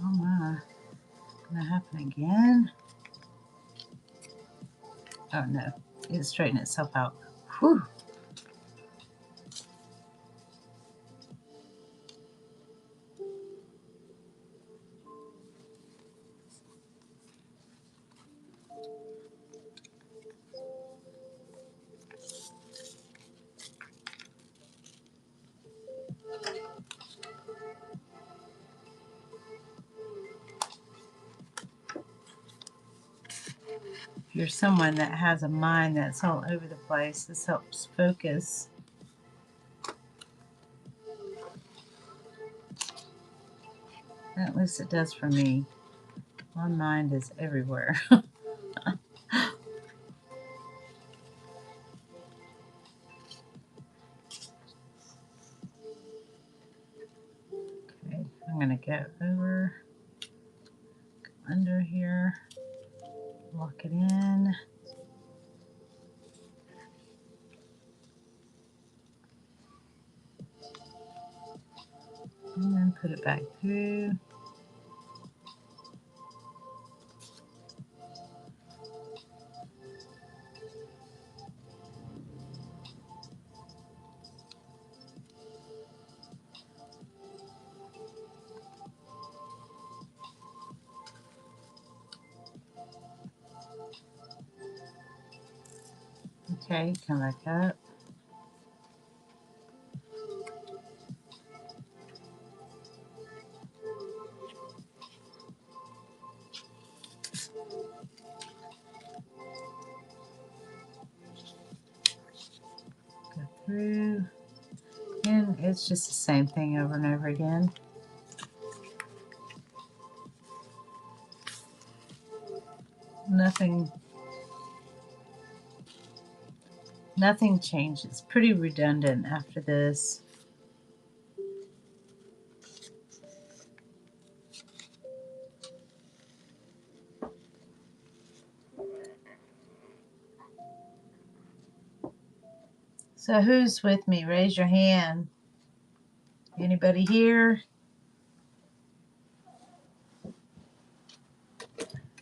Oh my. Gonna happen again? Oh no. It straightened itself out. Whew. you're someone that has a mind that's all over the place, this helps focus. At least it does for me. My mind is everywhere. Okay, I'm going to go over, under here, lock it in. And then put it back through. Okay, come back up. Go through. And it's just the same thing over and over again. Nothing changes. Pretty redundant after this. So who's with me? Raise your hand. Anybody here?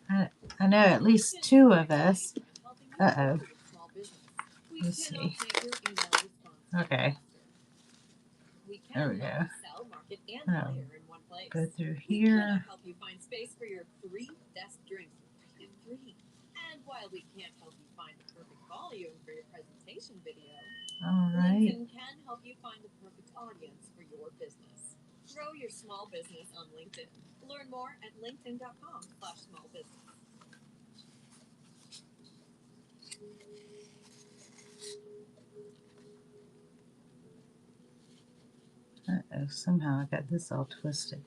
I know at least two of us. Uh-oh. Let's see. Okay. There we go. Oh, go through here. Help you find space for your 3 desk drinks in 3. And while we can't help you find the perfect volume for your presentation video, All right. LinkedIn can help you find the perfect audience for your business. Grow your small business on LinkedIn. Learn more at linkedin.com/smallbusiness. Uh-oh, somehow I got this all twisted.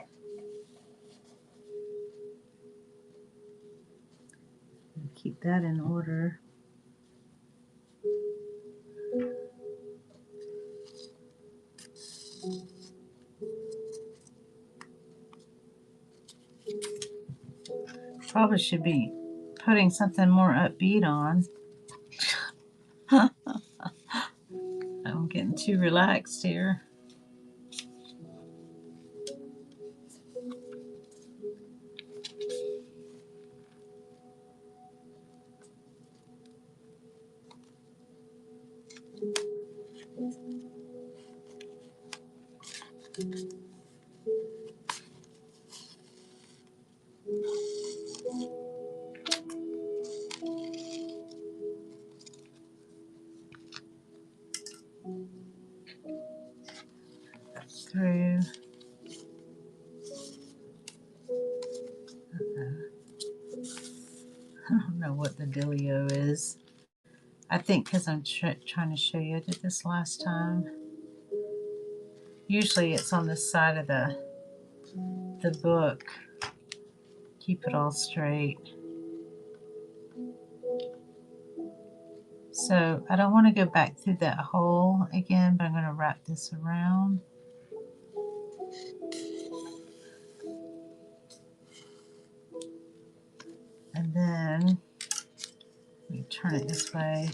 Keep that in order. Probably should be putting something more upbeat on. I'm getting too relaxed here. Through. I don't know what the dealio is. I think because I'm trying to show you, I did this last time. Usually it's on the side of the book. Keep it all straight. So I don't want to go back through that hole again, but I'm going to wrap this around. And then let me turn it this way.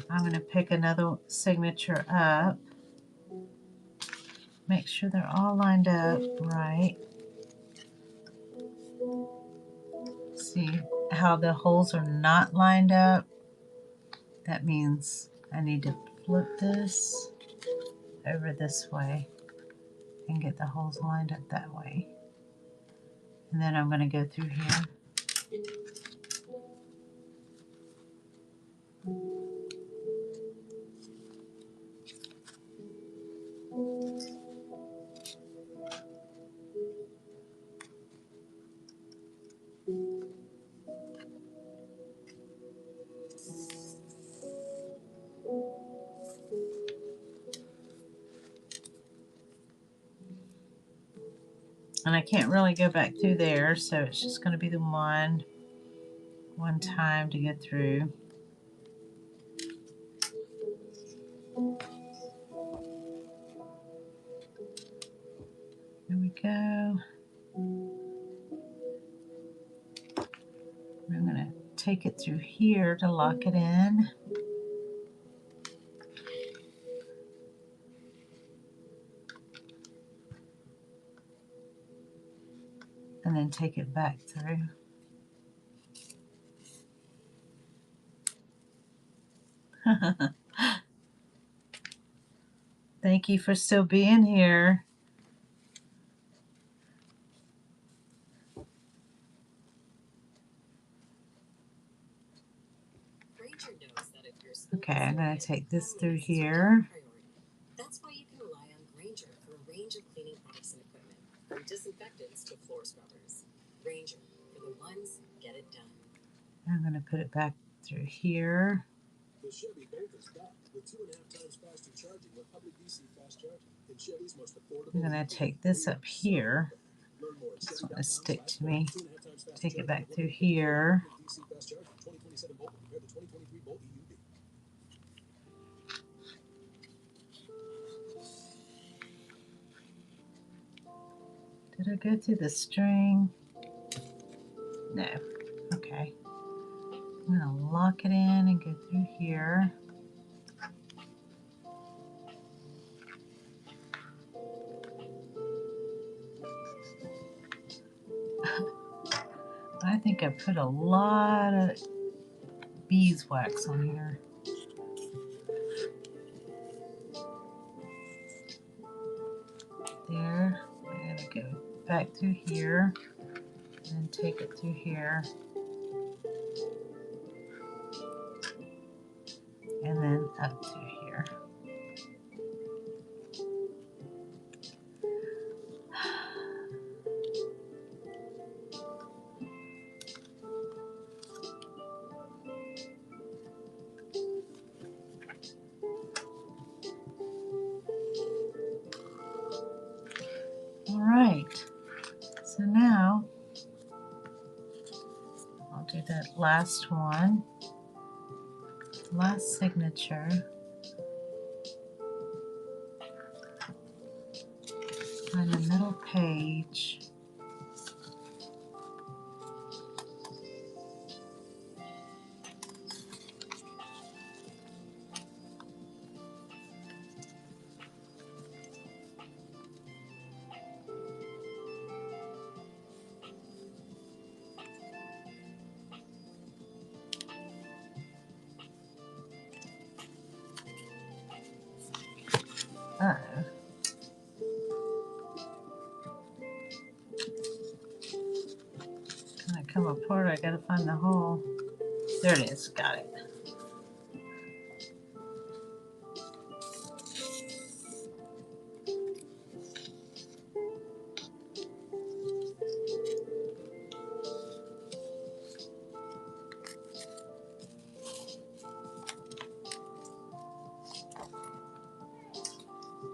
I'm going to pick another signature up. Make sure they're all lined up right. See how the holes are not lined up? That means I need to flip this over this way and get the holes lined up that way. And then I'm going to go through here. And I can't really go back through there, so it's just going to be the one time to get through. There we go. I'm going to take it through here to lock it in. And then take it back through. Thank you for still being here. Okay, I'm going to take this through here. That's why you can rely on Granger for a range of cleaning products and equipment, from disinfectants to floor scrubbers. Granger, for the ones get it done. I'm going to put it back through here. The Chevy Bolt is back with 2.5 times faster charging with public DC fast charging. And Chevy's most affordable. I'm going to take this up here. It's going to stick to me. Take it back through here. Did I go through the string? No. Okay. I'm going to lock it in and go through here. I think I put a lot of beeswax on here. There. I'm going to go back through here and take it through here. And then up through here. All right. So now I'll do that last one. Last signature. On the middle page. Uh-oh. Gonna come apart, I gotta find the hole. There it is, got it.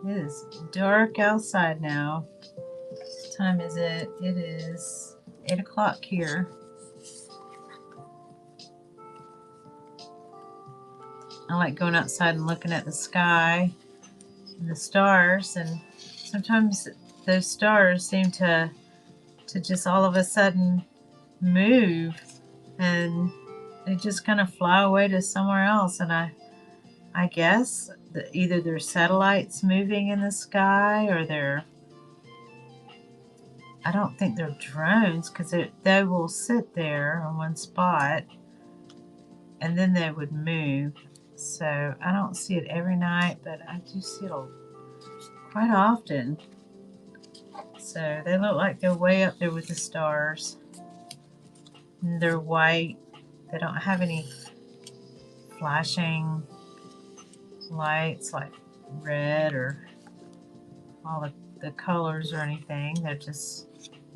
It is dark outside now. What time is it? It is 8 o'clock here. I like going outside and looking at the sky and the stars, and sometimes those stars seem to just all of a sudden move, and they just kind of fly away to somewhere else. And I guess that either they're satellites moving in the sky, or I don't think they're drones, because they will sit there on one spot and then they would move. So I don't see it every night, but I do see it quite often. So they look like they're way up there with the stars. And they're white. They don't have any flashing lights like red or all the colors or anything. They're just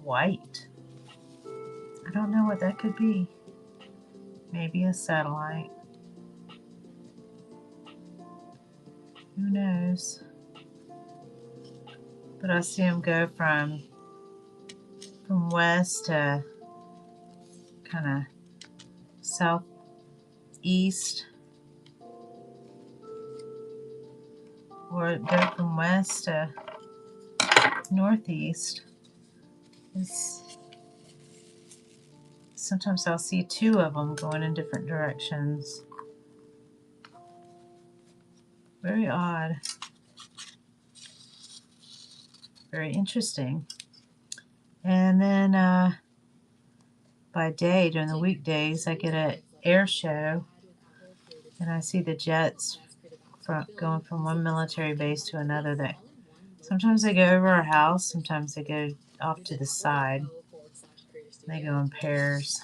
white. I don't know what that could be. Maybe a satellite. Who knows? But I see them go from from west to kind of southeast, or go from west to northeast. Sometimes I'll see two of them going in different directions. Very odd. Very interesting. And then by day, during the weekdays, I get an air show, and I see the jets going from one military base to another. That sometimes they go over our house, sometimes they go off to the side. They go in pairs.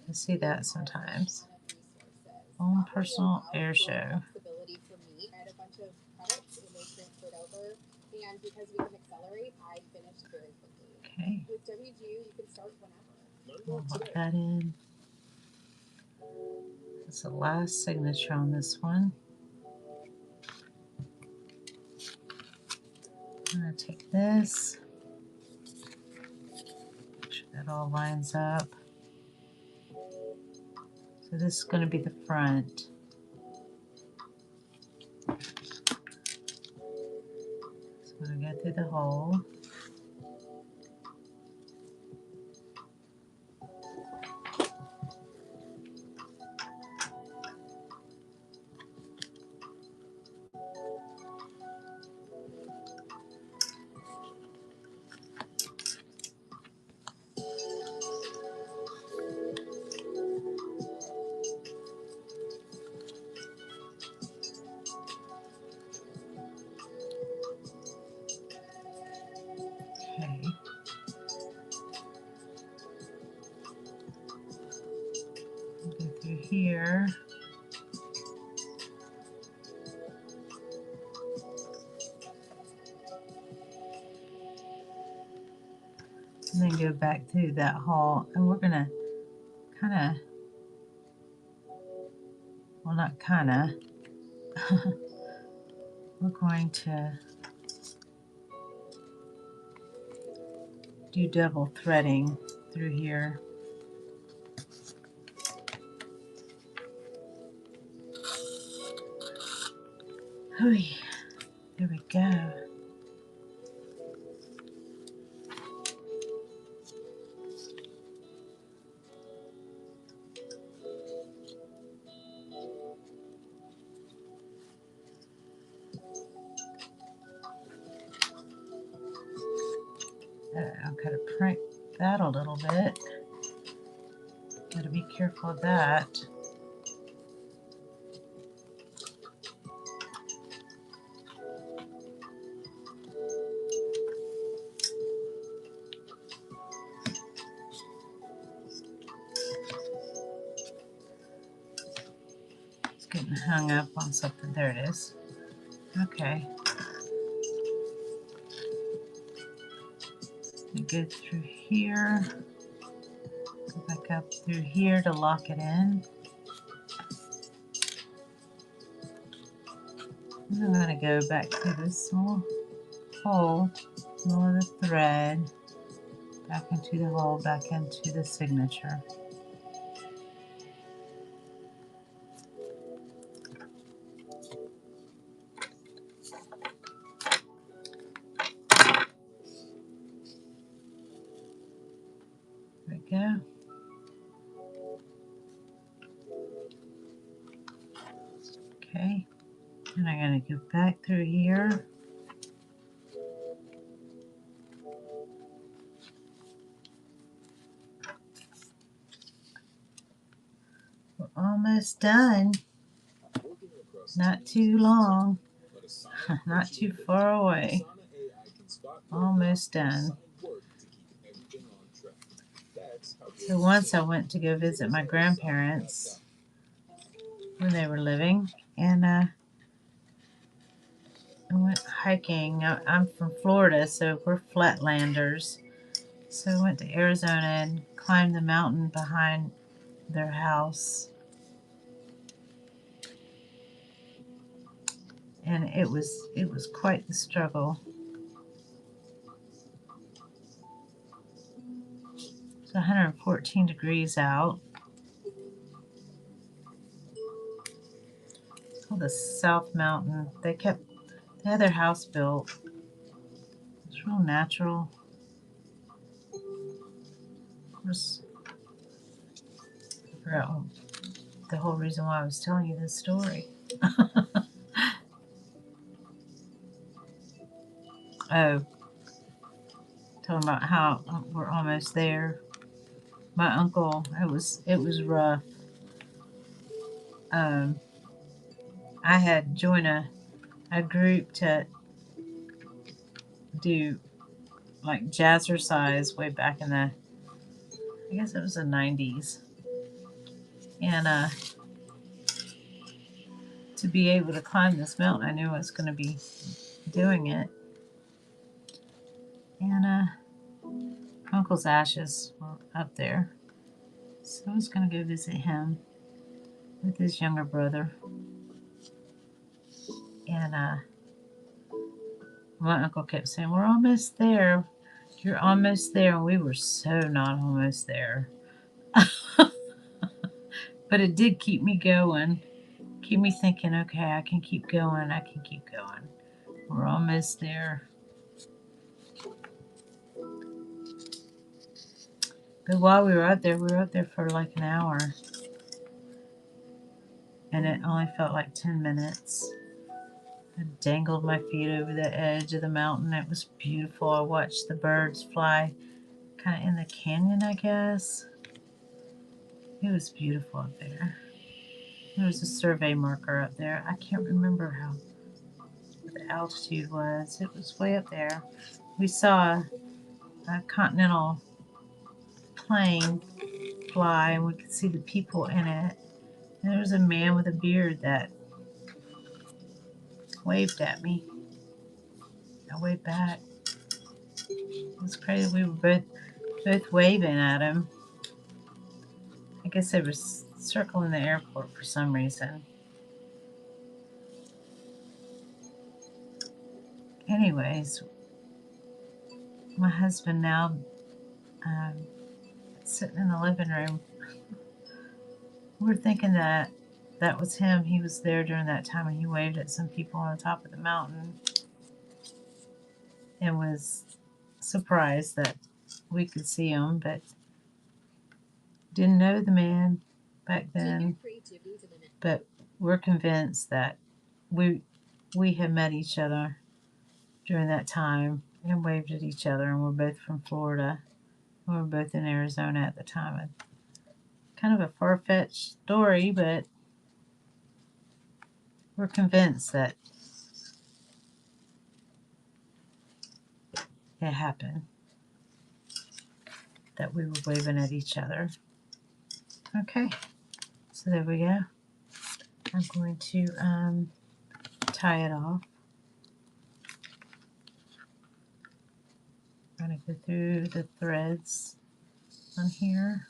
I see that sometimes. Own personal air show. Okay. We'll put that in. That's the last signature on this one. I'm going to take this. Make sure that all lines up. So this is going to be the front. So I'm going to go through the hole. Okay. Go through here. And then go back through that hall, and we're going to kind of, well, not kind of, we're going to do double threading through here. Oh, there we go. I'll kind of print that a little bit. Got to be careful of that. It's getting hung up on something. There it is. Okay. We go through here. Go back up through here to lock it in. And I'm going to go back through this small hole, lower the thread, back into the hole, back into the signature. There we go. Okay, and I'm going to go back through here. We're almost done. Not too long. Not too far away. Almost done. So once I went to go visit my grandparents when they were living, and I went hiking. I'm from Florida, so we're flatlanders. So I went to Arizona and climbed the mountain behind their house. And it was quite the struggle. It's 114 degrees out. It's called the South Mountain. They had their house built. It's real natural. Of course, I forgot the whole reason why I was telling you this story. Oh, talking about how we're almost there. My uncle, it was rough. I had joined a group to do like jazzercise way back in the, I guess it was the 90s. And to be able to climb this mountain, I knew I was going to be doing it. And Uncle's ashes were up there. So I was going to go visit him with his younger brother. And my uncle kept saying, "We're almost there. You're almost there." And we were so not almost there. But it did keep me going. Keep me thinking, okay, I can keep going. I can keep going. We're almost there. But while we were up there for like an hour. And it only felt like 10 minutes. I dangled my feet over the edge of the mountain. It was beautiful. I watched the birds fly kind of in the canyon, I guess. It was beautiful up there. There was a survey marker up there. I can't remember what the altitude was. It was way up there. We saw a continental plane fly, and we could see the people in it. And there was a man with a beard that waved at me. I waved back. It was crazy. We were both waving at him. I guess they were circling the airport for some reason. Anyways, my husband now sitting in the living room. We're thinking that was him. He was there during that time, and he waved at some people on the top of the mountain and was surprised that we could see him, but didn't know the man back then. But we're convinced that we had met each other during that time and waved at each other, and we're both from Florida. We were both in Arizona at the time. Kind of a far-fetched story, but we're convinced that it happened, that we were waving at each other. Okay, so there we go. I'm going to tie it off. I'm going to go through the threads on here.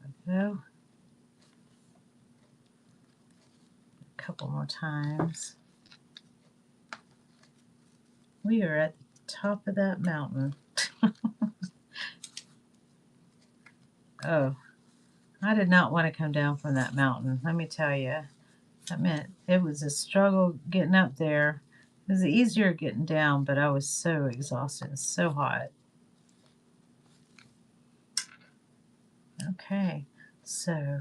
There we go. A couple more times. We are at the top of that mountain. Oh, I did not want to come down from that mountain, let me tell you. I meant it was a struggle getting up there. It was easier getting down, but I was so exhausted and so hot. Okay, so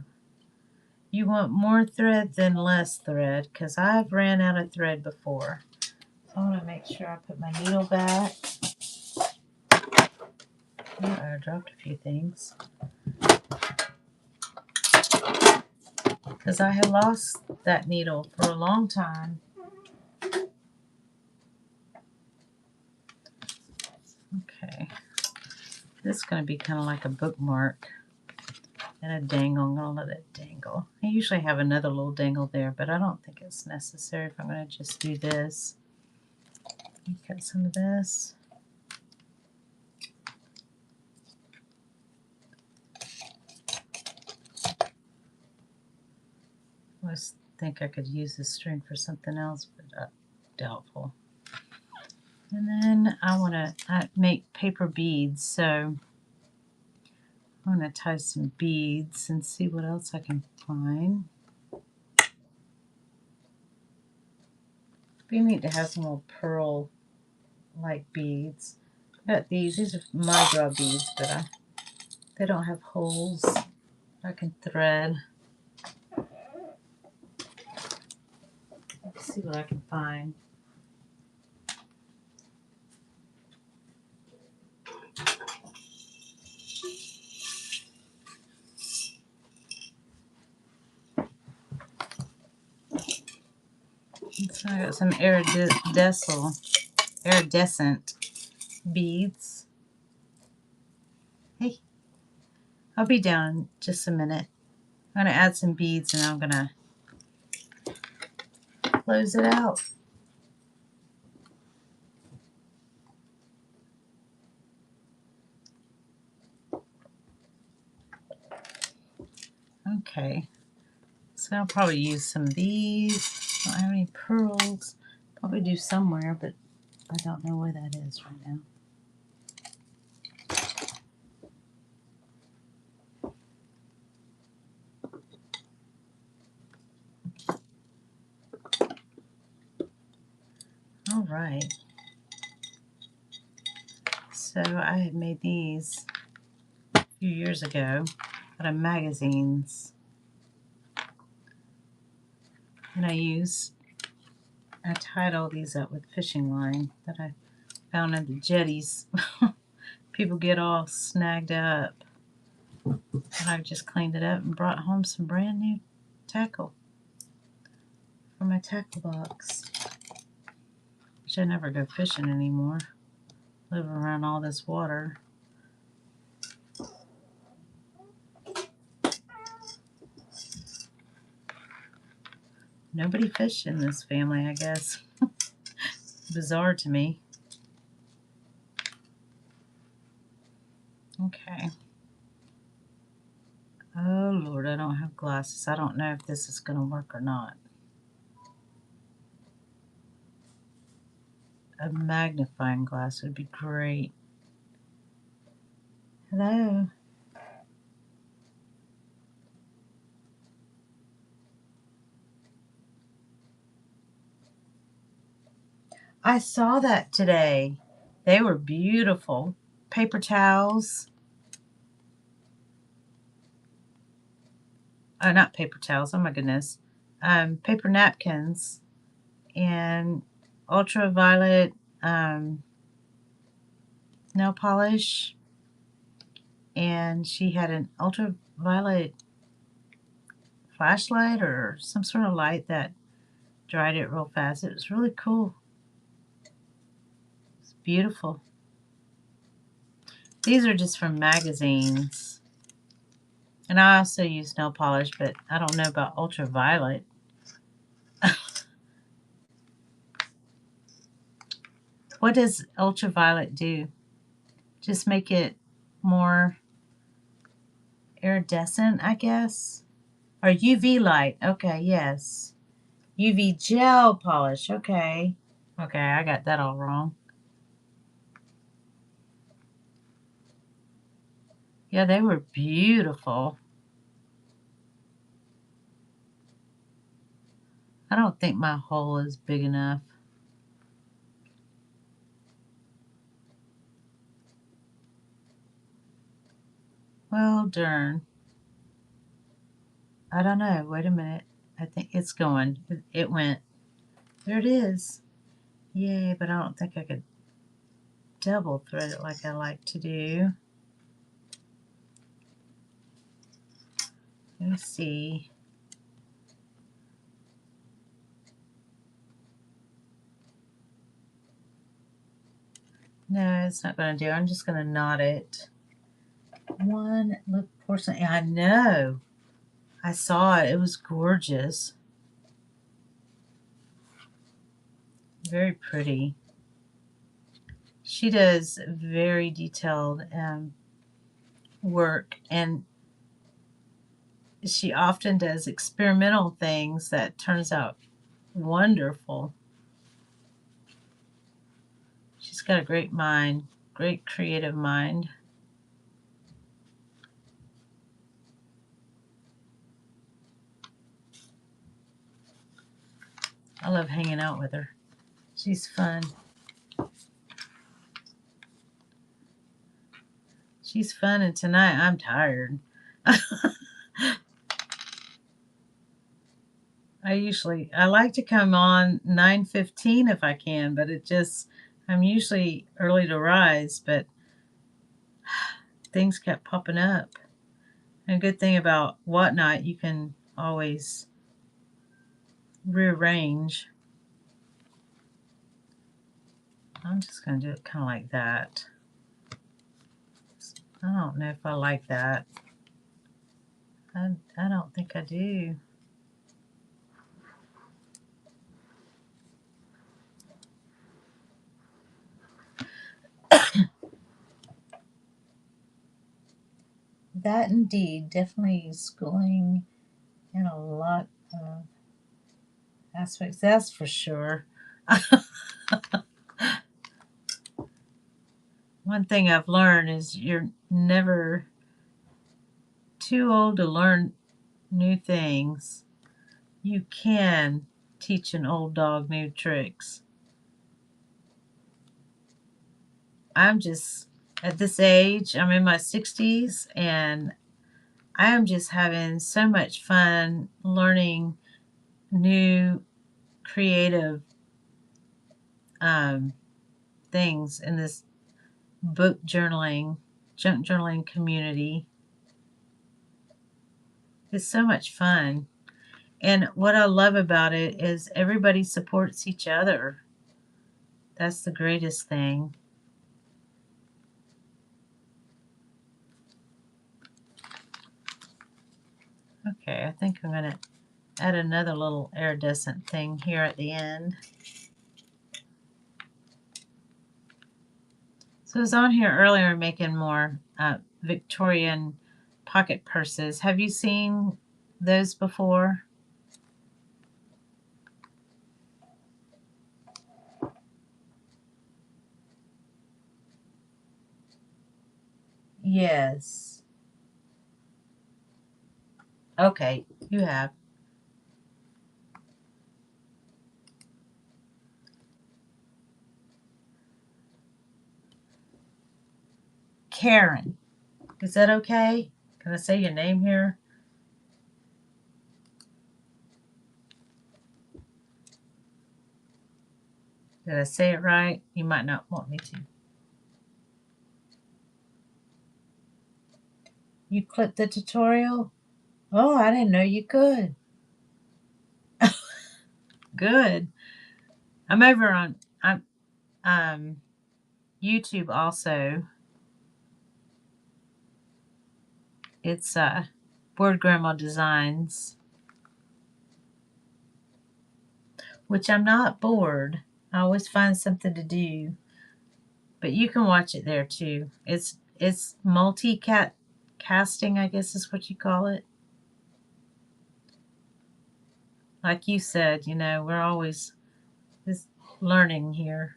you want more thread than less thread, because I've ran out of thread before. So I want to make sure I put my needle back. I dropped a few things. Because I had lost that needle for a long time. Okay. This is going to be kind of like a bookmark and a dangle. I'm going to let it dangle. I usually have another little dangle there, but I don't think it's necessary if I'm going to just do this. Cut some of this. think I could use this string for something else, but doubtful. And then I want to make paper beads, so I'm going to tie some beads and see what else I can find. It'd be neat to have some little pearl-like beads. I got these. These are my draw beads, but they don't have holes. I can thread. Let's see what I can find. So I got some iridescent beads. Hey, I'll be down in just a minute. I'm going to add some beads and I'm going to close it out. Okay, so I'll probably use some of these. I don't have any pearls. Probably do somewhere, but I don't know where that is right now. All right. So I had made these a few years ago out of magazines. And I tied all these up with fishing line that I found in the jetties. People get all snagged up. And I just cleaned it up and brought home some brand new tackle for my tackle box. Which I never go fishing anymore. Live around all this water. Nobody fished in this family, I guess. Bizarre to me. Okay. Oh Lord, I don't have glasses. I don't know if this is going to work or not. A magnifying glass would be great. Hello. I saw that today. They were beautiful. Paper towels. Oh, not paper towels. Oh my goodness. Paper napkins and ultraviolet nail polish. And she had an ultraviolet flashlight or some sort of light that dried it real fast. It was really cool. It's beautiful. These are just from magazines. And I also use nail polish, but I don't know about ultraviolet. What does ultraviolet do? Just make it more iridescent, I guess? Or UV light. Okay, yes. UV gel polish. Okay. Okay, I got that all wrong. Yeah, they were beautiful. I don't think my hole is big enough. Well, darn. I don't know. Wait a minute. I think it's going. It went. There it is. Yay, but I don't think I could double thread it like I like to do. Let me see. No, it's not going to do. I'm just going to knot it. One lip porcelain. I know. I saw it. It was gorgeous. Very pretty. She does very detailed work, and she often does experimental things that turns out wonderful. She's got a great mind, great creative mind. I love hanging out with her. She's fun. She's fun, and tonight I'm tired. I like to come on 9:15 if I can, but I'm usually early to rise, but things kept popping up. And a good thing about Whatnot, you can always rearrange. I'm just going to do it kind of like that. I don't know if I like that. I don't think I do. That indeed, definitely schooling in a lot of aspects, that's for sure. One thing I've learned is you're never too old to learn new things. You can teach an old dog new tricks. I'm just at this age, I'm in my 60s, and I am just having so much fun learning new creative things in this book journaling, junk journaling community. It's so much fun. And what I love about it is everybody supports each other. That's the greatest thing. Okay, I think I'm going to add another little iridescent thing here at the end. So I was on here earlier making more Victorian pocket purses. Have you seen those before? Yes. Okay, you have. Karen. Is that okay? Can I say your name here? Did I say it right? You might not want me to. You clipped the tutorial? Oh, I didn't know you could. Good. I'm over on YouTube also. It's Board Grandma Designs, which I'm not bored. I always find something to do. But you can watch it there too. It's multi-cat casting, I guess is what you call it. Like you said, you know, we're always just learning here.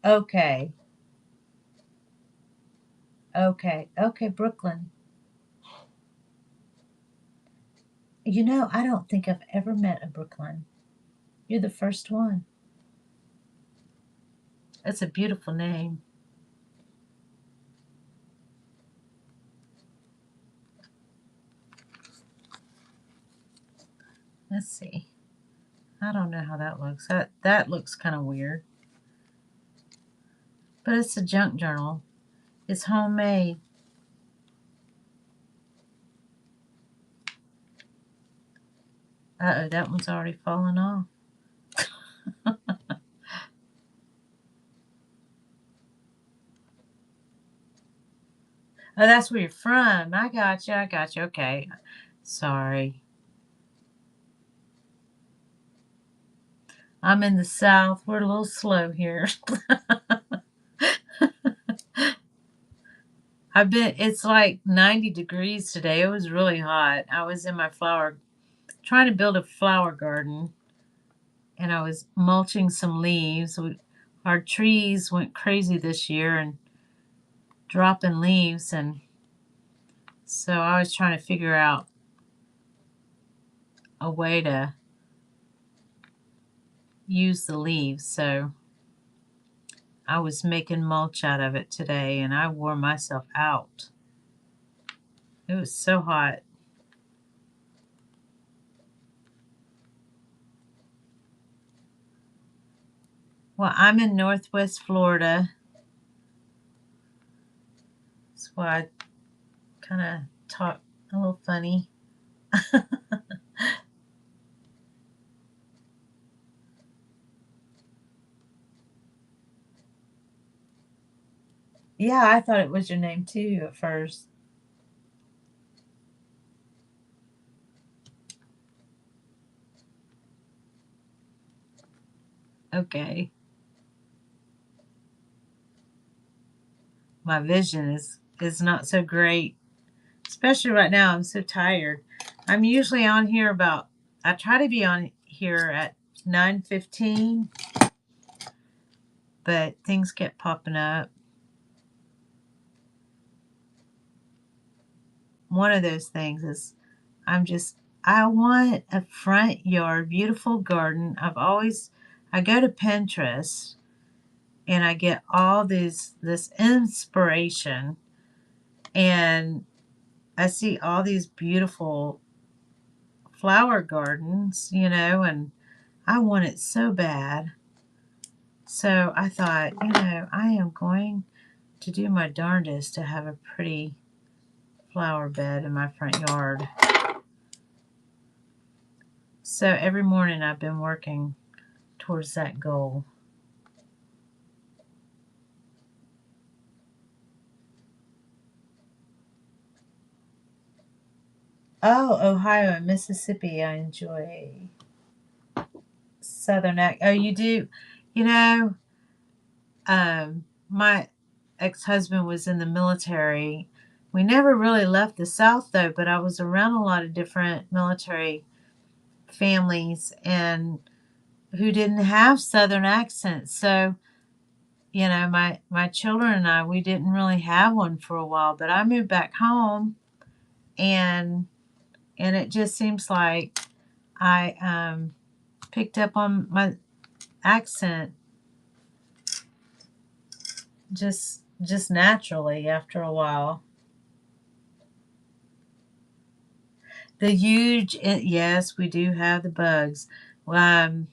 Okay. Okay. Okay, Brooklyn. You know, I don't think I've ever met a Brooklyn. You're the first one. That's a beautiful name. Let's see. I don't know how that looks. That looks kind of weird. But it's a junk journal. It's homemade. Uh-oh, that one's already fallen off. Oh, that's where you're from. I got you. I got you. Okay. Sorry. I'm in the South. We're a little slow here. It's like 90 degrees today. It was really hot. I was in my trying to build a flower garden, and I was mulching some leaves. Our trees went crazy this year and dropping leaves, and so I was trying to figure out a way to use the leaves. So I was making mulch out of it today, and I wore myself out. It was so hot. Well, I'm in Northwest Florida. That's why I kind of talk a little funny. Yeah, I thought it was your name too at first. Okay. My vision is not so great, especially right now. I'm so tired. I'm usually on here I try to be on here at 9:15, but things kept popping up. One of those things is I want a front yard, beautiful garden. I go to Pinterest and I get all this inspiration, and I see all these beautiful flower gardens, and I want it so bad. So I thought, I am going to do my darndest to have a pretty flower bed in my front yard. So every morning I've been working towards that goal. Oh, Ohio and Mississippi, I enjoy. Oh, you do? You know, my ex-husband was in the military. We never really left the South though, but I was around a lot of different military families and who didn't have Southern accents. So, my children and I, we didn't really have one for a while, but I moved back home, and it just seems like I picked up on my accent just naturally after a while. Yes, we do have the bugs. Um,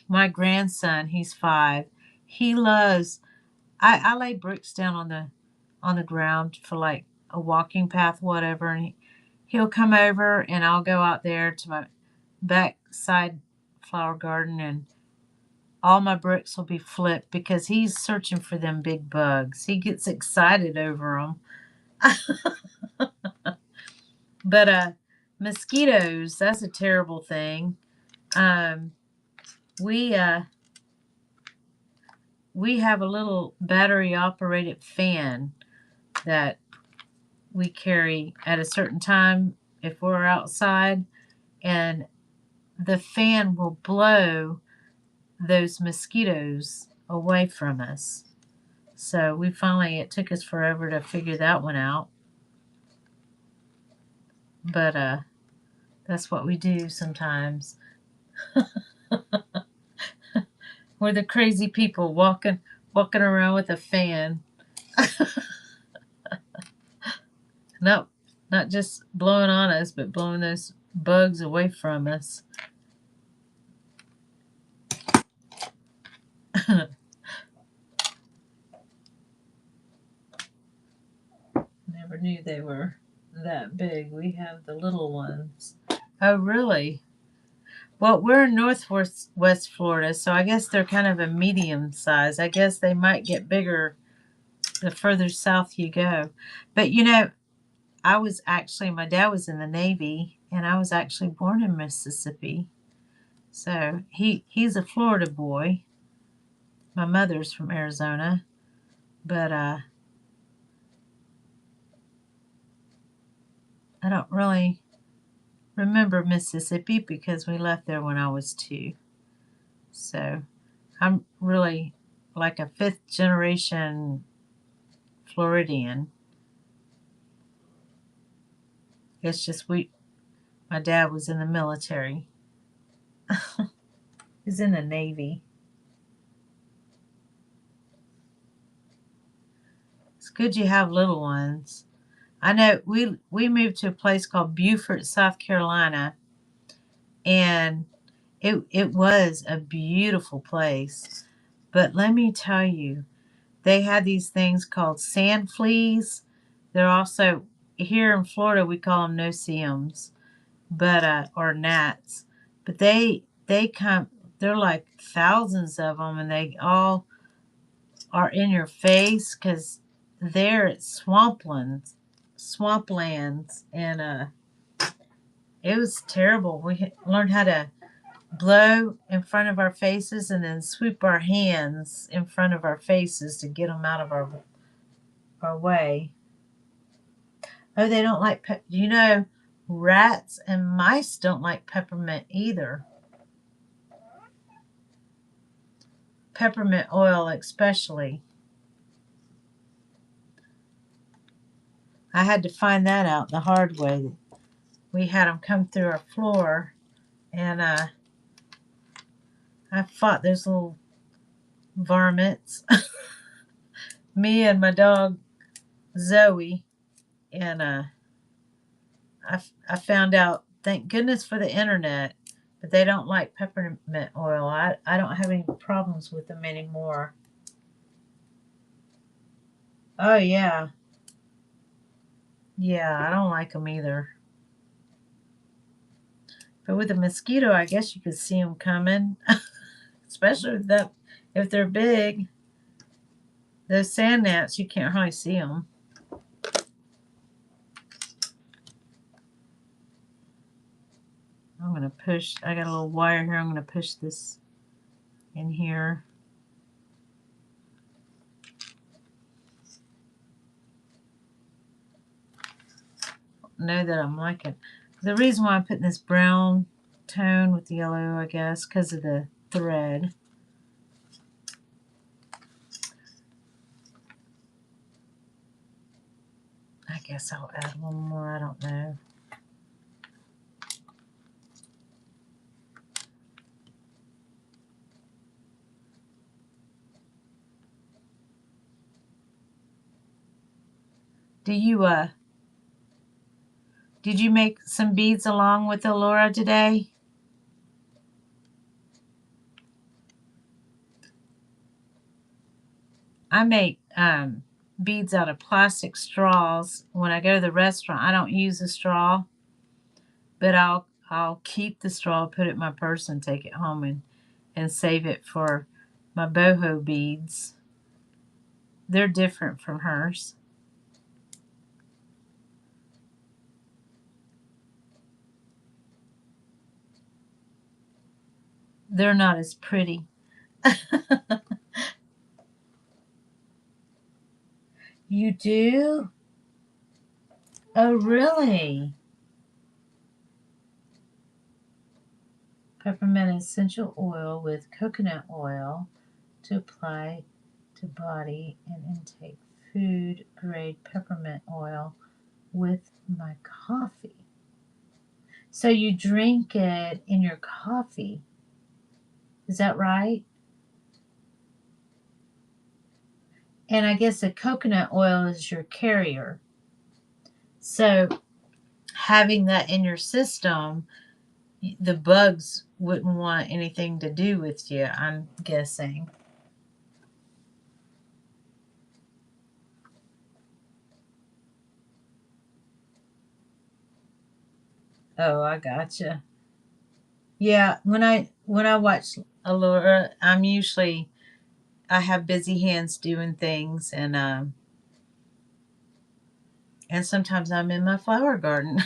my grandson, he's 5. He loves. I lay bricks down on the ground for like a walking path, whatever, and he'll come over, and I'll go out there to my backside flower garden, and all my bricks will be flipped because he's searching for them big bugs. He gets excited over them. But mosquitoes, that's a terrible thing. Um, we uh, we have a little battery operated fan that we carry at a certain time if we're outside, and the fan will blow those mosquitoes away from us. So it took us forever to figure that one out. But that's what we do sometimes. We're the crazy people walking around with a fan. Not not just blowing on us, but blowing those bugs away from us. Never knew they were that big. We have the little ones. Oh, really? Well, we're in Northwest West Florida, so I guess they're kind of a medium size. I guess they might get bigger the further south you go. But my dad was in the Navy, and I was actually born in Mississippi. So he's a Florida boy. My mother's from Arizona, but I don't really remember Mississippi because we left there when I was 2. So I'm really like a 5th generation Floridian. It's just my dad was in the military. He's in the Navy. It's good you have little ones. I know we moved to a place called Beaufort, South Carolina, and it was a beautiful place. But let me tell you, they had these things called sand fleas. They're also here in Florida we call them no-see-ums, but or gnats. But they come. They're like thousands of them, and they all are in your face because they're at swamplands, and it was terrible. We learned how to blow in front of our faces and then sweep our hands in front of our faces to get them out of our way. Oh, they don't like you know, rats and mice don't like peppermint either. Peppermint oil especially. I had to find that out the hard way. We had them come through our floor, and I fought those little varmints. Me and my dog Zoe, and I found out. Thank goodness for the internet, but they don't like peppermint oil. I don't have any problems with them anymore. Oh yeah, yeah, I don't like them either. But with a mosquito, I guess you could see them coming, especially if they're big. Those sand gnats, you can't hardly see them. I'm going to push. I got a little wire here. I'm going to push this in here. Know that I'm liking. The reason why I'm putting this brown tone with the yellow, I guess, because of the thread. I guess I'll add one more. I don't know. Did you make some beads along with Laura today? I make beads out of plastic straws. When I go to the restaurant, I don't use a straw, but I'll keep the straw, put it in my purse, and take it home and save it for my boho beads. They're different from hers. They're not as pretty. You do? Oh, really? Peppermint essential oil with coconut oil to apply to body and intake. Food grade peppermint oil with my coffee. So you drink it in your coffee. Is that right? And I guess the coconut oil is your carrier. So having that in your system, the bugs wouldn't want anything to do with you, I'm guessing. Oh, I gotcha. Yeah, when I watch Allura, I have busy hands doing things, and sometimes I'm in my flower garden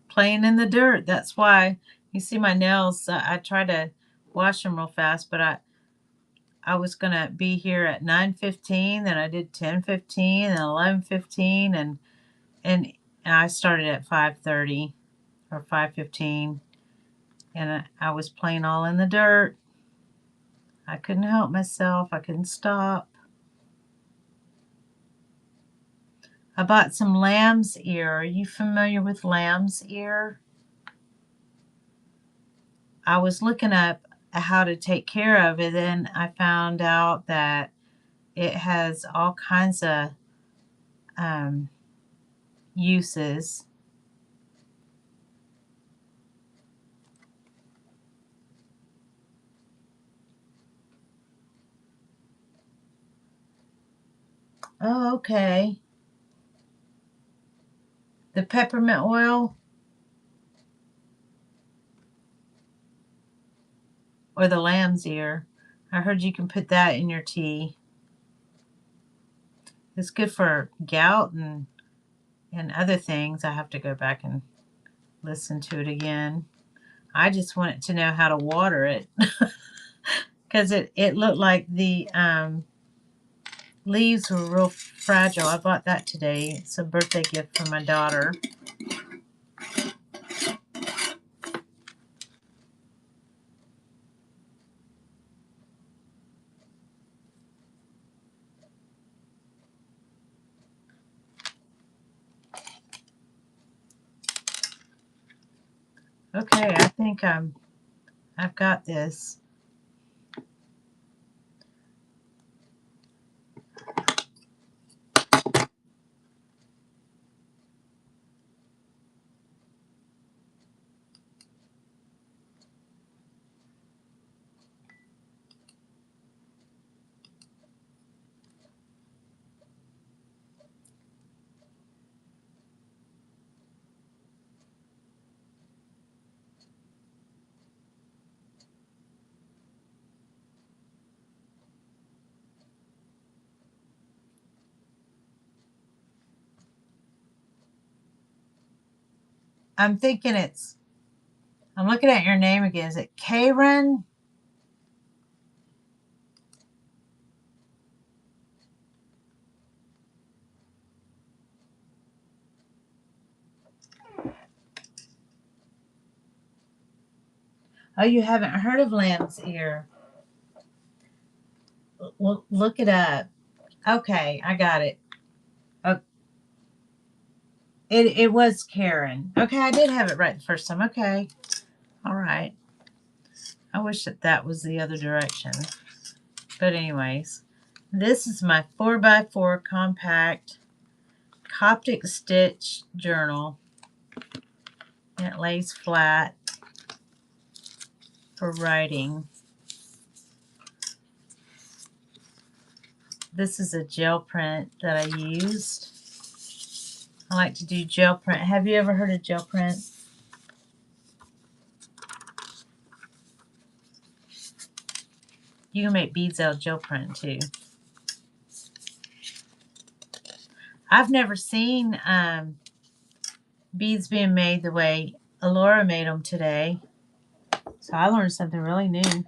playing in the dirt. That's why you see my nails. I try to wash them real fast, but I was gonna be here at 9:15, then I did 10:15 and 11:15, and And I started at 5:30 or 5:15, and I was playing all in the dirt. I couldn't help myself. I couldn't stop. I bought some lamb's ear. Are you familiar with lamb's ear? I was looking up how to take care of it, and I found out that it has all kinds of uses. Oh, okay. The peppermint oil or the lamb's ear. I heard you can put that in your tea. It's good for gout and other things. I have to go back and listen to it again. I just wanted to know how to water it because it looked like the leaves were real fragile. I bought that today. It's a birthday gift for my daughter. Okay, I think I've got this. I'm thinking I'm looking at your name again. Is it Karen? Oh, you haven't heard of lamb's ear? Well, look it up. Okay, I got it. Oh, it was Karen. Okay, I did have it right the first time. Okay, all right. I wish that was the other direction. But anyways, this is my 4x4 compact Coptic stitch journal. And it lays flat for writing. This is a gel print that I used. I like to do gel print. Have you ever heard of gel print? You can make beads out of gel print too. I've never seen beads being made the way Alora made them today. So I learned something really new.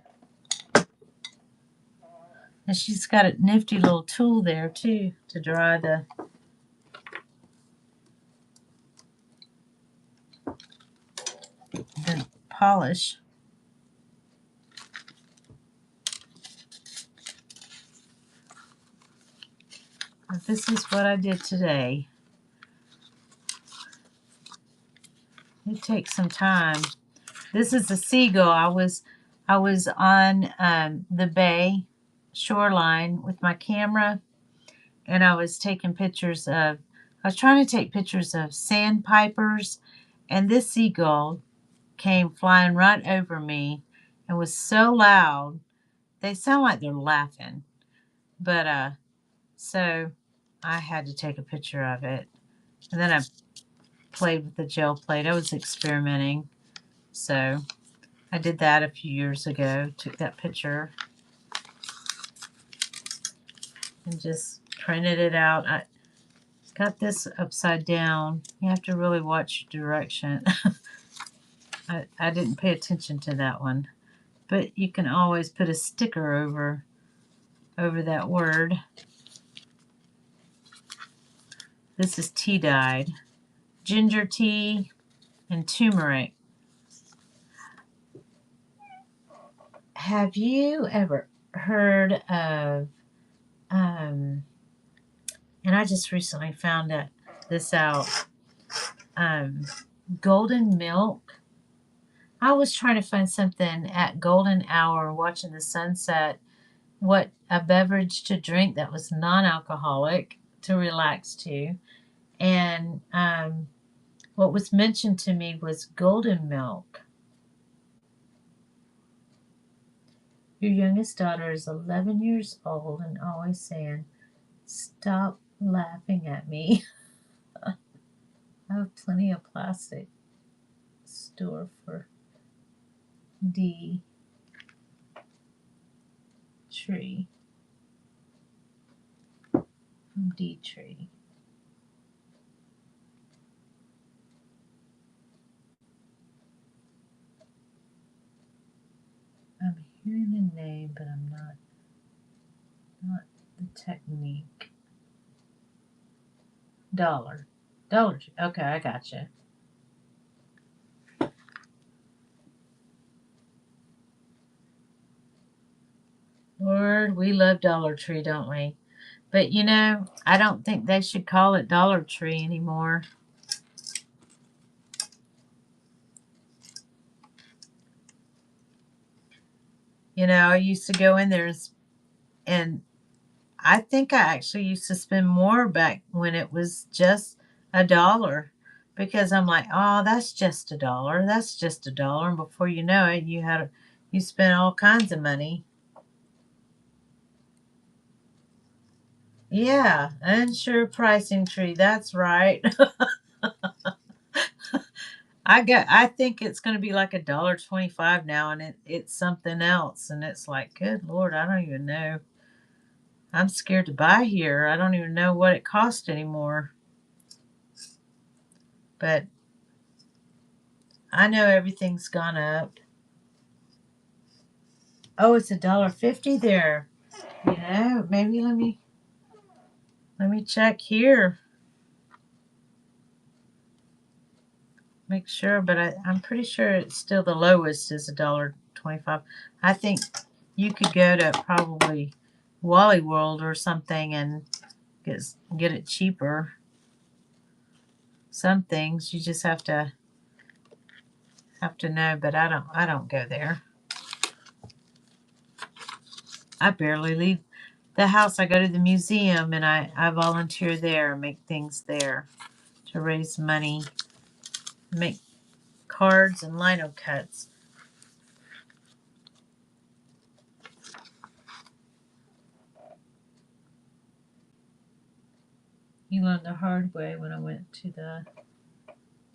And she's got a nifty little tool there too to dry the polish. But this is what I did today. It takes some time. This is a seagull. I was on the bay shoreline with my camera, and I was taking pictures of. I was trying to take pictures of sandpipers, and this seagull came flying right over me, and was so loud. They sound like they're laughing, but so I had to take a picture of it, and then I played with the gel plate. I was experimenting, so I did that a few years ago, took that picture and just printed it out. I got this upside down. You have to really watch your direction. I didn't pay attention to that one, but you can always put a sticker over that word. This is tea dyed. ginger tea, and turmeric. Have you ever heard of, and I just recently found this out, golden milk? I was trying to find something at golden hour watching the sunset, what a beverage to drink that was non-alcoholic to relax to. And what was mentioned to me was golden milk. Your youngest daughter is 11 years old and always saying, "Stop laughing at me." I have plenty of plastic store for D tree. From D tree. I'm hearing the name, but I'm not the technique. Dollar Tree. Okay, I gotcha. Lord, we love Dollar Tree, don't we? But you know, I don't think they should call it Dollar Tree anymore. You know, I used to go in there and I think I actually used to spend more back when it was just $1 because I'm like, oh, that's just $1. That's just $1. And before you know it, you spent all kinds of money. Yeah, unsure pricing tree. That's right. I think it's going to be like $1.25 now, and it's something else, and it's like, good Lord, I don't even know. I'm scared to buy here. I don't even know what it costs anymore. But I know everything's gone up. Oh, it's $1.50 there. You know, maybe let me check here. Make sure, but I'm pretty sure it's still the lowest is $1.25. I think you could go to probably Wally World or something and get it cheaper. Some things you just have to know, but I don't go there. I barely leave the house. I go to the museum and I volunteer there and make things there to raise money, make cards and lino cuts. You learned the hard way when I went to the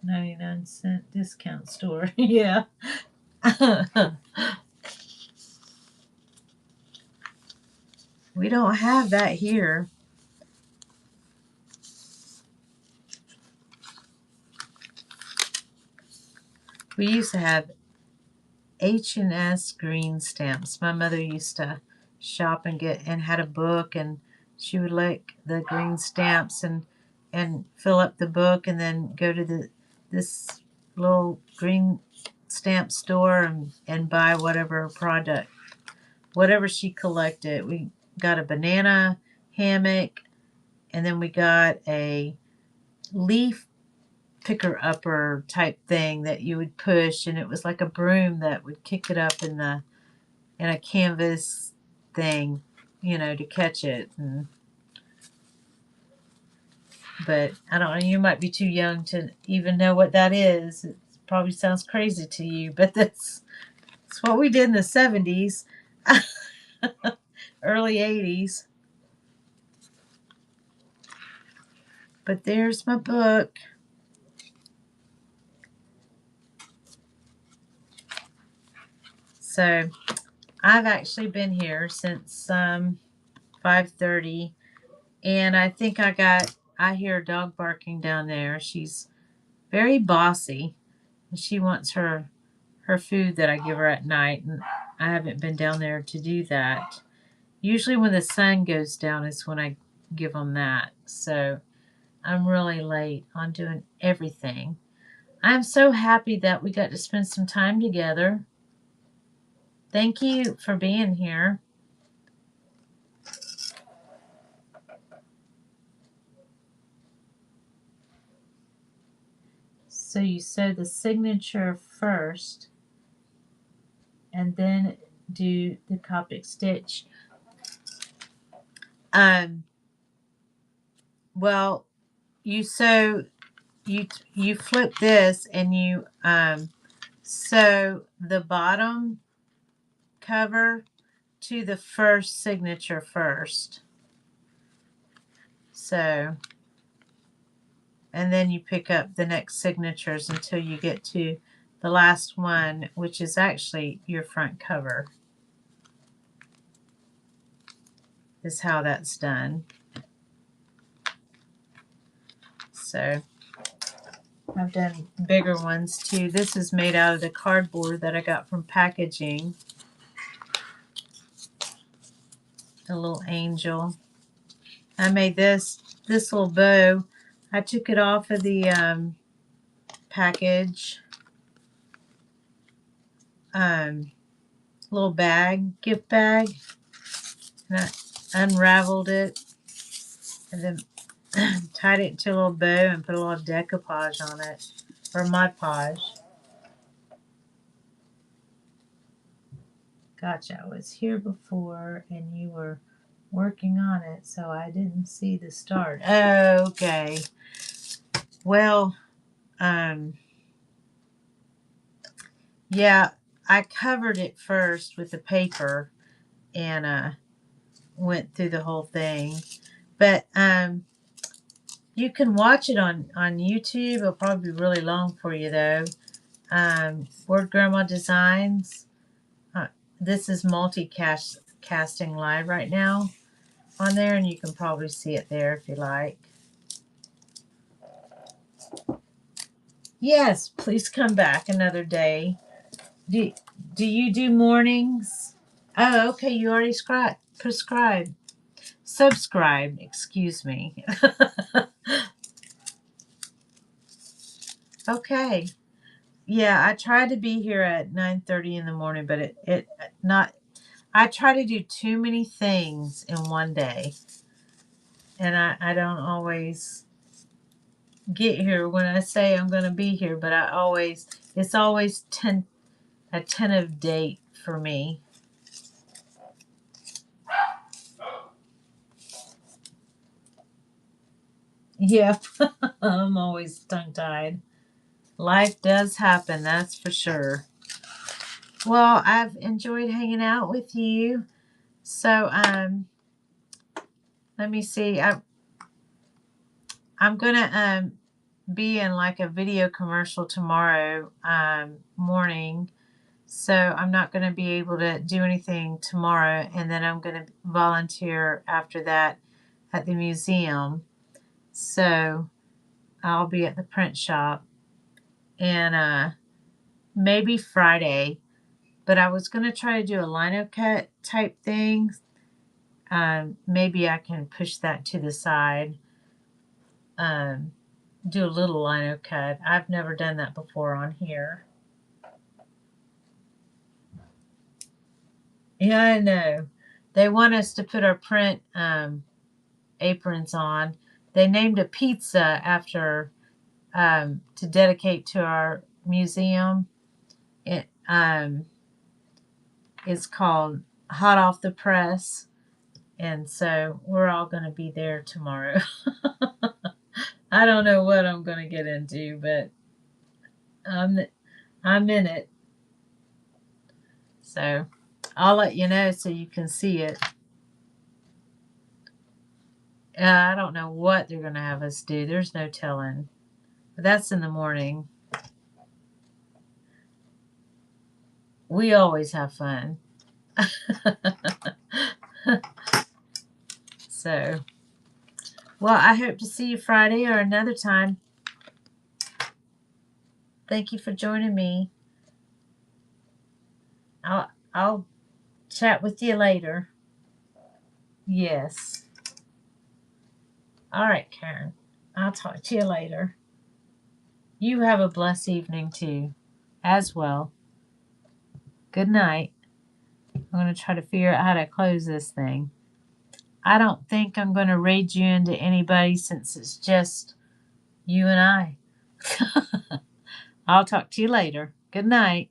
99-cent discount store. Yeah. We don't have that here. We used to have H&S green stamps. My mother used to shop and had a book, and she would like the green stamps and fill up the book and then go to this little green stamp store and buy whatever product, whatever she collected. We got a banana hammock, and then we got a leaf picker upper type thing that you would push, and it was like a broom that would kick it up in a canvas thing, you know, to catch it. But I don't know, you might be too young to even know what that is. It probably sounds crazy to you, but that's what we did in the 70s, early 80s. But there's my book. So I've actually been here since 5:30, and I think I hear a dog barking down there. She's very bossy, and she wants her food that I give her at night, and I haven't been down there to do that. Usually when the sun goes down is when I give them that. So I'm really late on doing everything. I'm so happy that we got to spend some time together. Thank you for being here. So you sew the signature first and then do the Copic stitch. Well, you sew, you flip this and you sew the bottom cover to the first signature first. So, and then you pick up the next signatures until you get to the last one, which is actually your front cover, is how that's done. So I've done bigger ones too. This is made out of the cardboard that I got from packaging. A little angel. I made this little bow. I took it off of the package. Little bag, gift bag. And I unraveled it and then tied it into a little bow and put a little decoupage on it, or Mod Podge. Gotcha, I was here before and you were working on it, so I didn't see the start. Okay. Well, yeah, I covered it first with the paper and went through the whole thing. But you can watch it on YouTube. It'll probably be really long for you though. Word Grandma Designs. This is multicasting live right now on there, and you can probably see it there if you like. Yes, please come back another day. Do you do mornings? Oh, okay. You already subscribe. Excuse me. Okay. Yeah, I try to be here at 9:30 in the morning, but it not. I try to do too many things in one day, and I don't always get here when I say I'm going to be here. But it's always a tentative date for me. Yep, I'm always tongue-tied. Life does happen, that's for sure. Well, I've enjoyed hanging out with you. So, let me see. I'm gonna be in like a video commercial tomorrow morning. So I'm not gonna be able to do anything tomorrow, and then I'm gonna volunteer after that at the museum. So I'll be at the print shop, and maybe Friday. But I was going to try to do a lino cut type thing. Maybe I can push that to the side. Do a little lino cut. I've never done that before on here. Yeah, I know. They want us to put our print aprons on. They named a pizza after to dedicate to our museum. It's called Hot Off the Press. And so we're all going to be there tomorrow. I don't know what I'm going to get into, but I'm in it. So I'll let you know so you can see it. I don't know what they're going to have us do. There's no telling. But that's in the morning. We always have fun. So, well, I hope to see you Friday or another time. Thank you for joining me. I'll chat with you later. Yes. All right, Karen. I'll talk to you later. You have a blessed evening too, as well. Good night. I'm going to try to figure out how to close this thing. I don't think I'm going to raid you into anybody since it's just you and I. I'll talk to you later. Good night.